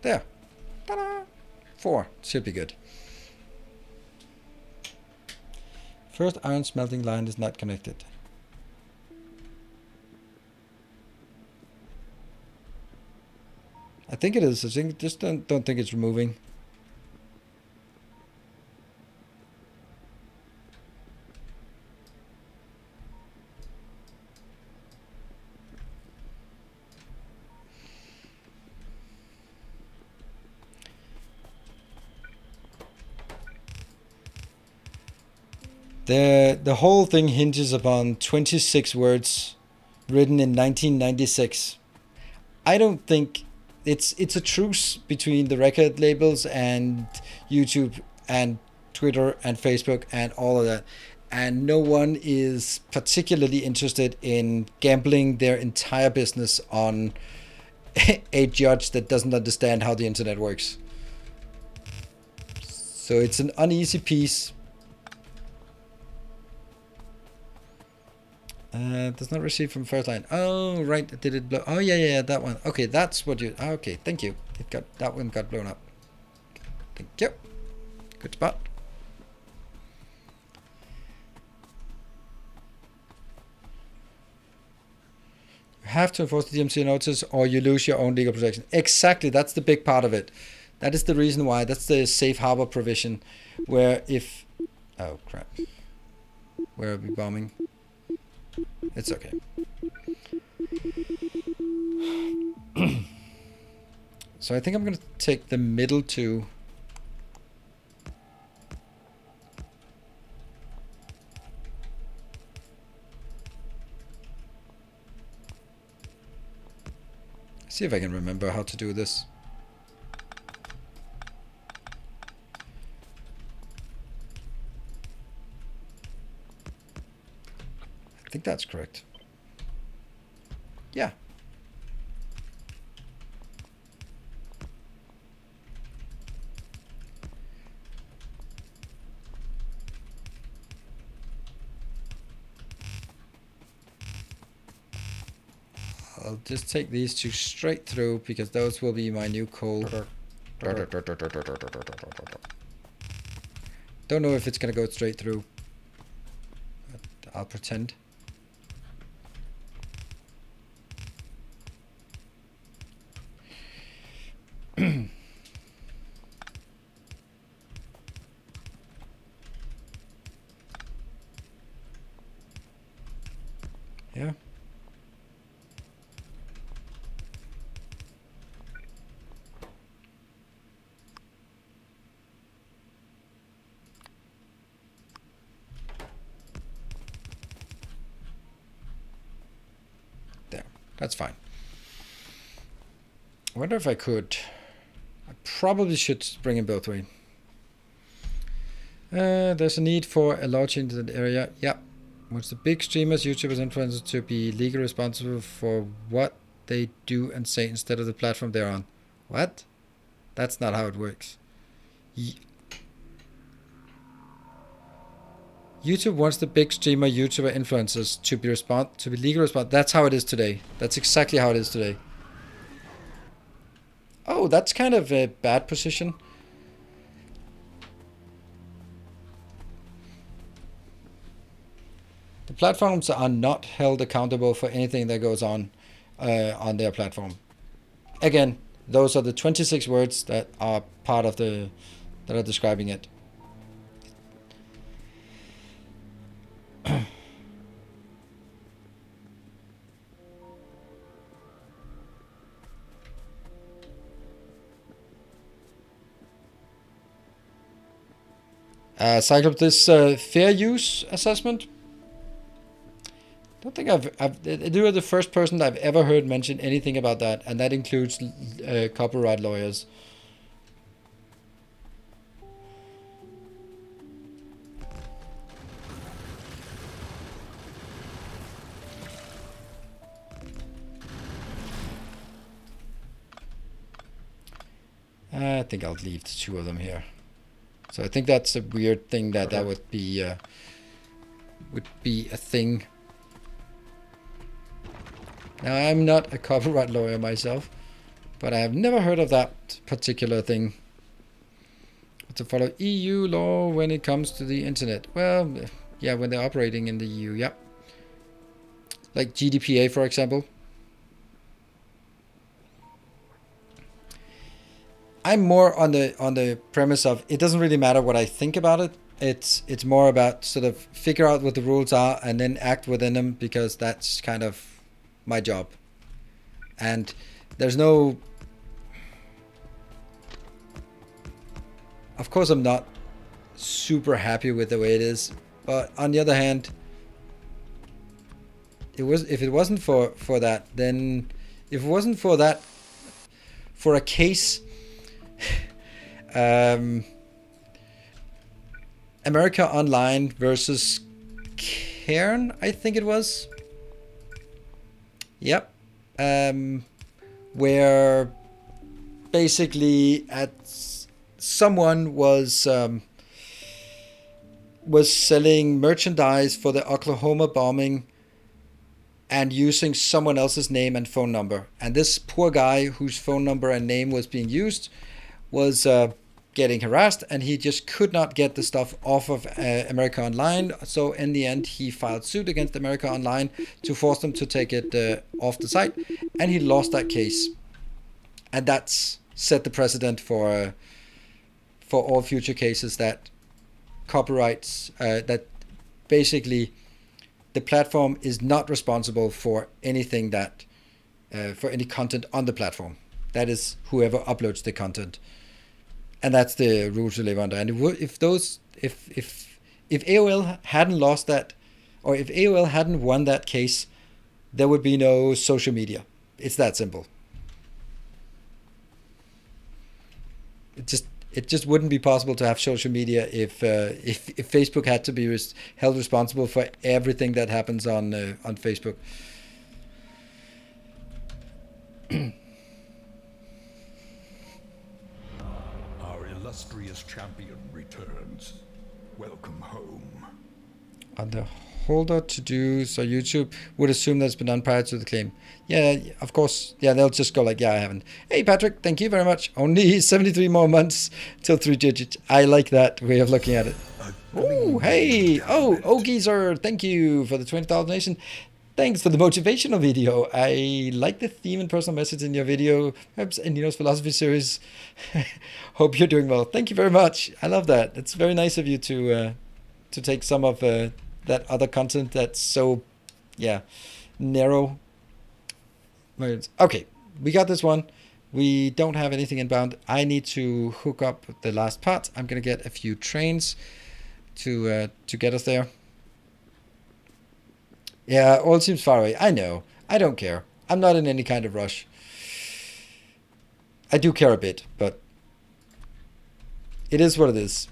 There. Ta-da! 4. Should be good. First iron smelting line is not connected. I think it is. I think just don't think it's removing. The whole thing hinges upon 26 words written in 1996. I don't think it's a truce between the record labels and YouTube and Twitter and Facebook and all of that. And no one is particularly interested in gambling their entire business on a judge that doesn't understand how the internet works. So it's an uneasy piece. Does not receive from first line. Oh, right. Did it blow? Oh, yeah, that one. Okay, that's what you... Okay, thank you. That one got blown up. Thank you. Good spot. You have to enforce the DMCA notice or you lose your own legal protection. Exactly, that's the big part of it. That is the reason why. That's the safe harbor provision, where if... Oh, crap. Where are we bombing? It's okay. So I think I'm going to take the middle two. See if I can remember how to do this. I think that's correct. Yeah. I'll just take these two straight through because those will be my new coal. Don't know if it's gonna go straight through. But I'll pretend. Yeah. There. That's fine. I wonder if I could. I probably should bring in both ways. There's a need for a law change in that area. Yeah. Wants the big streamers, YouTubers, influencers to be legally responsible for what they do and say instead of the platform they're on. What? That's not how it works. YouTube wants the big streamer, YouTuber, influencers to be legally responsible. That's how it is today. That's exactly how it is today. Oh, that's kind of a bad position. The platforms are not held accountable for anything that goes on their platform. Again, those are the 26 words that are part of that are describing it. Cycle this fair use assessment. I don't think you are the first person I've ever heard mention anything about that, and that includes copyright lawyers. I think I'll leave the two of them here. So I think that's a weird thing that would be a thing. Now, I'm not a copyright lawyer myself, but I have never heard of that particular thing. To follow EU law when it comes to the internet. Well, yeah, when they're operating in the EU, yeah. Like GDPR, for example. I'm more on the premise of it doesn't really matter what I think about it. It's more about sort of figure out what the rules are and then act within them, because that's kind of my job. And there's no, of course I'm not super happy with the way it is, but on the other hand, if it wasn't for that, then if it wasn't for that, for a case, America Online versus Cairn, I think it was. Yep. Where basically someone was selling merchandise for the Oklahoma bombing and using someone else's name and phone number. And this poor guy whose phone number and name was being used was getting harassed, and he just could not get the stuff off of America Online. So in the end, he filed suit against America Online to force them to take it off the site, and he lost that case. And that's set the precedent for all future cases that copyrights, that basically the platform is not responsible for anything that, for any content on the platform. That is whoever uploads the content. And that's the rules we live under. And if AOL hadn't lost that, or if AOL hadn't won that case, there would be no social media. It's that simple. It just wouldn't be possible to have social media if Facebook had to be held responsible for everything that happens on Facebook. Illustrious champion returns. Welcome home. On the holder to do, so YouTube would assume that's been done prior to the claim. Yeah, of course. Yeah, they'll just go like, yeah, I haven't. Hey, Patrick, thank you very much. Only 73 more months till 3 digits. I like that way of looking at it. Oh, hey. Oh, Geezer, thank you for the $20 donation. Thanks for the motivational video. I like the theme and personal message in your video. Perhaps in Nino's philosophy series. Hope you're doing well. Thank you very much. I love that. It's very nice of you to take some of that other content that's so, yeah, narrow. Okay, we got this one. We don't have anything inbound. I need to hook up the last part. I'm gonna get a few trains to get us there. Yeah, all seems far away. I know. I don't care. I'm not in any kind of rush. I do care a bit, but it is what it is.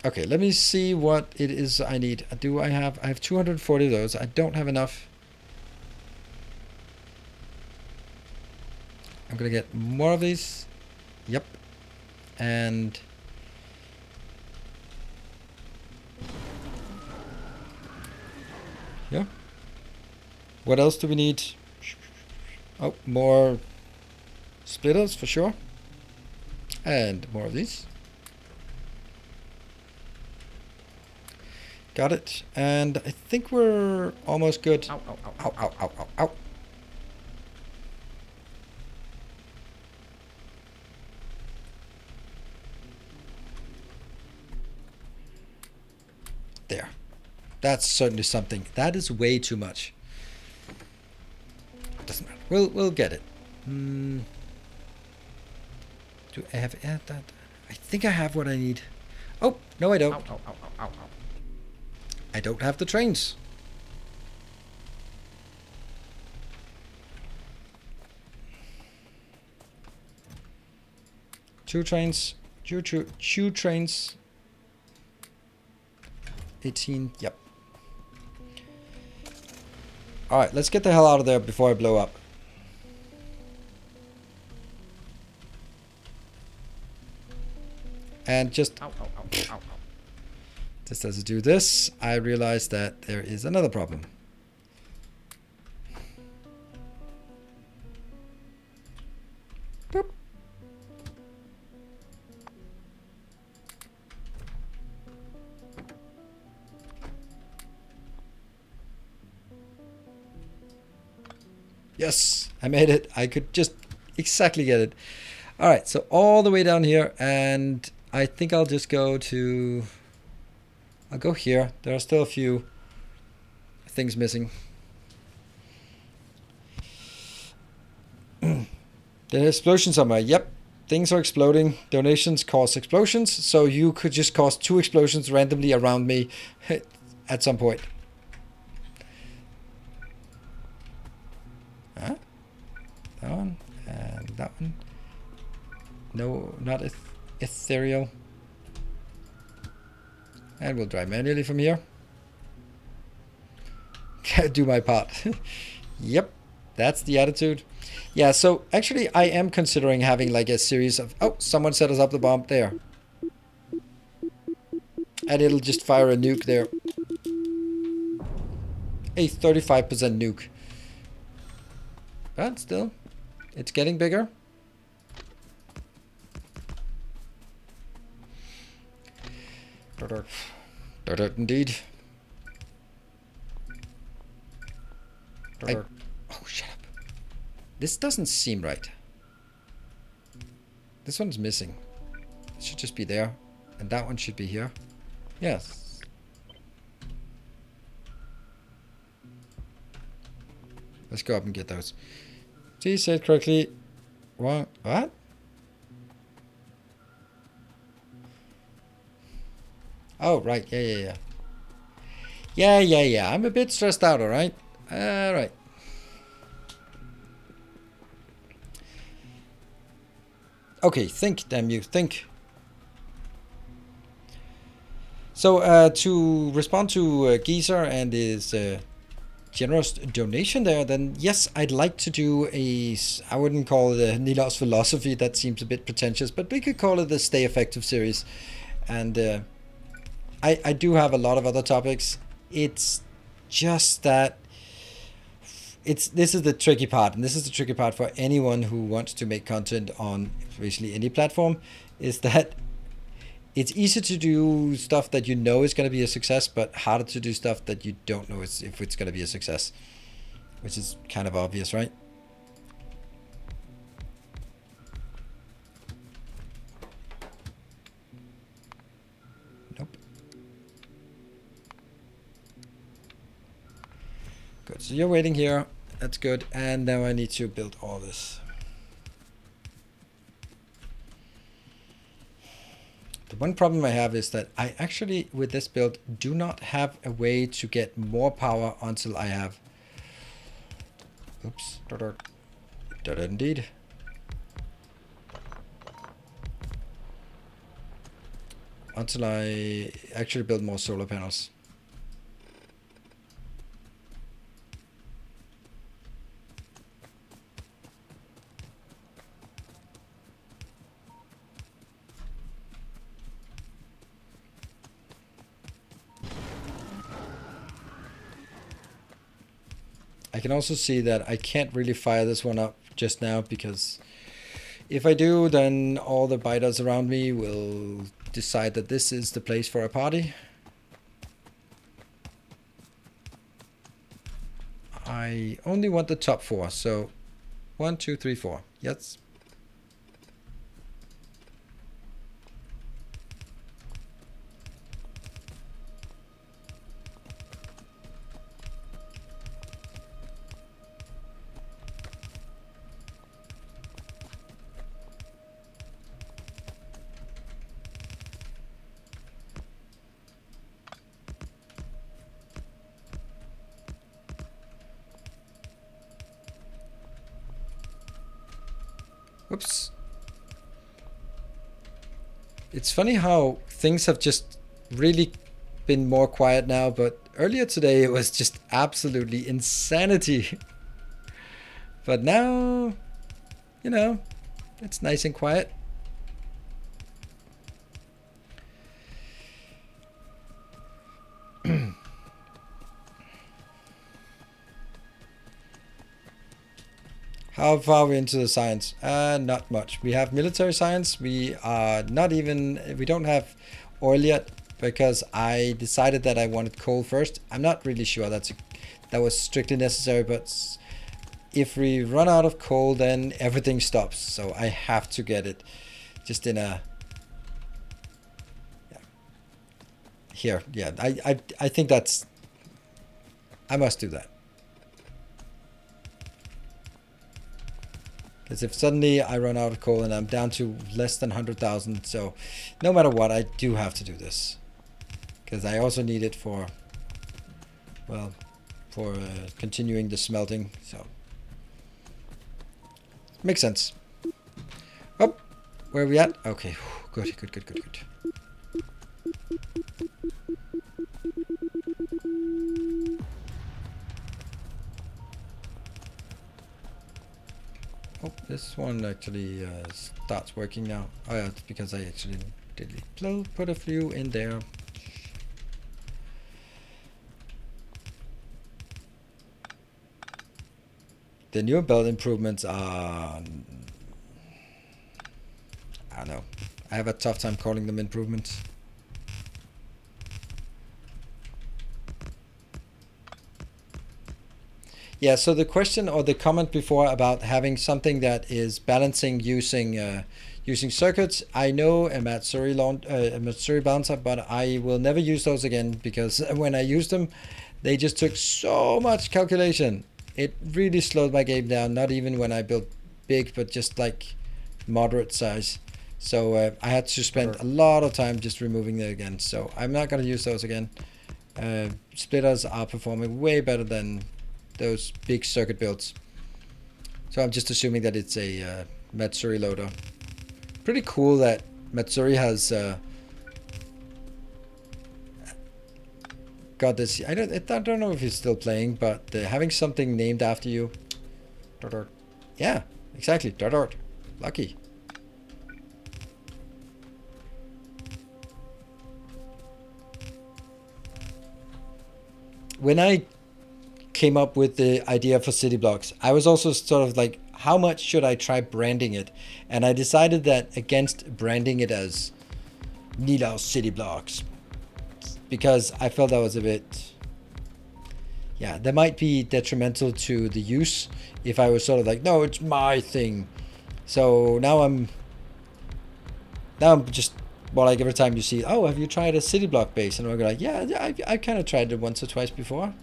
Okay, let me see what it is I need. I have 240 of those. I don't have enough. I'm gonna get more of these. Yep. And yeah. What else do we need? Oh, more splitters for sure. And more of these. Got it. And I think we're almost good. Ow, ow, ow, Ow, ow, ow, ow, ow. There. That's certainly something. That is way too much. Doesn't matter. We'll get it. Do I have that? I think I have what I need. Oh, no I don't. Ow, ow, ow, ow, ow, ow. I don't have the trains. Two trains. Two trains. 18. Yep. Alright, let's get the hell out of there before I blow up. And just... Ow, ow, ow, ow, ow. Just as I do this, I realize that there is another problem. Boop. Yes, I made it. I could just exactly get it. All right, so all the way down here, and I think I'll just go to... I'll go here. There are still a few things missing. There's an explosion somewhere. Yep, things are exploding. Donations cause explosions, so you could just cause 2 explosions randomly around me at some point. Huh? That one and that one. No, not ethereal. And we'll drive manually from here. Do my part. Yep, that's the attitude. Yeah, so actually I am considering having like a series of... Oh, someone set us up the bomb there. And it'll just fire a nuke there. A 35% nuke. But still, it's getting bigger. Indeed. Oh, shut up. This doesn't seem right. This one's missing. It should just be there. And that one should be here. Yes. Let's go up and get those. T said correctly. Wrong. What? Oh, right. Yeah. Yeah. I'm a bit stressed out, alright? Alright. Okay, think, damn you, think. So, to respond to Geezer and his generous donation there, then yes, I'd like to do a... I wouldn't call it a Nilos philosophy, that seems a bit pretentious, but we could call it the Stay Effective series. And... I do have a lot of other topics. It's just that this is the tricky part, and this is the tricky part for anyone who wants to make content on basically any platform, is that it's easy to do stuff that you know is going to be a success, but harder to do stuff that you don't know if it's going to be a success, which is kind of obvious, right? Nope. Good. So you're waiting here. That's good. And now I need to build all this. The one problem I have is that I actually, with this build, do not have a way to get more power until I have... Oops. Indeed. Until I actually build more solar panels. I can also see that I can't really fire this one up just now, because if I do, then all the biters around me will decide that this is the place for a party. I only want the top 4, so 1, 2, 3, 4. Yes. Whoops. It's funny how things have just really been more quiet now, but earlier today it was just absolutely insanity. But now, you know, it's nice and quiet. How far are we into the science? Not much. We have military science. We are not even, we don't have oil yet, because I decided that I wanted coal first. I'm not really sure that was strictly necessary, but if we run out of coal, then everything stops. So I have to get it just in a, yeah. Here, yeah, I think that's, I must do that. Because if suddenly I run out of coal and I'm down to less than 100,000, so no matter what, I do have to do this. Because I also need it for, well, for continuing the smelting, so. Makes sense. Oh, where are we at? Okay, good, good, good, good, good. Oh, this one actually starts working now. Oh yeah, it's because I actually did put a few in there. The new build improvements are, I don't know. I have a tough time calling them improvements. Yeah, so the question or the comment before about having something that is balancing using using circuits, I know a Matsuri bouncer, but I will never use those again, because when I used them, they just took so much calculation. It really slowed my game down, not even when I built big, but just like moderate size. So I had to spend a lot of time just removing them again. So I'm not going to use those again. Splitters are performing way better than those big circuit builds. So I'm just assuming that it's a Matsuri loader. Pretty cool that Matsuri has got this. I don't know if he's still playing, but having something named after you. Yeah, exactly. Lucky. When I came up with the idea for city blocks, I was also sort of like, how much should I try branding it? And I decided that against branding it as Nilo city blocks. Because I felt that was a bit... Yeah, that might be detrimental to the use if I was sort of like, no, it's my thing. So now I'm just, well, like every time you see, oh, have you tried a city block base? And I'm like, yeah, I kind of tried it once or twice before.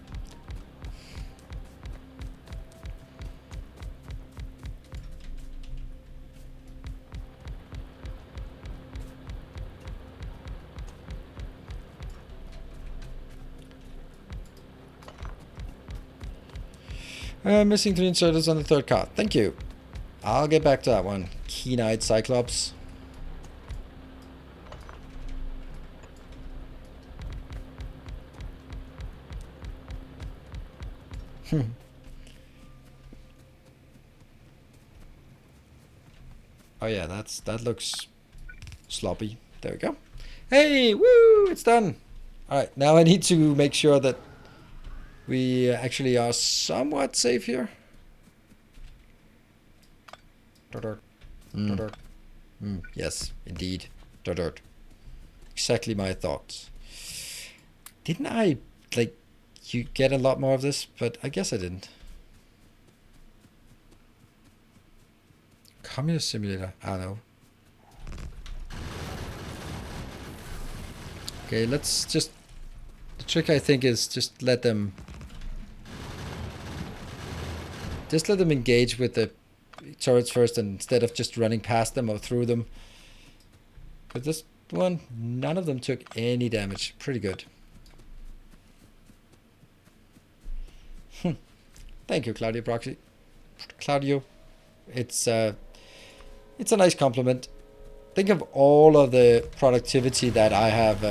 Missing 3 inserters on the 3rd card. Thank you. I'll get back to that one. Keen-eyed Cyclops. Oh yeah, that looks sloppy. There we go. Hey, woo! It's done. All right, now I need to make sure that we actually are somewhat safe here. Yes, indeed. Exactly my thoughts. Didn't I, like, you get a lot more of this? But I guess I didn't. Communist simulator. I don't know. Okay, let's just... The trick, I think, is just let them... Just let them engage with the turrets first, and instead of just running past them or through them. But this one, none of them took any damage. Pretty good. Thank you, Claudio Proxy. Claudio. It's a nice compliment. Think of all of the productivity that I have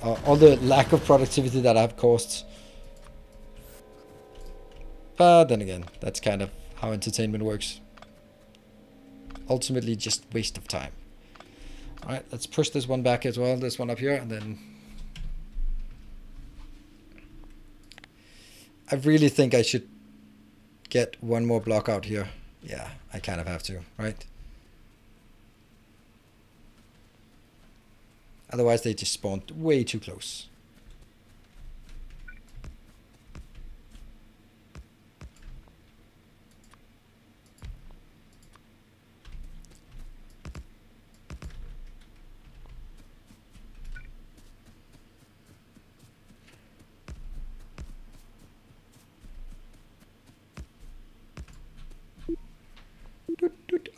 all the lack of productivity that I've caused. But then again, that's kind of how entertainment works. Ultimately, just waste of time. Alright, let's push this one back as well. This one up here, and then... I really think I should get one more block out here. Yeah, I kind of have to, right? Otherwise, they just spawned way too close.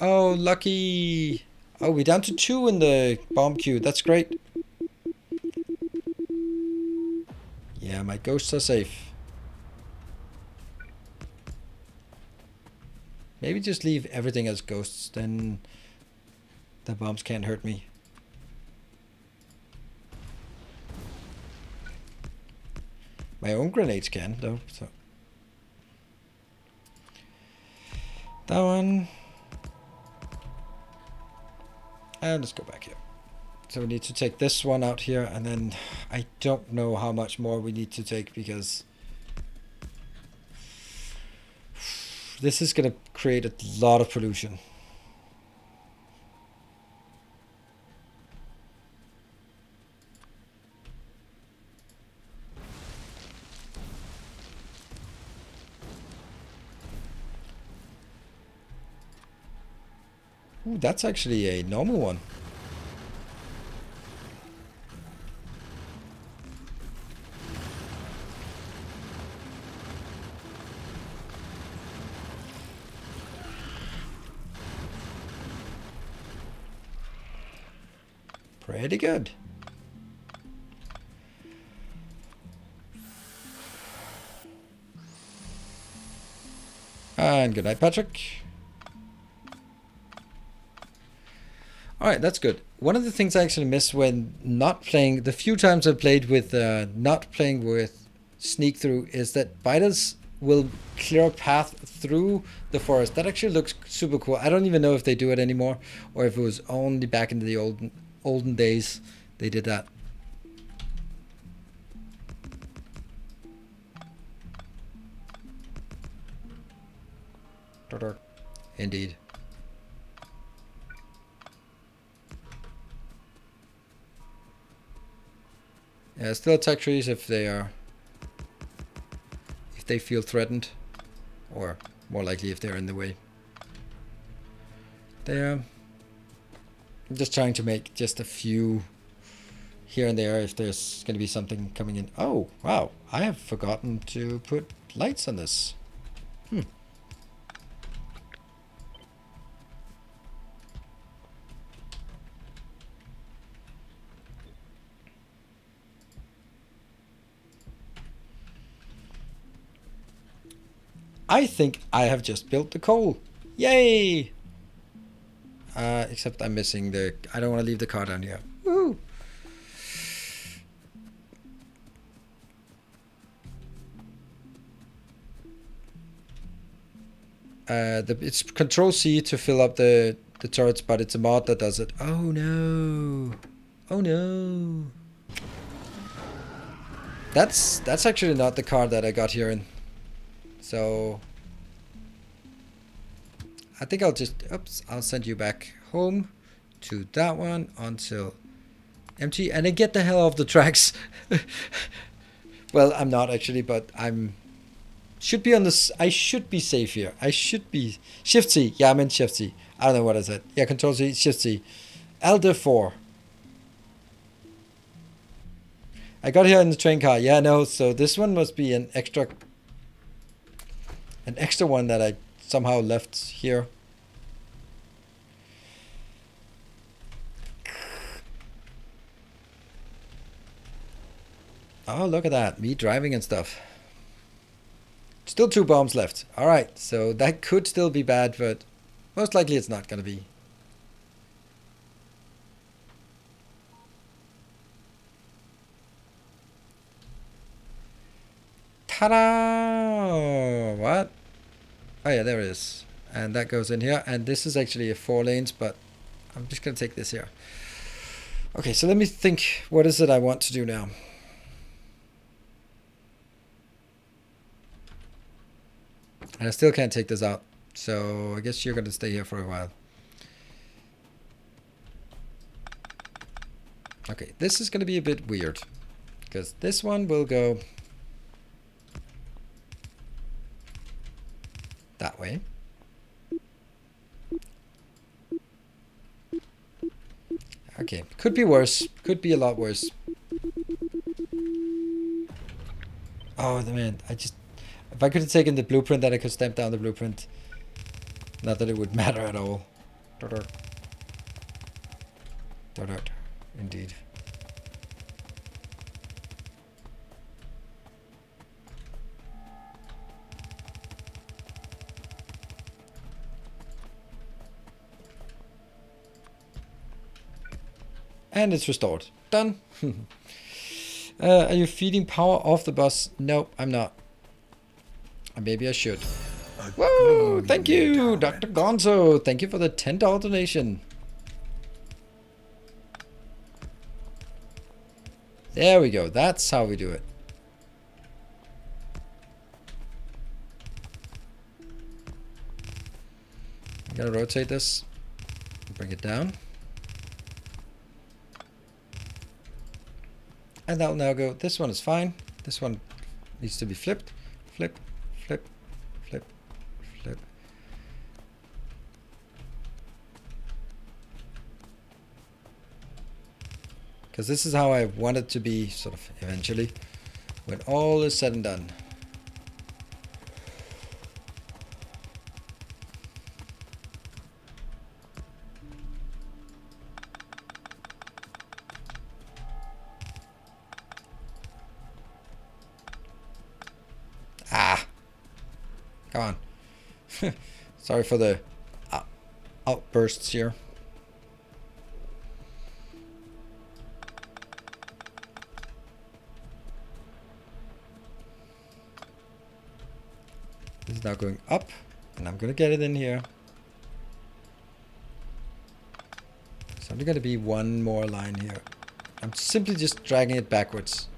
Oh, lucky. Oh, we're down to 2 in the bomb queue. That's great. Yeah, my ghosts are safe. Maybe just leave everything as ghosts, then the bombs can't hurt me. My own grenades can, though. So that one. And let's go back here. So we need to take this one out here, and then I don't know how much more we need to take, because this is going to create a lot of pollution. Ooh, that's actually a normal one. Pretty good. And good night, Patrick. Alright, that's good. One of the things I actually miss when not playing, the few times I've played with not playing with sneak through, is that biters will clear a path through the forest. That actually looks super cool. I don't even know if they do it anymore, or if it was only back in the olden days they did that. Indeed. Still attack trees if they feel threatened, or more likely if they're in the way. There. I'm just trying to make just a few here and there if there's going to be something coming in. Oh, wow. I have forgotten to put lights on this. I think I have just built the coal. Yay! Except I'm missing the... I don't want to leave the car down here. Woo! It's Control C to fill up the turrets, but it's a mod that does it. Oh no! Oh no! That's actually not the car that I got here in. So I think I'll just, oops, I'll send you back home to that one until empty, and then get the hell off the tracks. Well, I'm not actually, but should be on this. I should be safe here. I should be Shift C. Yeah, I'm in Shift C. I don't know what I said. Yeah, Control C, Shift C. Elder 4. I got here in the train car. Yeah, no. So this one must be an extra one that I somehow left here. Oh, look at that. Me driving and stuff. Still 2 bombs left. Alright, so that could still be bad, but most likely it's not going to be. Ta-da! What? Oh yeah, there it is. And that goes in here. And this is actually a 4 lanes, but I'm just going to take this here. Okay, so let me think. What is it I want to do now? And I still can't take this out. So I guess you're going to stay here for a while. Okay, this is going to be a bit weird. Because this one will go that way. Okay, could be worse. Could be a lot worse. Oh, man, if I could have taken the blueprint, then I could stamp down the blueprint. Not that it would matter at all. Indeed. And it's restored. Done. Are you feeding power off the bus? No, I'm not. Maybe I should. Whoa! Thank you, Dr. Gonzo. Thank you for the $10 donation. There we go. That's how we do it. I'm gonna rotate this. Bring it down. And that'll now go. This one is fine. This one needs to be flipped. Flip, flip, flip, flip. Because this is how I want it to be, sort of, eventually, when all is said and done. Come on. Sorry for the outbursts here. This is now going up, and I'm going to get it in here. There's only going to be one more line here. I'm simply just dragging it backwards.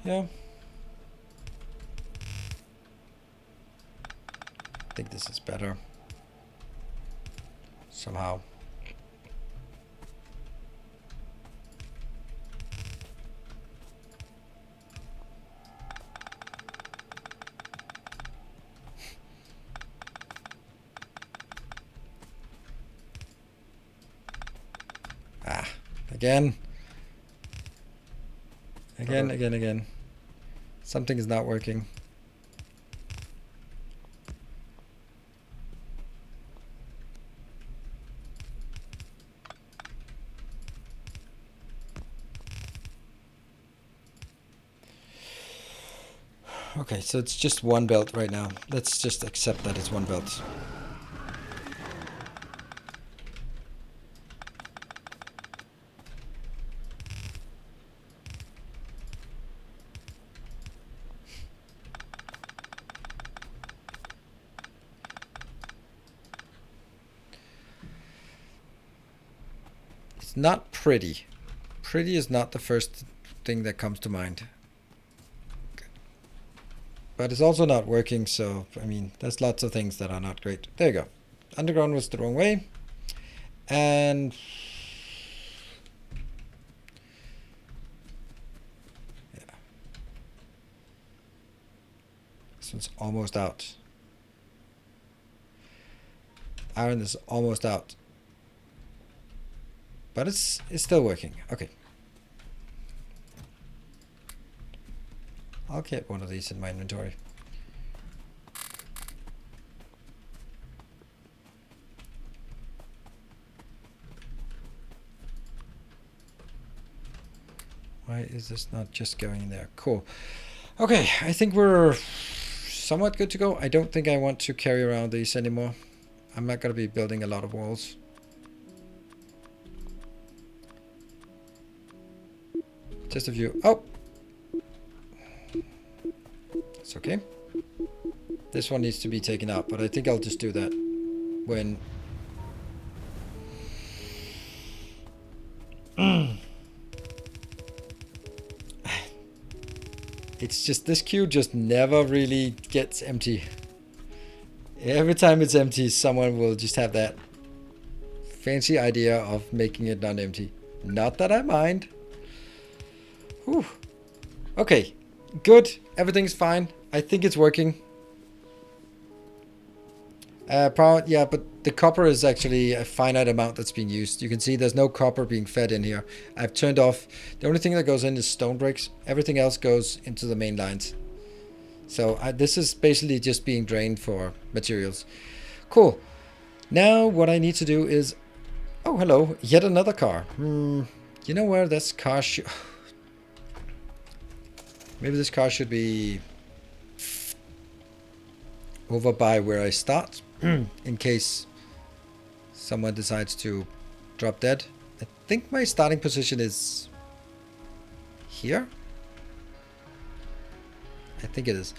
Yeah. I think this is better. Somehow. Ah, again. Again. Something is not working. Okay, so it's just one belt right now. Let's just accept that it's one belt. It's not pretty. Pretty is not the first thing that comes to mind. But it's also not working, so, I mean, there's lots of things that are not great. There you go. Underground was the wrong way. And... yeah. This one's almost out. Iron is almost out. But it's still working. Okay. I'll get one of these in my inventory. Why is this not just going in there? Cool. Okay, I think we're somewhat good to go. I don't think I want to carry around these anymore. I'm not going to be building a lot of walls. Just a few. Oh! It's okay. This one needs to be taken out, but I think I'll just do that when... It's just, this queue just never really gets empty. Every time it's empty, someone will just have that fancy idea of making it non-empty. Not that I mind. Whew. Okay, good. Everything's fine. I think it's working. Yeah, but the copper is actually a finite amount that's being used. You can see there's no copper being fed in here. I've turned off. The only thing that goes in is stone bricks. Everything else goes into the main lines. So this is basically just being drained for materials. Cool. Now what I need to do is... Oh, hello. Yet another car. You know where this car should... Maybe this car should be over by where I start. In case someone decides to drop dead. I think my starting position is here. I think it is.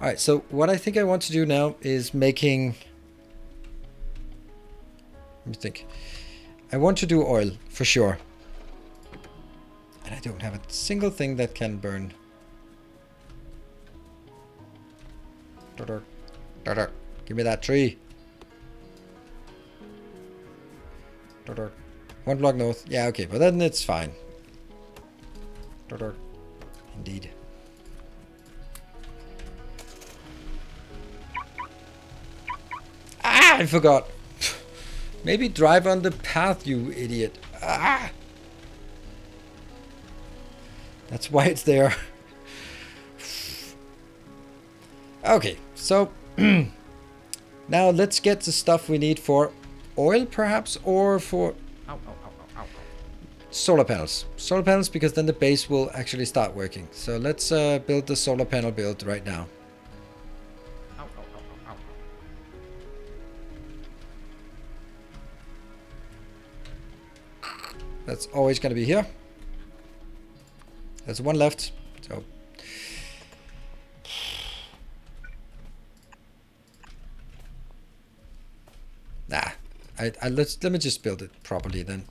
Alright, so what I think I want to do now is making... Let me think. I want to do oil, for sure. And I don't have a single thing that can burn. Give me that tree. One block north. Yeah, okay, but then it's fine. Indeed. Ah, I forgot. Maybe drive on the path, you idiot. Ah! That's why it's there. Okay, so now let's get the stuff we need for oil, perhaps, or for solar panels. Solar panels, because then the base will actually start working. So let's build the solar panel build right now. That's always going to be here. There's one left. So nah, let me just build it properly then.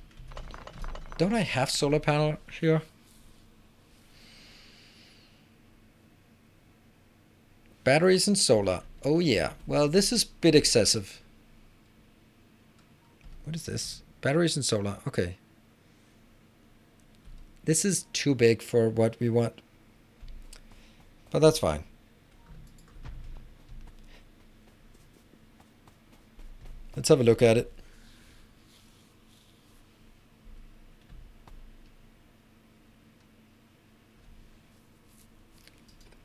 Don't I have solar panel here? Batteries and solar. Oh yeah. Well, this is a bit excessive. What is this? Batteries and solar. Okay. This is too big for what we want. But that's fine. Let's have a look at it.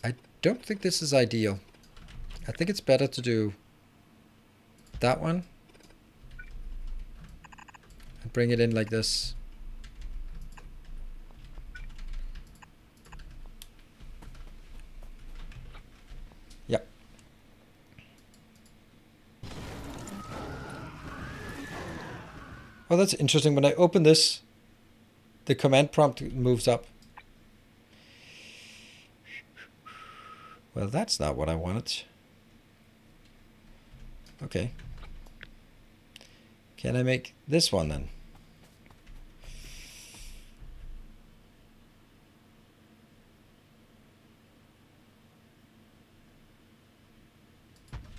I don't think this is ideal. I think it's better to do that one and bring it in like this. Yeah. Oh, that's interesting. When I open this, the command prompt moves up. Well, that's not what I wanted. Okay. Can I make this one then?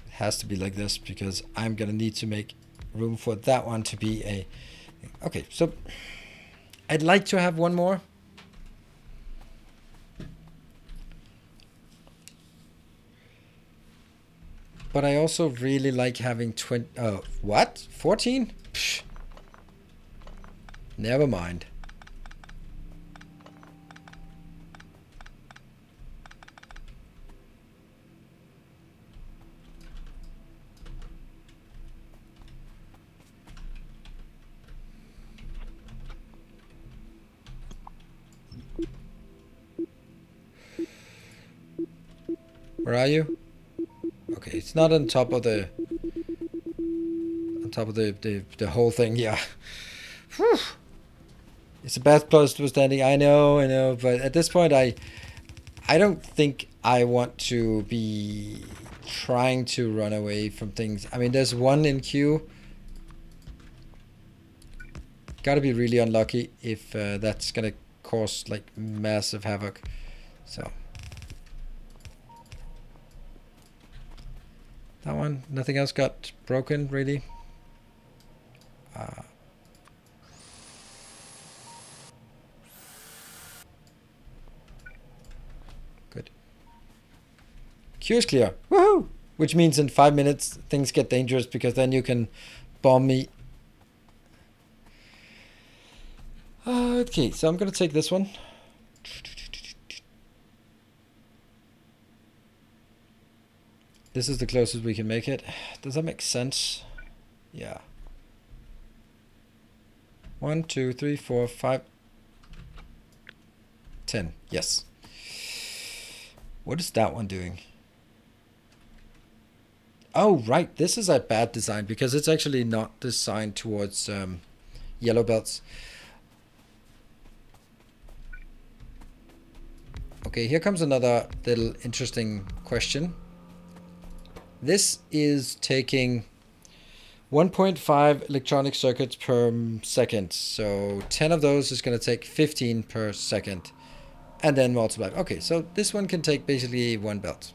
It has to be like this because I'm gonna need to make room for that one to be a... Okay, so I'd like to have one more. But I also really like having 20... Oh, what? 14? Psh. Never mind. Where are you? Okay, it's not on top of the the whole thing. Yeah. Whew. It's a bad place to standing. I know, but at this point I don't think I want to be trying to run away from things. I mean, there's one in queue. Gotta be really unlucky if that's gonna cause like massive havoc. So that one, nothing else got broken really. Good. Queue is clear. Woohoo! Which means in 5 minutes things get dangerous because then you can bomb me. Okay, so I'm gonna take this one. This is the closest we can make it. Does that make sense? Yeah. 1, 2, 3, 4, 5, 10. Yes. What is that one doing? Oh, right. This is a bad design because it's actually not designed towards yellow belts. Okay, here comes another little interesting question. This is taking 1.5 electronic circuits per second. So 10 of those is going to take 15 per second. And then multiply. Okay, so this one can take basically one belt.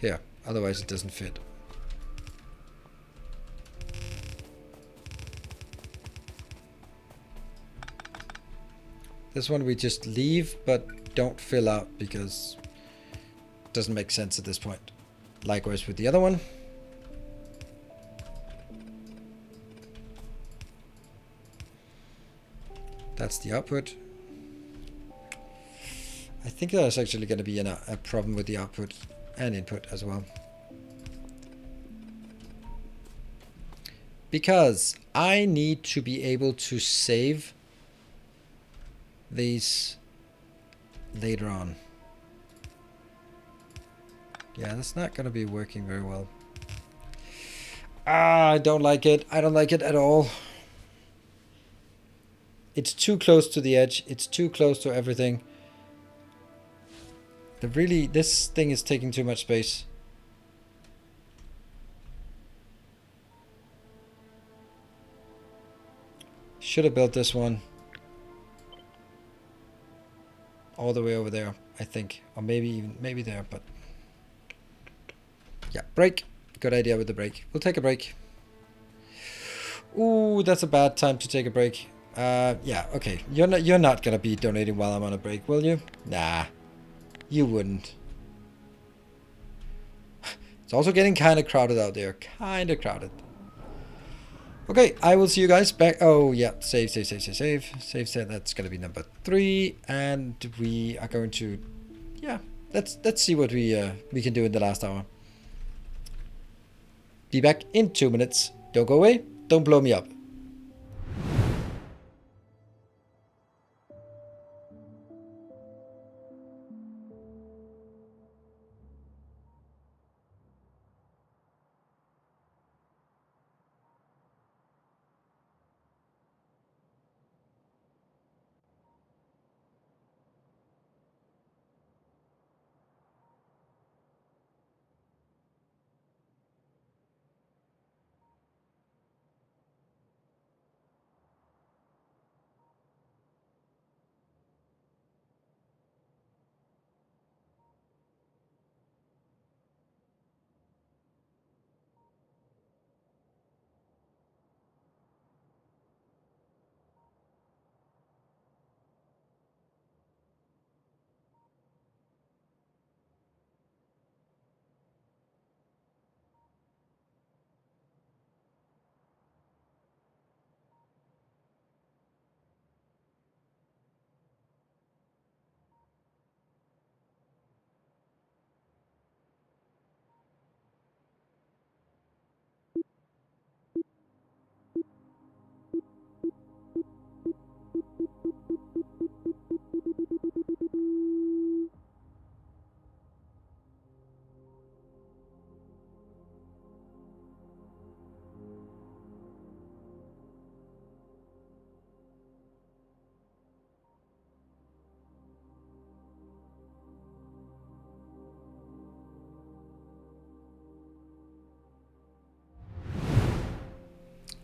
Here, otherwise it doesn't fit. This one we just leave, but don't fill out because it doesn't make sense at this point. Likewise with the other one. That's the output. I think there's actually going to be a problem with the output and input as well. Because I need to be able to save these later on. Yeah, that's not gonna be working very well. Ah, I don't like it. I don't like it at all. It's too close to the edge. It's too close to everything. This thing is taking too much space. Should have built this one all the way over there, I think. Or maybe there, but yeah, break. Good idea with the break. We'll take a break. Ooh, that's a bad time to take a break. Yeah, okay. You're not gonna be donating while I'm on a break, will you? Nah, you wouldn't. It's also getting kind of crowded out there. Kind of crowded. Okay, I will see you guys back. Oh, yeah. Save. Save. That's going to be number 3. And we are going to... Yeah, let's see what we can do in the last hour. Be back in 2 minutes. Don't go away. Don't blow me up.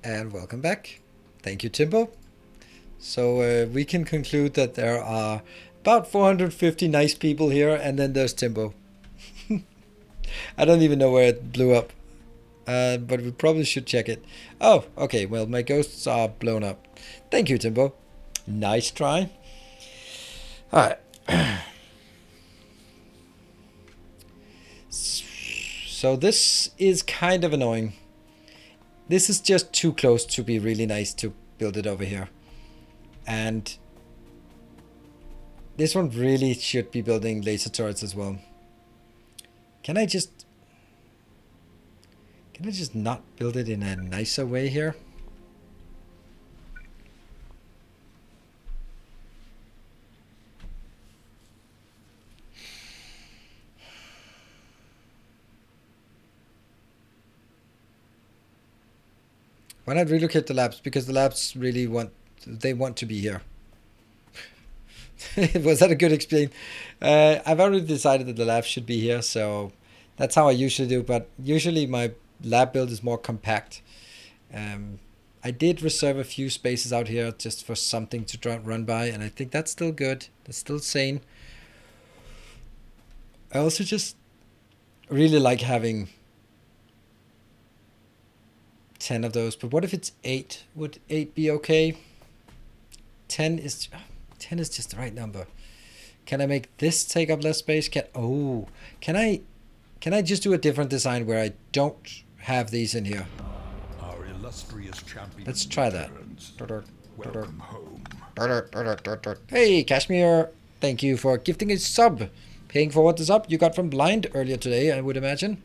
And welcome back. Thank you, Timbo. So we can conclude that there are about 450 nice people here, and then there's Timbo. I don't even know where it blew up, but we probably should check it. Oh, okay, well, my ghosts are blown up. Thank you, Timbo. Nice try. Alright. So this is kind of annoying. This is just too close to be really nice to build it over here. And this one really should be building laser turrets as well. Can I just not build it in a nicer way here? Why not relocate the labs? Because the labs really want to be here. Was that a good explain? I've already decided that the lab should be here, so that's how I usually do. But usually my lab build is more compact. I did reserve a few spaces out here just for something to run by, and I think that's still good. That's still sane. I also just really like having 10 of those, but what if it's 8? Would 8 be okay? 10 is just the right number. Can I make this take up less space? Can I just do a different design where I don't have these in here? Our illustrious champion. Let's try that. Welcome home. Hey, Kashmir, thank you for gifting a sub. Paying forward the sub you got from Blind earlier today, I would imagine.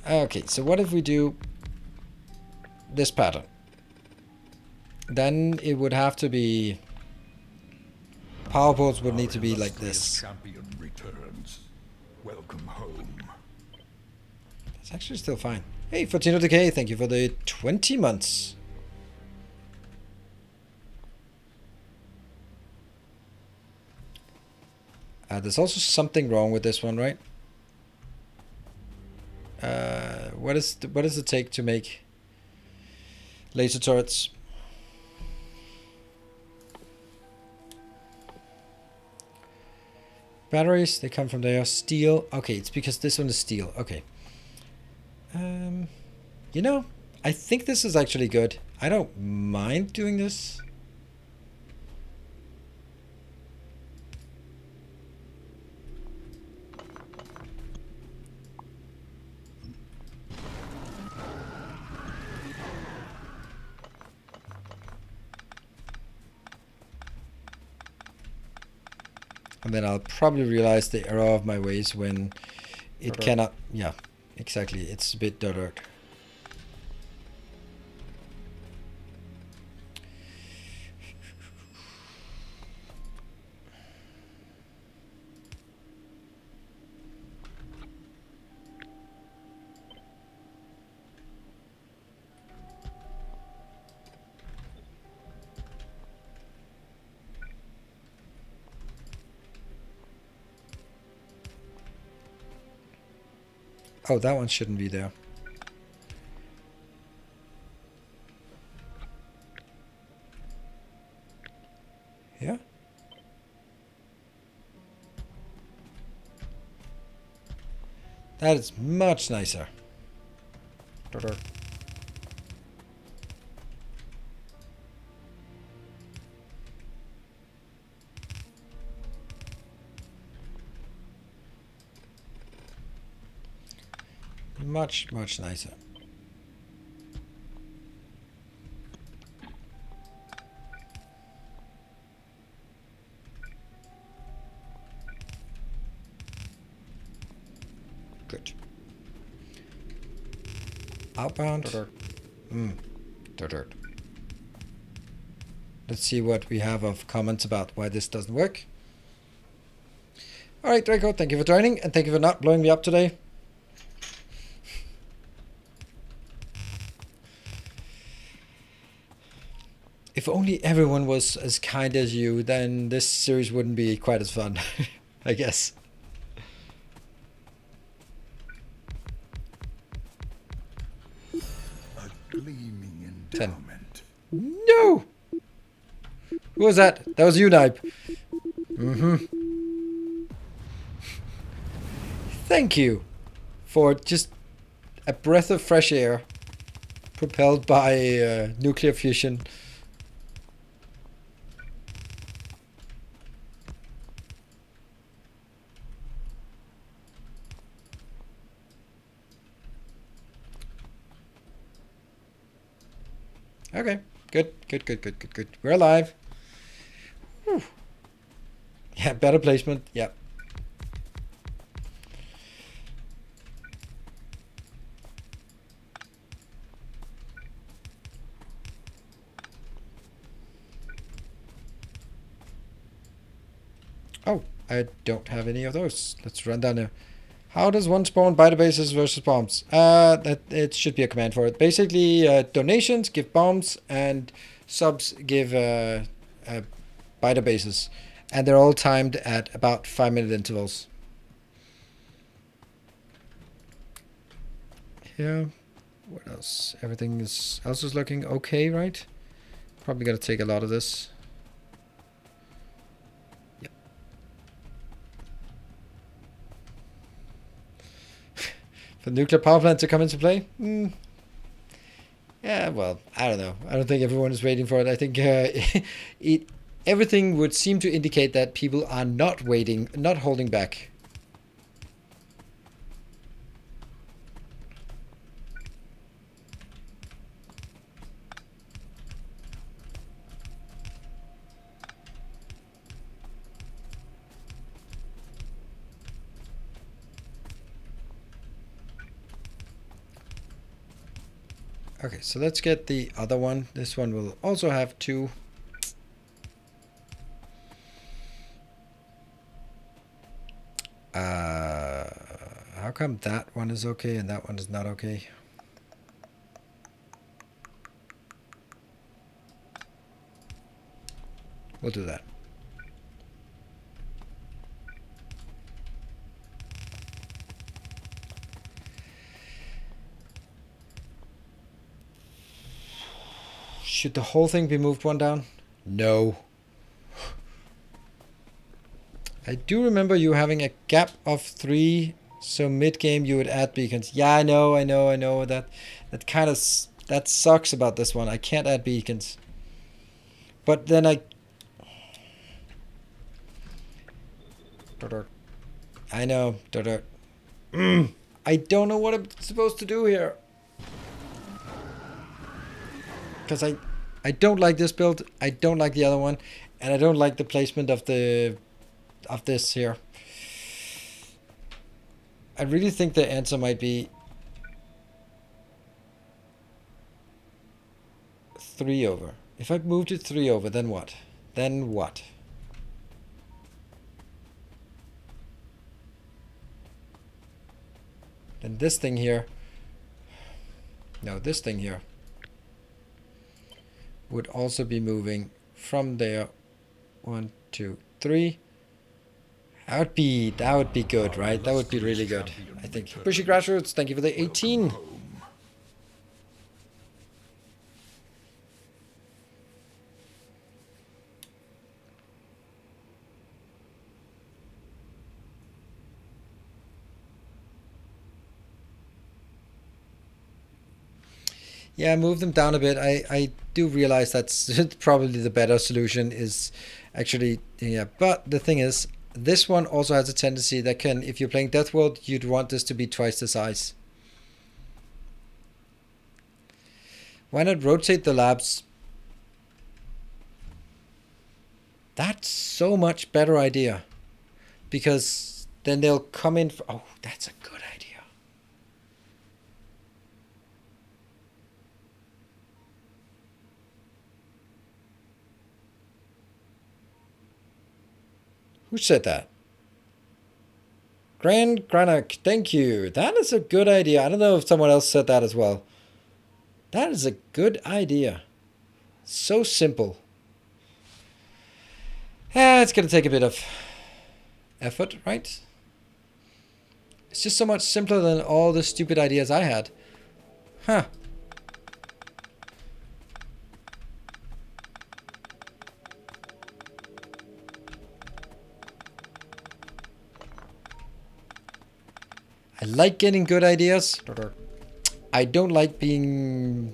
Okay, so what if we do this pattern? Then it would have to be... Power poles would need to be like this. Champion returns. It's actually still fine. Hey, Fortino Decay, thank you for the 20 months. There's also something wrong with this one, right? What does it take to make laser turrets? Batteries, they come from there. Steel. Okay, it's because this one is steel. Okay. You know, I think this is actually good. I don't mind doing this. And then I'll probably realize the error of my ways when it cannot... Yeah, exactly. It's a bit dirt. Oh, that one shouldn't be there. Yeah? That is much nicer. Much, much nicer. Good. Outbound. Dirt. Let's see what we have of comments about why this doesn't work. Alright, Draco, thank you for joining, and thank you for not blowing me up today. If only everyone was as kind as you, then this series wouldn't be quite as fun, I guess. A gleaming 10. endowment. No! Who was that? That was you, Nipe. Thank you for just a breath of fresh air propelled by nuclear fusion. Okay, good. We're alive. Whew. Yeah, better placement. Yep. Oh, I don't have any of those. Let's run down there. How does one spawn biobases versus bombs? That it should be a command for it. Basically, donations give bombs and subs give biobases, and they're all timed at about 5-minute intervals. Yeah. What else? Everything else is looking okay, right? Probably gonna take a lot of this. The nuclear power plant to come into play? Yeah, well, I don't know. I don't think everyone is waiting for it. I think everything would seem to indicate that people are not waiting, not holding back. Okay, so let's get the other one. This one will also have 2. How come that one is okay and that one is not okay? We'll do that. Should the whole thing be moved one down? No. I do remember you having a gap of 3, so mid-game you would add beacons. Yeah, I know. That kind of that sucks about this one. I can't add beacons. But then I know. I don't know what I'm supposed to do here. Because I don't like this build. I don't like the other one, and I don't like the placement of this here. I really think the answer might be 3 over. If I moved it 3 over, then what? Then what? Then this thing here. No, this thing here would also be moving from there. 1, 2, 3. That would be good, right? That would be really good, I think. Bushy Grassroots, thank you for the 18. Yeah, move them down a bit. I do realize that's probably the better solution is actually, yeah. But the thing is, this one also has a tendency that can, if you're playing Death World, you'd want this to be twice the size. Why not rotate the labs? That's so much better idea. Because then they'll come in. Oh, that's a good idea. Who said that? Grand Granach, thank you. That is a good idea. I don't know if someone else said that as well. That is a good idea. So simple. Yeah, it's going to take a bit of effort, right? It's just so much simpler than all the stupid ideas I had. Huh. I like getting good ideas. I don't like being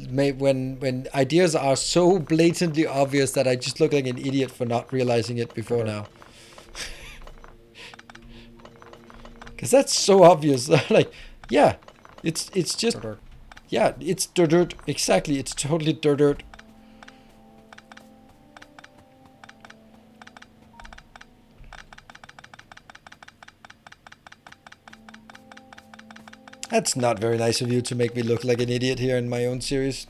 made when ideas are so blatantly obvious that I just look like an idiot for not realizing it before now. Because that's so obvious. Like, yeah, it's just, yeah, it's dirt. Exactly, it's totally dirt. That's not very nice of you to make me look like an idiot here in my own series.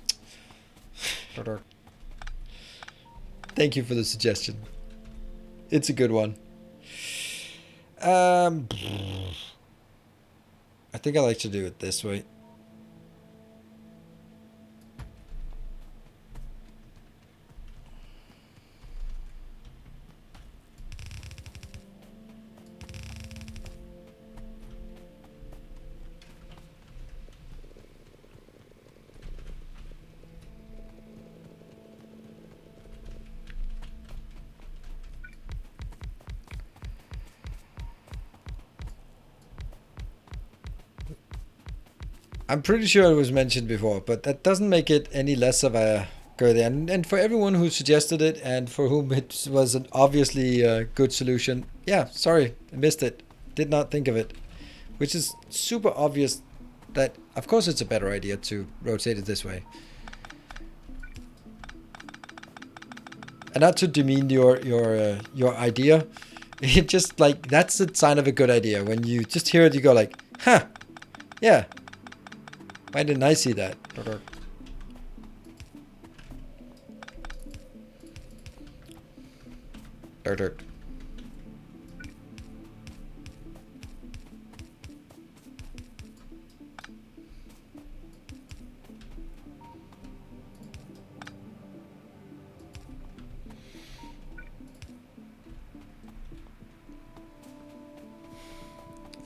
Thank you for the suggestion. It's a good one. I think I like to do it this way. I'm pretty sure it was mentioned before, but that doesn't make it any less of a good idea. And for everyone who suggested it and for whom it was an obviously good solution, yeah, sorry, I missed it. Did not think of it. Which is super obvious that, of course, it's a better idea to rotate it this way. And not to demean your idea. It just like, that's the sign of a good idea. When you just hear it, you go like, huh, yeah. Why didn't I see that?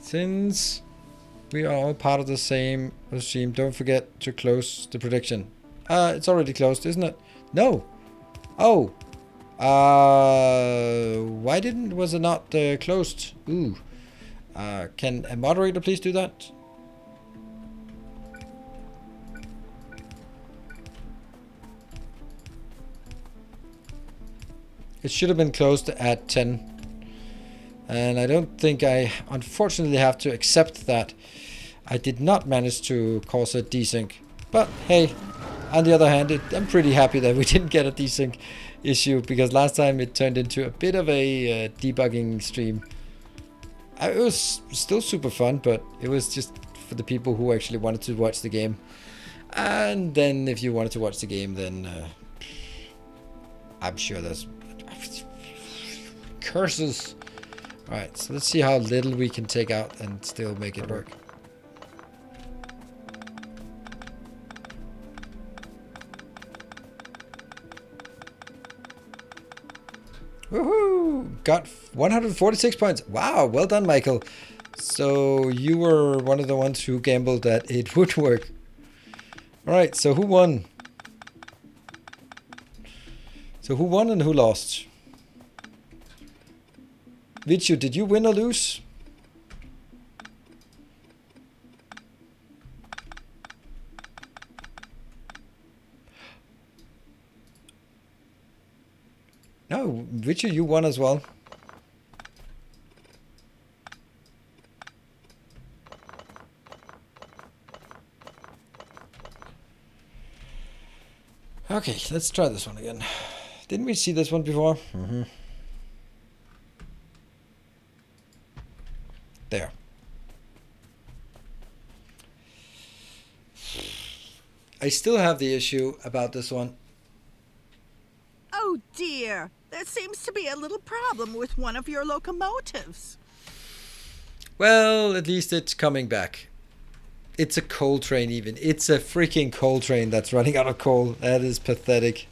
Since we are all part of the same regime, don't forget to close the prediction. It's already closed, isn't it? No. Oh. Why was it not closed? Ooh. Can a moderator please do that? It should have been closed at 10. And I don't think I unfortunately have to accept that I did not manage to cause a desync. But hey, on the other hand, I'm pretty happy that we didn't get a desync issue, because last time it turned into a bit of a debugging stream. It was still super fun, but it was just for the people who actually wanted to watch the game. And then if you wanted to watch the game, then I'm sure there's curses. Alright, so let's see how little we can take out and still make it work. Woohoo! Got 146 points. Wow, well done, Michael. So you were one of the ones who gambled that it would work. Alright, so who won? So who won and who lost? Vichu, did you win or lose? No, Vichu, you won as well. Okay, let's try this one again. Didn't we see this one before? Mm-hmm. There. I still have the issue about this one. Oh dear, there seems to be a little problem with one of your locomotives. Well, at least it's coming back. It's a coal train even. It's a freaking coal train that's running out of coal. That is pathetic.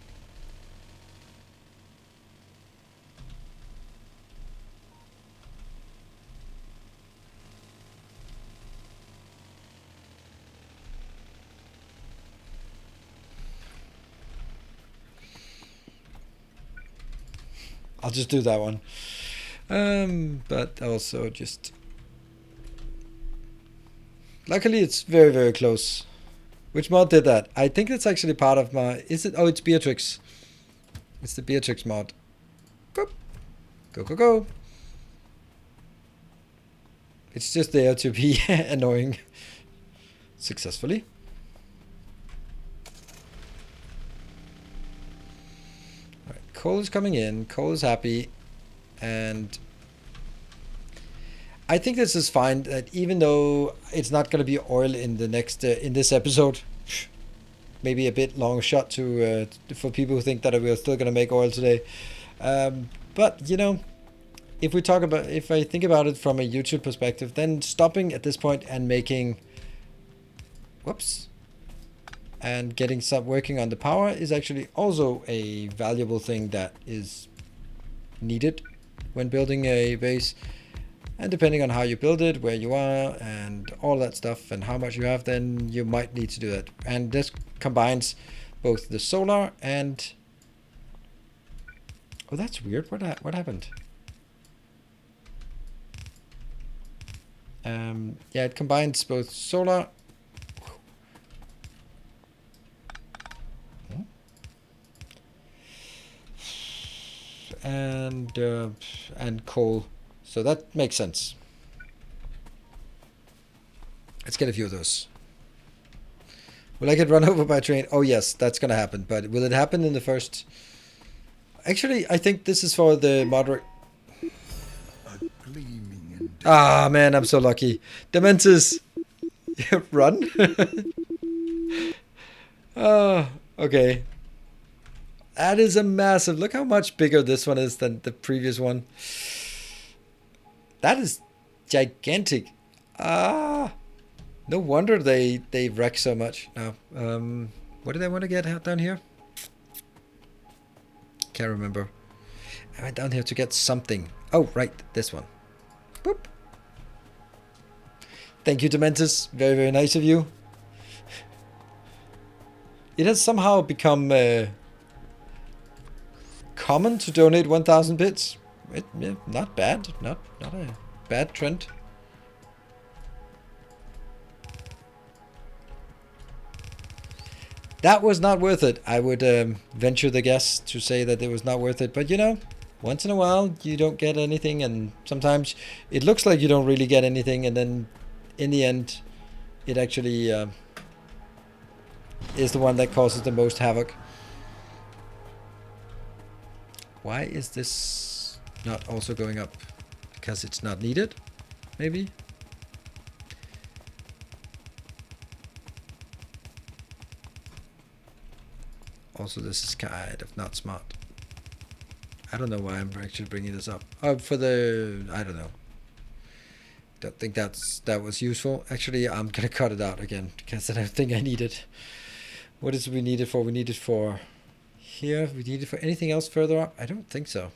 I'll just do that one. But also just... Luckily it's very, very close. Which mod did that? I think it's actually part of my... Is it? Oh, it's Beatrix. It's the Beatrix mod. Boop. Go, go, go. It's just there to be annoying. Successfully. Cole is coming in. Cole is happy, and I think this is fine. That even though it's not going to be oil in the next in this episode, maybe a bit long shot to for people who think that we're still going to make oil today. But you know, if I think about it from a YouTube perspective, then stopping at this point and making, whoops. And getting working on the power is actually also a valuable thing that is needed when building a base. And depending on how you build it, where you are, and all that stuff, and how much you have, then you might need to do that. And this combines both the solar and... Oh, that's weird. What happened? Yeah, it combines both solar... and coal, so that makes sense. Let's get a few of those. Will I get run over by a train? Oh yes, that's gonna happen, but will it happen in the first? Actually, I think this is for the moderate. Ah man, I'm so lucky. Dementis, run. Oh, okay. That is a massive... Look how much bigger this one is than the previous one. That is gigantic. Ah, no wonder they wreck so much now. What did I want to get down here? Can't remember. I went down here to get something. Oh, right, this one. Boop. Thank you, Dementis. Very, very nice of you. It has somehow become common to donate 1,000 bits. Yeah, not bad. Not a bad trend. That was not worth it. I would venture the guess to say that it was not worth it. But you know, once in a while you don't get anything, and sometimes it looks like you don't really get anything, and then in the end it actually is the one that causes the most havoc. Why is this not also going up? Because it's not needed, maybe? Also, this is kind of not smart. I don't know why I'm actually bringing this up. Oh, for the... I don't know. Don't think that was useful. Actually, I'm gonna cut it out again because I don't think I need it. What is it we need it for? We need it for here. We need it for anything else further up? I don't think so.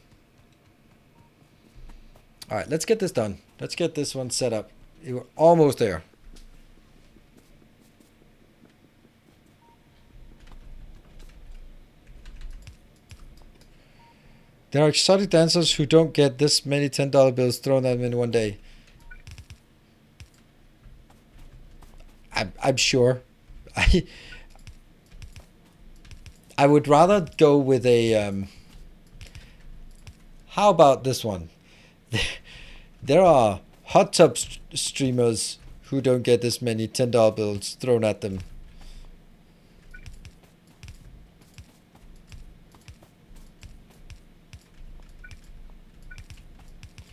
All right, let's get this done. Let's get this one set up. We're almost there. There are exotic dancers who don't get this many $10 bills thrown at them in one day. I'm sure. I would rather go with a... how about this one? There are hot tub streamers who don't get this many $10 bills thrown at them.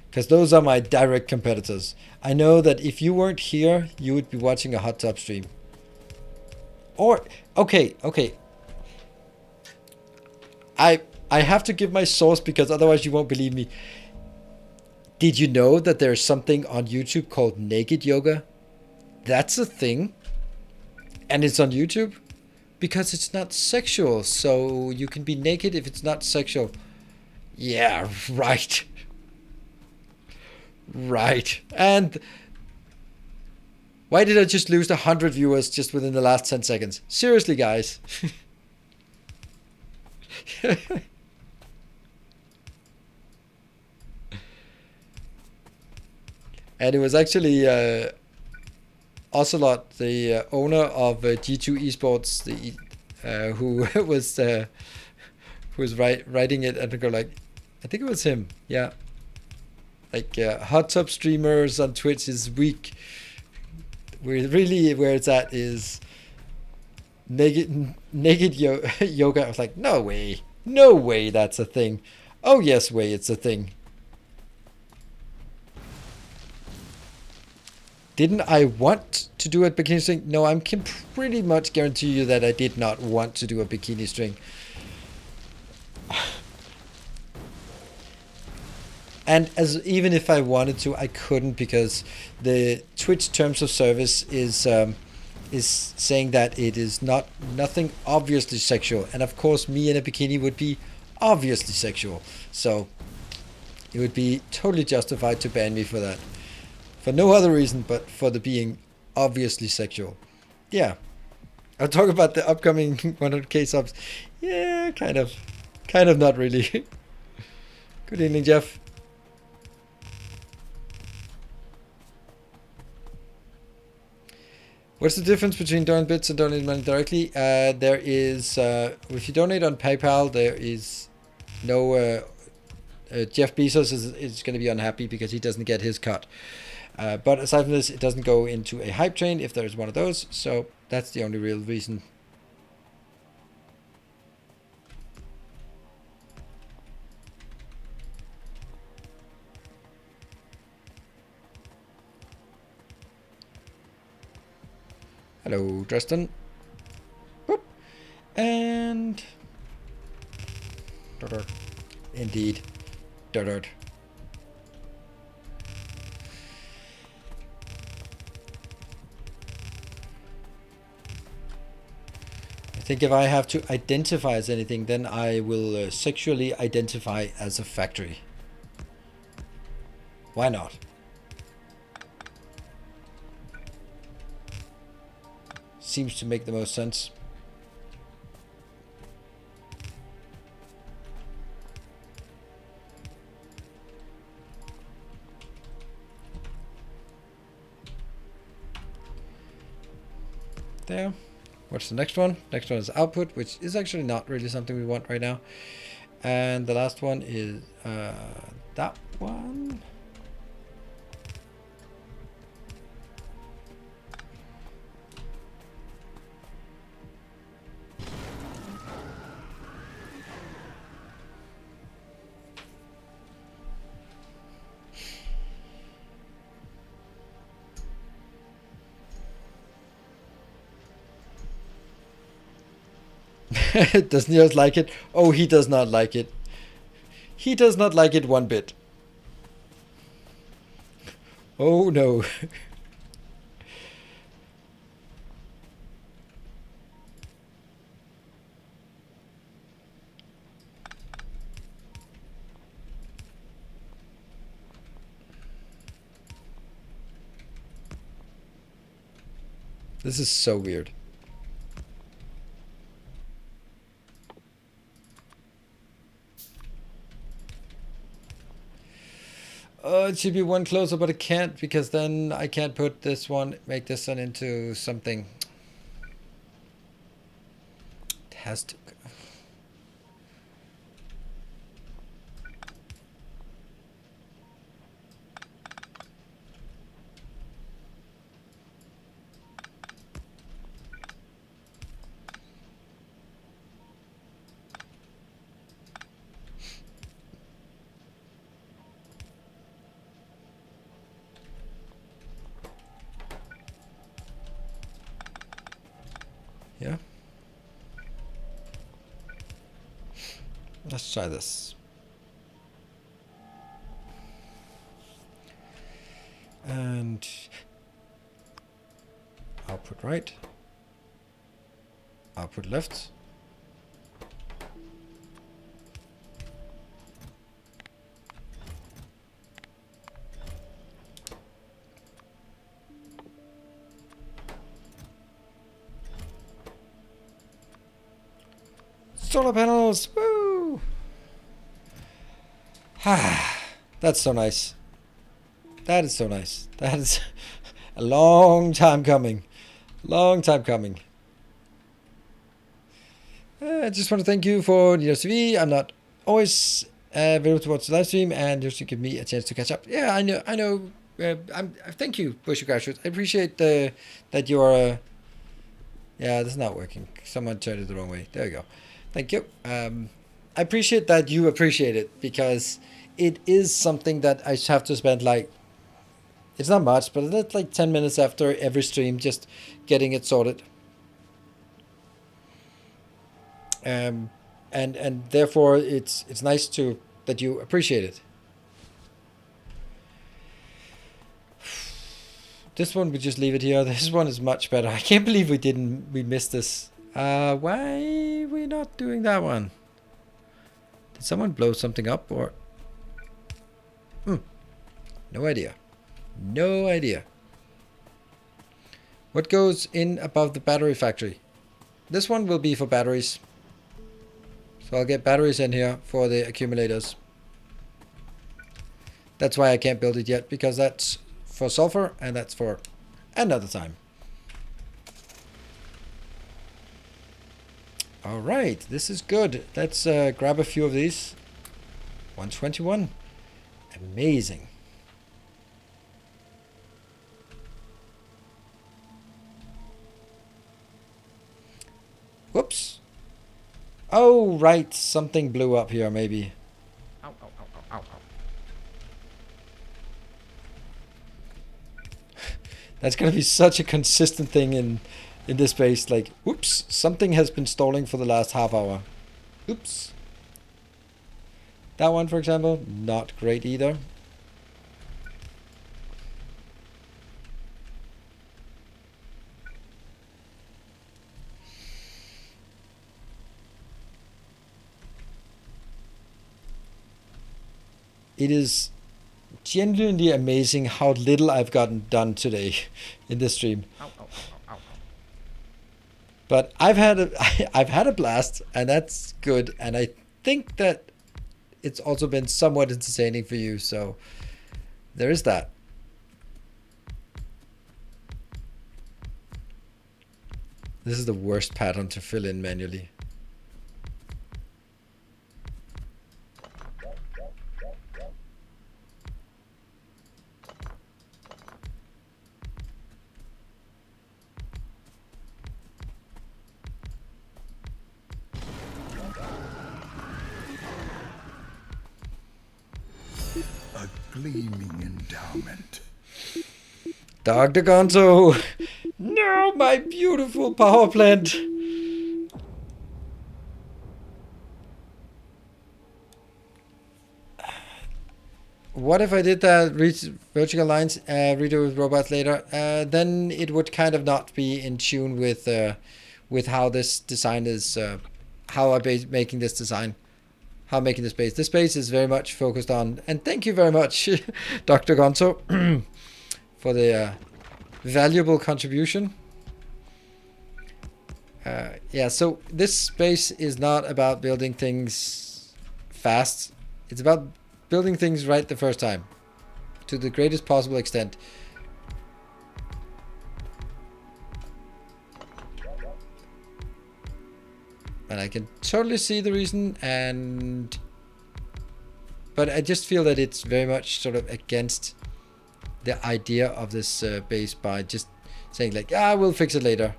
Because those are my direct competitors. I know that if you weren't here, you would be watching a hot tub stream. Or, okay. I have to give my source because otherwise you won't believe me. Did you know that there's something on YouTube called naked yoga? That's a thing. And it's on YouTube because it's not sexual. So you can be naked if it's not sexual. Yeah, right. Right. And why did I just lose 100 viewers just within the last 10 seconds? Seriously, guys. And it was actually Ocelot, the owner of G2 Esports, who was writing it, and go like, I think it was him, yeah. Like hot tub streamers on Twitch is weak. Where it's at is naked yoga. I was like, no way, that's a thing. Oh yes, way, it's a thing. Didn't I want to do a bikini string? No, I can pretty much guarantee you that I did not want to do a bikini string. And even if I wanted to, I couldn't because the Twitch terms of service is saying that it is nothing obviously sexual. And of course, me in a bikini would be obviously sexual. So it would be totally justified to ban me for that. For no other reason, but for the being obviously sexual. Yeah. I'll talk about the upcoming 100k subs. Yeah, kind of not really. Good evening, Jeff. What's the difference between donate bits and donate money directly? There is, if you donate on PayPal, there is no, Jeff Bezos is going to be unhappy because he doesn't get his cut. But aside from this, it doesn't go into a hype train if there's one of those. So that's the only real reason. Hello, Dresden. Boop. And... indeed. I think if I have to identify as anything, then I will sexually identify as a factory. Why not? seems to make the most sense. There. What's the next one? Next one is output, which is actually not really something we want right now. And the last one is that one. Does Niels like it? Oh, he does not like it. He does not like it one bit. Oh no. This is so weird. Oh, it should be one closer, but it can't, because then I can't put this one, make this one into something. It has to. Yeah. Let's try this. And output right. Output left. Solar panels! Woo! Ah, that's so nice. That is so nice. That is a long time coming. Long time coming. I just want to thank you for your TV. I'm not always available to watch the live stream, and just to give me a chance to catch up. Yeah, I know. Thank you, Bushy Graduate. I appreciate that you are. Yeah, this is not working. Someone turned it the wrong way. There we go. Thank you. I appreciate that you appreciate it, because it is something that I have to spend like, it's not much, but it's like 10 minutes after every stream just getting it sorted. And therefore it's nice that you appreciate it. This one we just leave it here. This one is much better. I can't believe we missed this. Why are we not doing that one? Did someone blow something up, or? No idea. No idea. What goes in above the battery factory? This one will be for batteries. So I'll get batteries in here for the accumulators. That's why I can't build it yet, because that's for sulfur and that's for another time. All right, this is good. Let's grab a few of these. 121. Amazing. Whoops. Oh, right. Something blew up here, maybe. Ow, ow, ow, ow, ow, ow. That's going to be such a consistent thing in this space. Like, whoops, something has been stalling for the last half hour. Oops. That one, for example, not great either. It is genuinely amazing how little I've gotten done today in this stream. Ow, ow, ow, ow, ow. But I've had a I've had a blast, and that's good. And I think that it's also been somewhat entertaining for you. So there is that. This is the worst pattern to fill in manually. A gleaming endowment. Dr. Gonzo! No, my beautiful power plant! What if I did that vertical lines redo with robots later? Then it would kind of not be in tune with how this design is, how I'm making this design, how I'm making this base. This base is very much focused on, and thank you very much, Dr. Gonzo, for the valuable contribution. Yeah, so this space is not about building things fast. It's about building things right the first time, to the greatest possible extent. And I can totally see the reason, but I just feel that it's very much sort of against the idea of this base by just saying like, ah, we'll fix it later.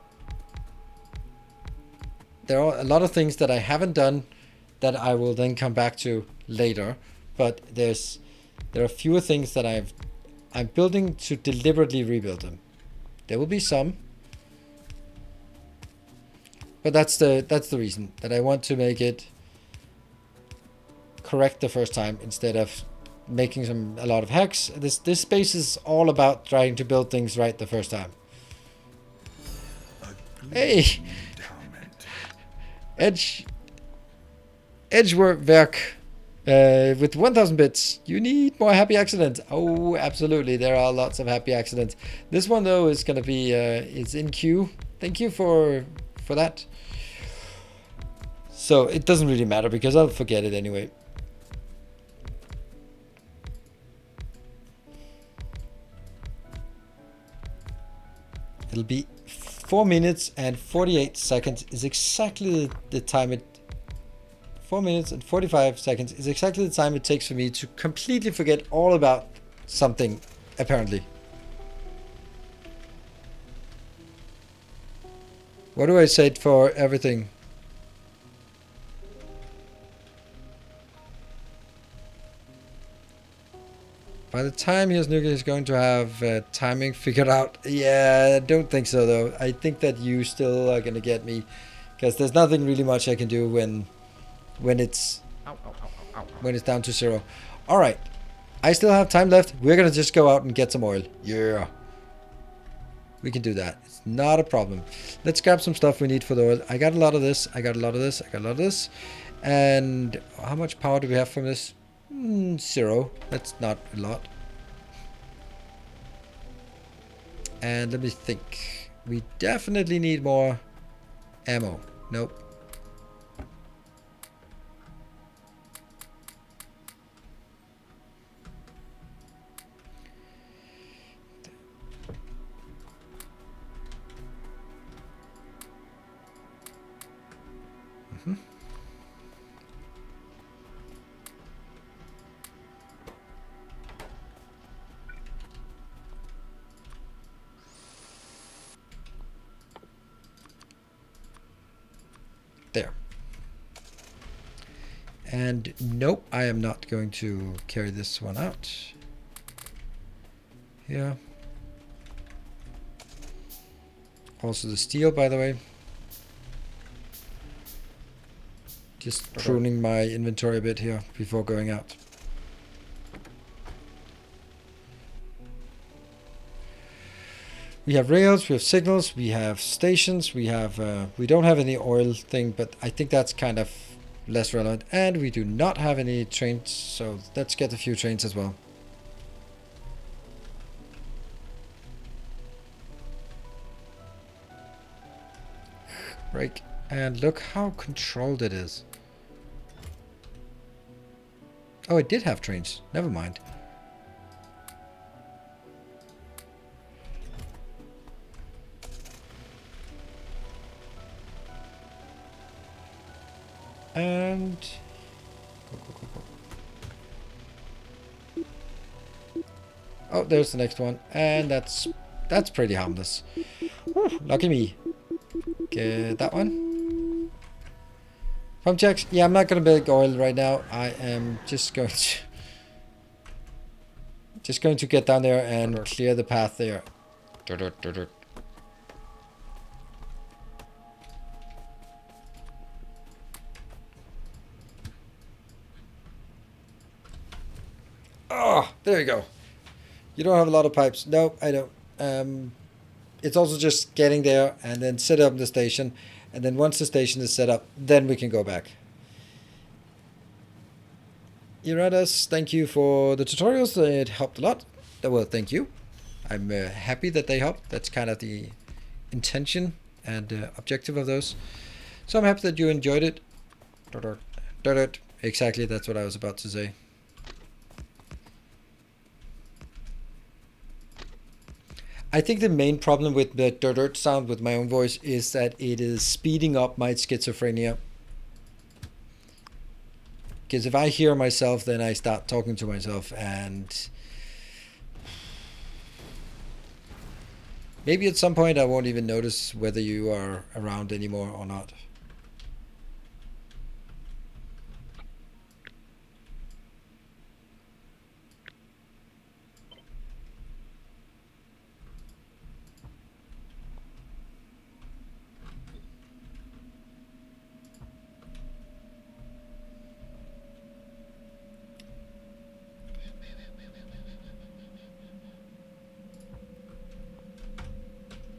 There are a lot of things that I haven't done that I will then come back to later, but there are fewer things that I'm building to deliberately rebuild them. There will be some, but that's the reason that I want to make it correct the first time instead of making a lot of hacks. This space is all about trying to build things right the first time. Hey, Edgework with 1000 bits. You need more happy accidents. Oh, absolutely. There are lots of happy accidents. This one though is gonna be it's in queue. Thank you for that. So it doesn't really matter because I'll forget it anyway. It'll be 4 minutes and 48 seconds is exactly the time it 4 minutes and 45 seconds is exactly the time it takes for me to completely forget all about something, apparently. What do I say for everything? By the time here's nuclear, he's going to have timing figured out. Yeah, I don't think so though. I think that you still are gonna get me, because there's nothing really much I can do when it's down to 0. All right, I still have time left. We're gonna just go out and get some oil. Yeah, we can do that. It's not a problem. Let's grab some stuff we need for the oil. I got a lot of this. I got a lot of this. I got a lot of this. And how much power do we have from this? 0. That's not a lot. And let me think. We definitely need more ammo. Nope. There. And nope, I am not going to carry this one out. Yeah. Also the steel, by the way. Just pruning my inventory a bit here before going out. We have rails, we have signals, we have stations, we don't have any oil thing, but I think that's kind of less relevant. And we do not have any trains, so let's get a few trains as well. Break. And look how controlled it is. Oh, it did have trains. Never mind. And go. Oh, there's the next one, and that's pretty harmless. Whew, lucky me. Get that one. Pump checks. Yeah, I'm not gonna build oil right now. I am just going to get down there and clear the path there. Oh, there you go. You don't have a lot of pipes. No, I don't. It's also just getting there and then set up the station. And then once the station is set up, then we can go back. Iradas, thank you for the tutorials. It helped a lot. Well, thank you. I'm happy that they helped. That's kind of the intention and objective of those. So I'm happy that you enjoyed it. Exactly, that's what I was about to say. I think the main problem with the dirt sound with my own voice is that it is speeding up my schizophrenia. Because if I hear myself, then I start talking to myself, and maybe at some point I won't even notice whether you are around anymore or not.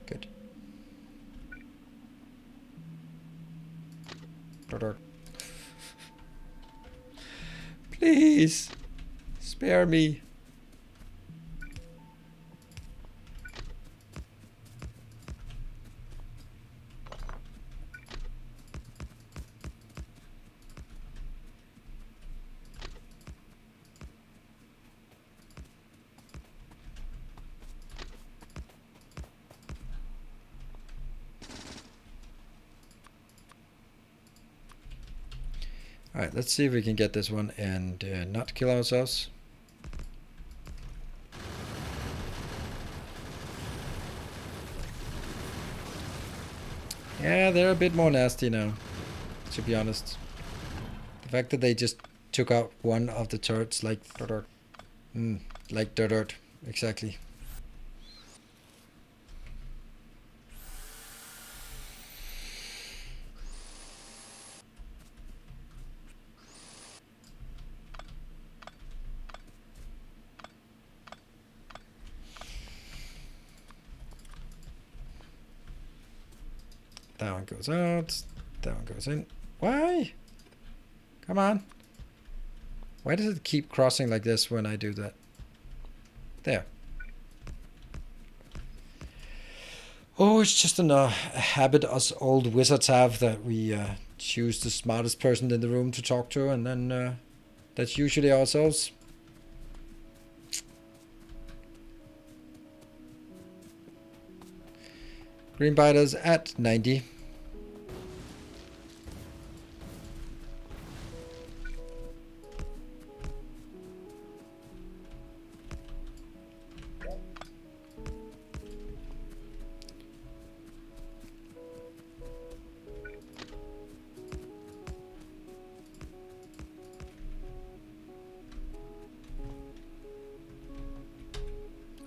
Good. Please, spare me. Alright, let's see if we can get this one and not kill ourselves. Yeah, they're a bit more nasty now, to be honest. The fact that they just took out one of the turrets like dirt. Like dirt, exactly. That one goes out. That one goes in. Why? Come on. Why does it keep crossing like this when I do that? There. Oh, it's just a habit us old wizards have, that we choose the smartest person in the room to talk to, and then that's usually ourselves. Green biters at 90.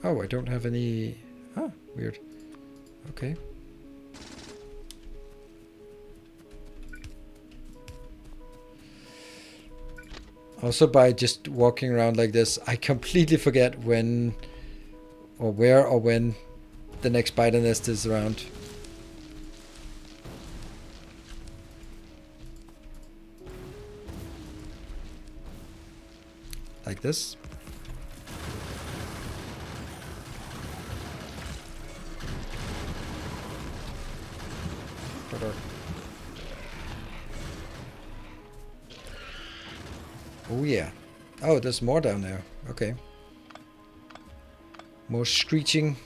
Oh, I don't have any... Oh, weird. Okay. Also, by just walking around like this, I completely forget when or where or when the next spider nest is around. Like this. Oh yeah. Oh, there's more down there. Okay. More screeching.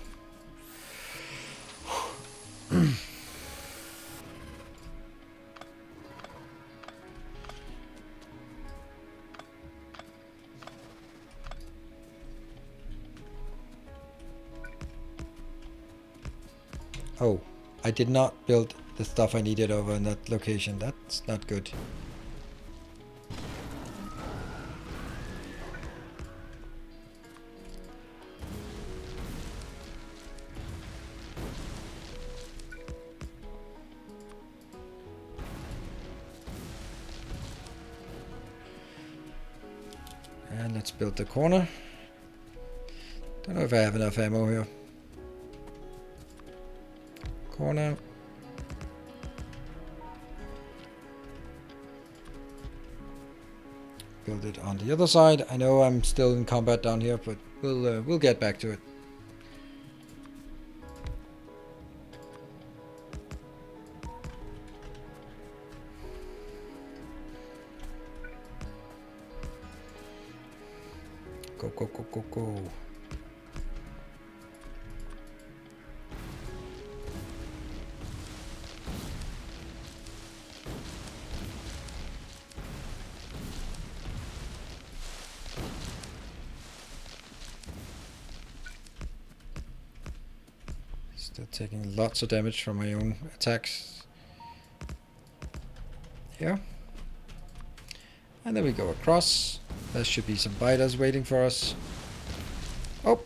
Oh, I did not build the stuff I needed over in that location. That's not good. And let's build the corner. Don't know if I have enough ammo here. Corner. Build it on the other side. I know I'm still in combat down here, but we'll get back to it. Go, go, go, go, go. Still taking lots of damage from my own attacks. Here. And then we go across. There should be some biters waiting for us. Oh!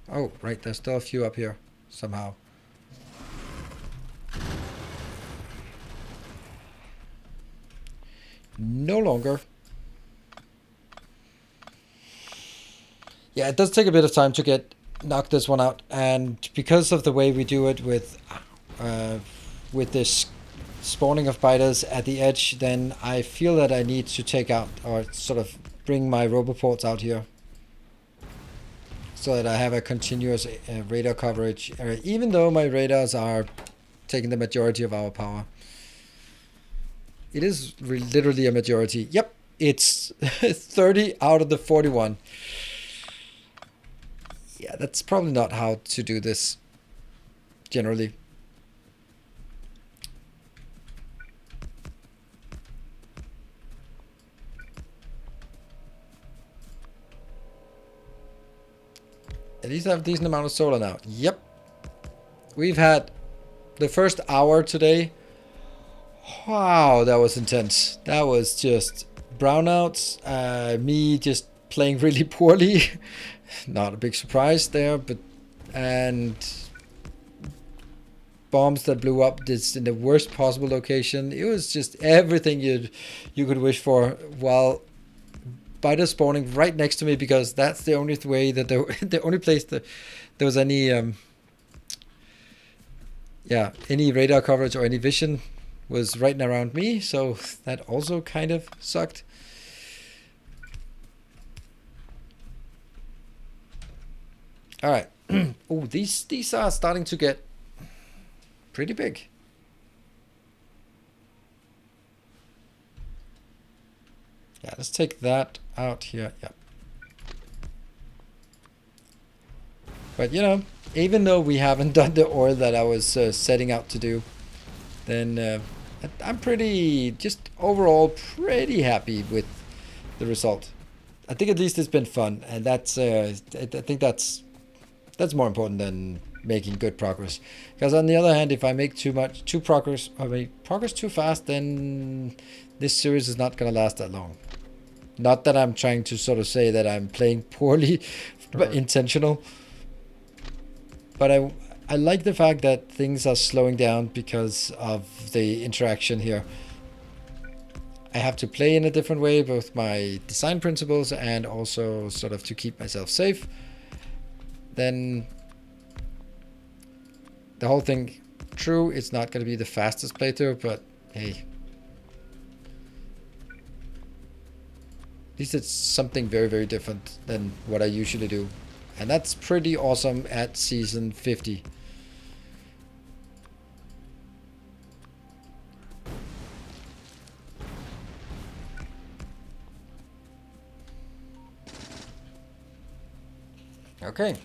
Oh, right, there's still a few up here, somehow. No longer. Yeah, it does take a bit of time to knock this one out, and because of the way we do it with this spawning of biters at the edge, then I feel that I need to take out, or sort of bring my roboports out here, so that I have a continuous radar coverage, even though my radars are taking the majority of our power. It is literally a majority. Yep, it's 30 out of the 41. Yeah, that's probably not how to do this generally. At least I have a decent amount of solar now. Yep. We've had the first hour today. Wow, that was intense. That was just brownouts. Me just playing really poorly. Not a big surprise there, but and bombs that blew up this in the worst possible location. It was just everything you could wish for, while biters spawning right next to me, because that's the only way that the only place that there was any any radar coverage or any vision was right around me, so that also kind of sucked. All right. Oh, these are starting to get pretty big. Yeah, let's take that out here. Yeah. But you know, even though we haven't done the ore that I was setting out to do, then I'm pretty, just overall pretty happy with the result. I think at least it's been fun, and that's I think that's more important than making good progress. Because on the other hand, if I make progress too fast, then this series is not gonna last that long. Not that I'm trying to sort of say that I'm playing poorly, but intentional. But I like the fact that things are slowing down because of the interaction here. I have to play in a different way, both my design principles and also sort of to keep myself safe. Then the whole thing True, it's not going to be the fastest playthrough, but hey. At least it's something very, very different than what I usually do. And that's pretty awesome at season 50. Okay.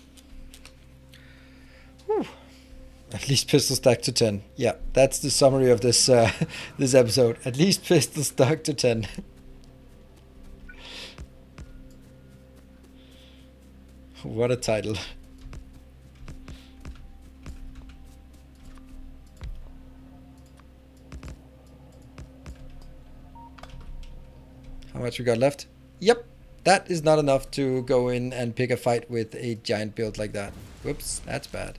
Whew. At least pistol stack to 10. Yeah, that's the summary of this this episode. At least pistol stack to 10. What a title. How much we got left? Yep. That is not enough to go in and pick a fight with a giant build like that. Whoops, that's bad.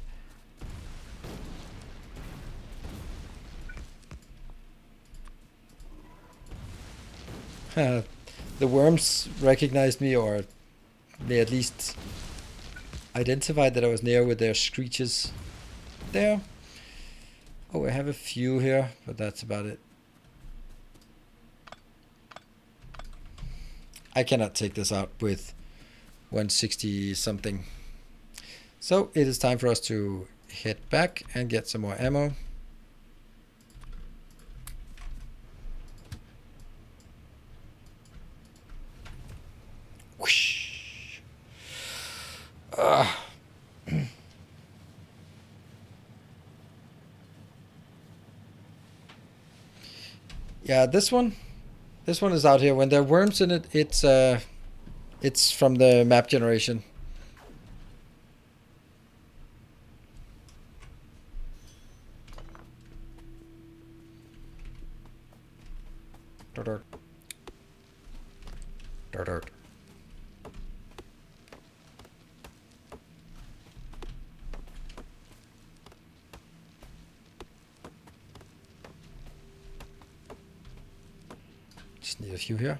The worms recognized me, or they at least identified that I was near with their screeches there. Oh, I have a few here, but that's about it. I cannot take this out with 160 something. So it is time for us to head back and get some more ammo. Whoosh. Yeah, this one is out here. When there are worms in it, it's from the map generation. Dirt. Just need a few here.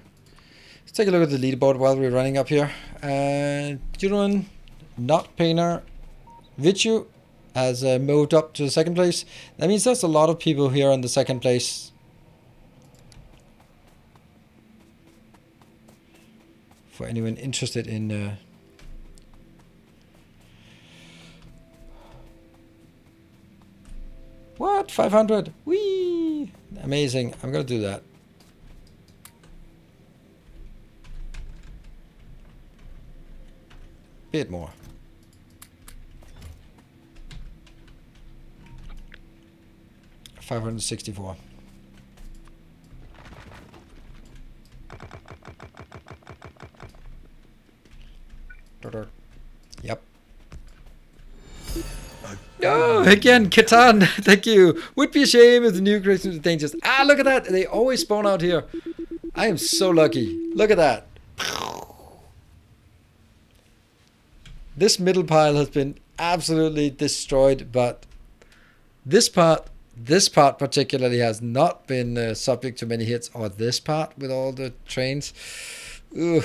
Let's take a look at the leaderboard while we're running up here. Julian, not Painter, Vichu has moved up to the second place. That means there's a lot of people here on the second place. For anyone interested in what? 500? Whee! Amazing. I'm gonna do that. Bit more. $564. Yep. Oh, again, Catan. Thank you. Would be a shame if the new creations were dangerous. Ah, look at that. They always spawn out here. I am so lucky. Look at that. This middle pile has been absolutely destroyed, but this part particularly has not been subject to many hits, or this part with all the trains. Ugh.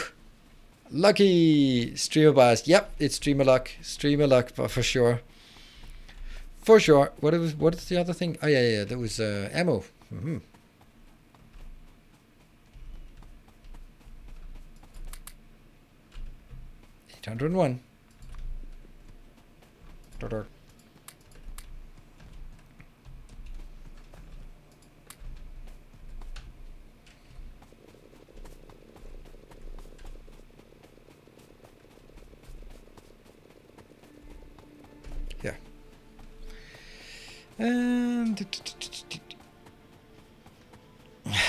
Lucky streamer bias. Yep, it's streamer luck. Streamer luck, but for sure. For sure. What is the other thing? Oh yeah, there was ammo. 801. Yeah. And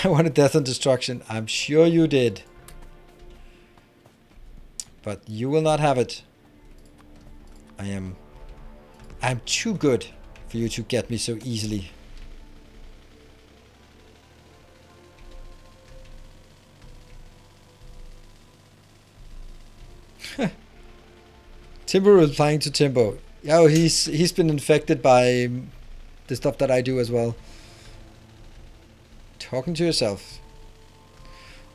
I wanted death and destruction. I'm sure you did. But you will not have it. I'm too good for you to get me so easily. Timbo replying to Timbo. Oh, he's been infected by the stuff that I do as well. Talking to yourself.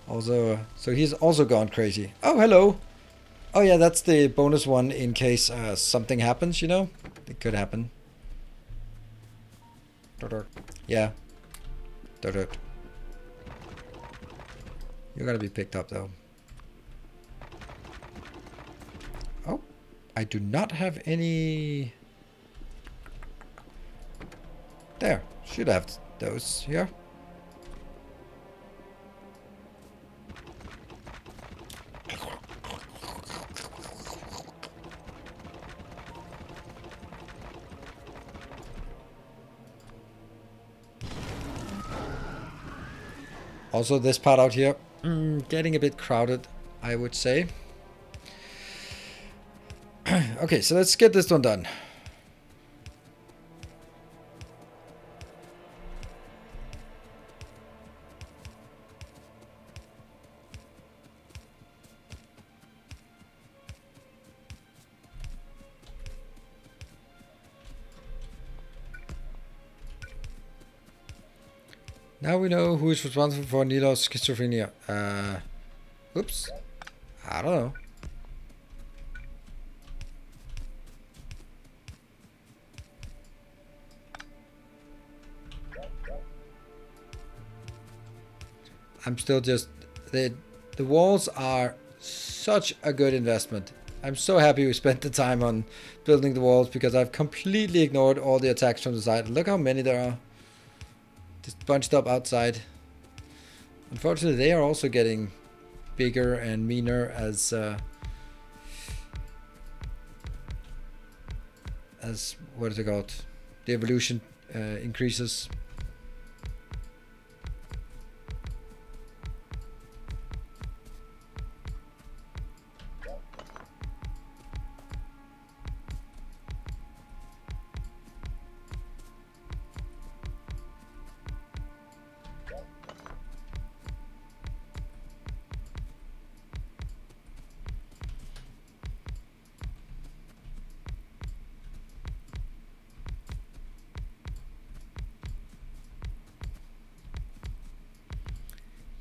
Also, so he's also gone crazy. Oh, hello. Oh yeah, that's the bonus one in case something happens, you know? It could happen. Yeah. You're gonna be picked up though. Oh, I do not have any. There, should have those here. Also, this part out here, getting a bit crowded, I would say. Okay, so let's get this one done. Now we know who is responsible for Nilo's schizophrenia. Oops. I don't know. I'm still just... The walls are such a good investment. I'm so happy we spent the time on building the walls because I've completely ignored all the attacks from the side. Look how many there are. Just bunched up outside. Unfortunately, they are also getting bigger and meaner as what is it called? The evolution increases.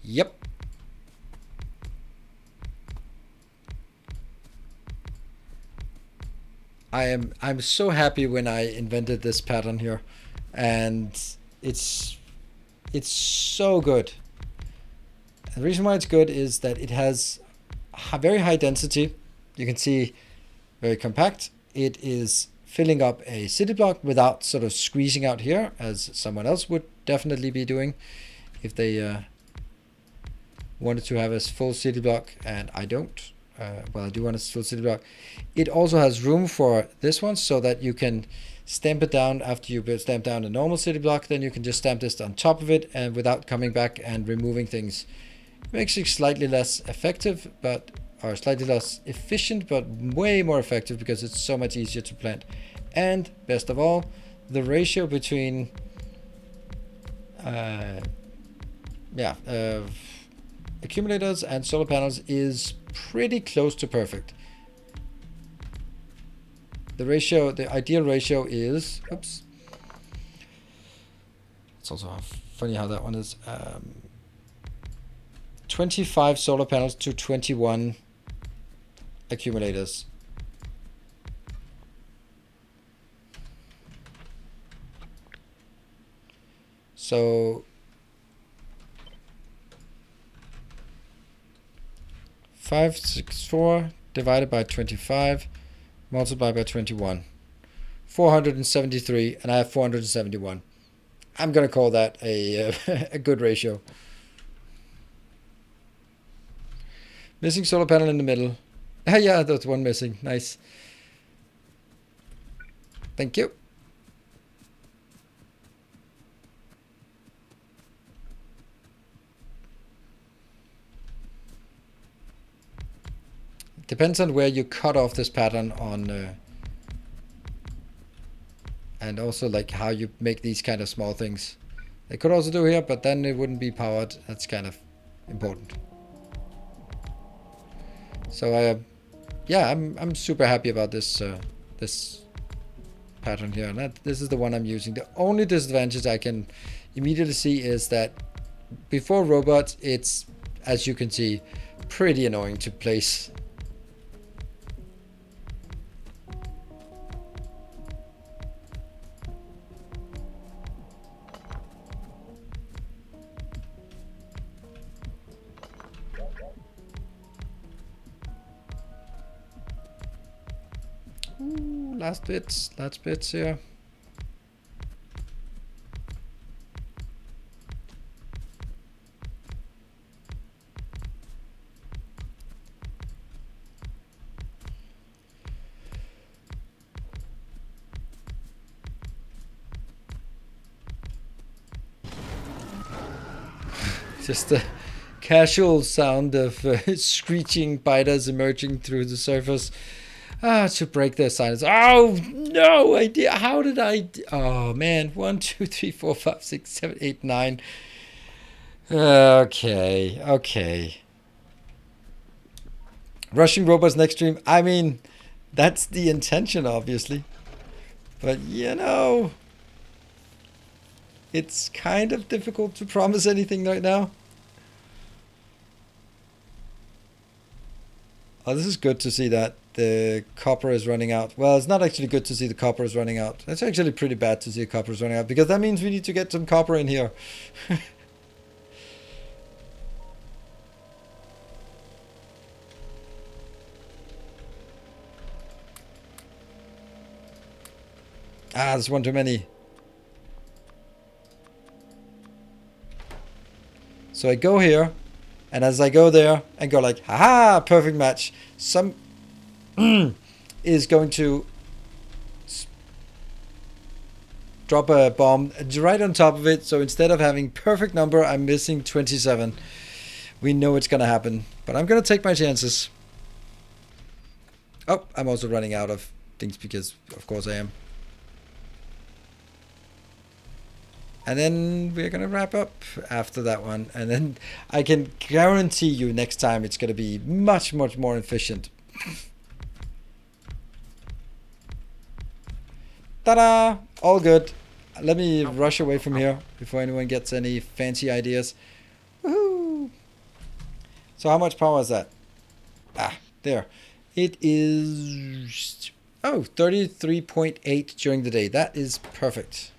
Yep. I'm so happy when I invented this pattern here, and it's so good. And the reason why it's good is that it has very high density. You can see very compact. It is filling up a city block without sort of squeezing out here, as someone else would definitely be doing if they wanted to have a full city block, and I don't. Well, I do want a full city block. It also has room for this one so that you can stamp it down after you stamp down a normal city block. Then you can just stamp this on top of it and without coming back and removing things. It makes it slightly less effective, or slightly less efficient, but way more effective because it's so much easier to plant. And best of all, the ratio between accumulators and solar panels is pretty close to perfect. The ideal ratio is, oops. It's also funny how that one is 25 solar panels to 21 accumulators. So 564 divided by 25 multiplied by 21. 473, and I have 471. I'm gonna call that a a good ratio. Missing solar panel in the middle. Yeah, that's one missing. Nice. Thank you. Depends on where you cut off this pattern on, and also like how you make these kind of small things. They could also do here, but then it wouldn't be powered. That's kind of important. So yeah, I'm super happy about this this pattern here, and this is the one I'm using. The only disadvantage I can immediately see is that before robots, it's, as you can see, pretty annoying to place. last bits here. Just the casual sound of screeching biters emerging through the surface to break their silence. Oh no idea! How did I? Oh man! 1, 2, 3, 4, 5, 6, 7, 8, 9. Okay. Rushing robots next stream. I mean, that's the intention, obviously. But you know, it's kind of difficult to promise anything right now. Oh, this is good to see that the copper is running out. Well, it's not actually good to see the copper is running out. It's actually pretty bad to see the copper is running out, because that means we need to get some copper in here. There's one too many. So I go here, and as I go there and go like, haha, perfect match, some is going to drop a bomb right on top of it. So instead of having perfect number, I'm missing 27. We know it's going to happen, but I'm going to take my chances. Oh, I'm also running out of things because, of course, I am. And then we're going to wrap up after that one. And then I can guarantee you next time it's going to be much, much more efficient. Ta-da! All good. Let me rush away from here before anyone gets any fancy ideas. Woohoo! So how much power is that? There. It is... 33.8 during the day. That is perfect.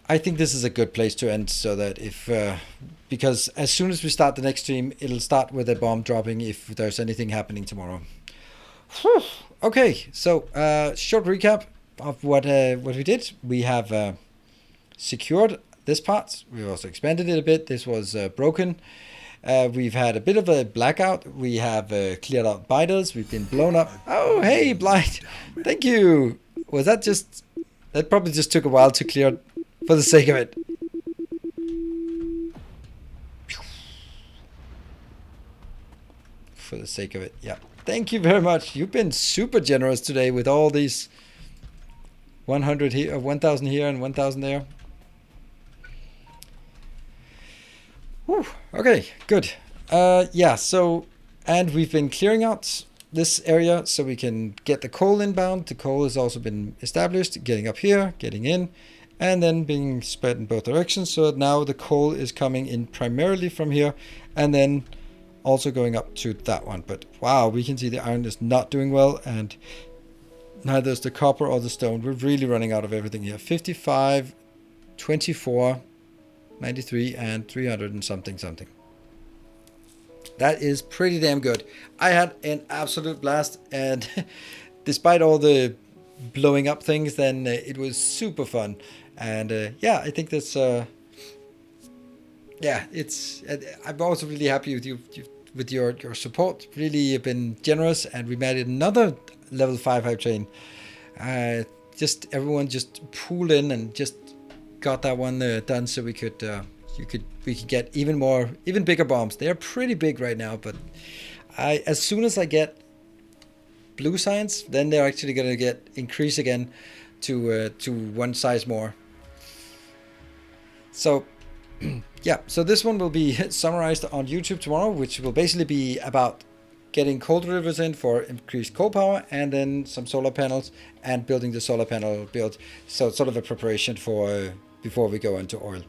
I think this is a good place to end, so that if, because as soon as we start the next stream, it'll start with a bomb dropping if there's anything happening tomorrow. Whew. Okay, so short recap of what we did. We have secured this part. We've also expanded it a bit. This was broken. We've had a bit of a blackout. We have cleared out biters. We've been blown up. Oh, hey, Blight. Thank you. Was that just... That probably just took a while to clear... For the sake of it. For the sake of it, yeah. Thank you very much. You've been super generous today with all these 100 here, 1,000 here, and 1,000 there. Whew. Okay, good. Yeah, so, and we've been clearing out this area so we can get the coal inbound. The coal has also been established, getting up here, getting in, and then being spread in both directions. So now the coal is coming in primarily from here, and then also going up to that one. But wow, we can see the iron is not doing well, and neither is the copper or the stone. We're really running out of everything here. 55, 24, 93, and 300 and something. That is pretty damn good. I had an absolute blast, and despite all the blowing up things, then it was super fun. And yeah, I think that's yeah, it's I'm also really happy with you with your support. Really been generous, and we made another level 5 hype train. Just everyone just pooled in and just got that one done, so we could get even bigger bombs. They're pretty big right now, but as soon as I get blue science, then they're actually gonna increase again to one size more. So yeah, so this one will be summarized on YouTube tomorrow, which will basically be about getting coal derivatives in for increased coal power, and then some solar panels and building the solar panel build. So it's sort of a preparation for before we go into oil.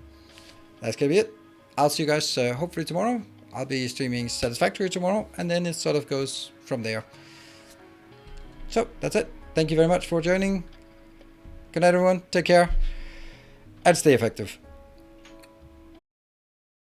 That's gonna be it. I'll see you guys hopefully tomorrow. I'll be streaming Satisfactory tomorrow, and then it sort of goes from there. So that's it. Thank you very much for joining. Good night, everyone. Take care and stay effective.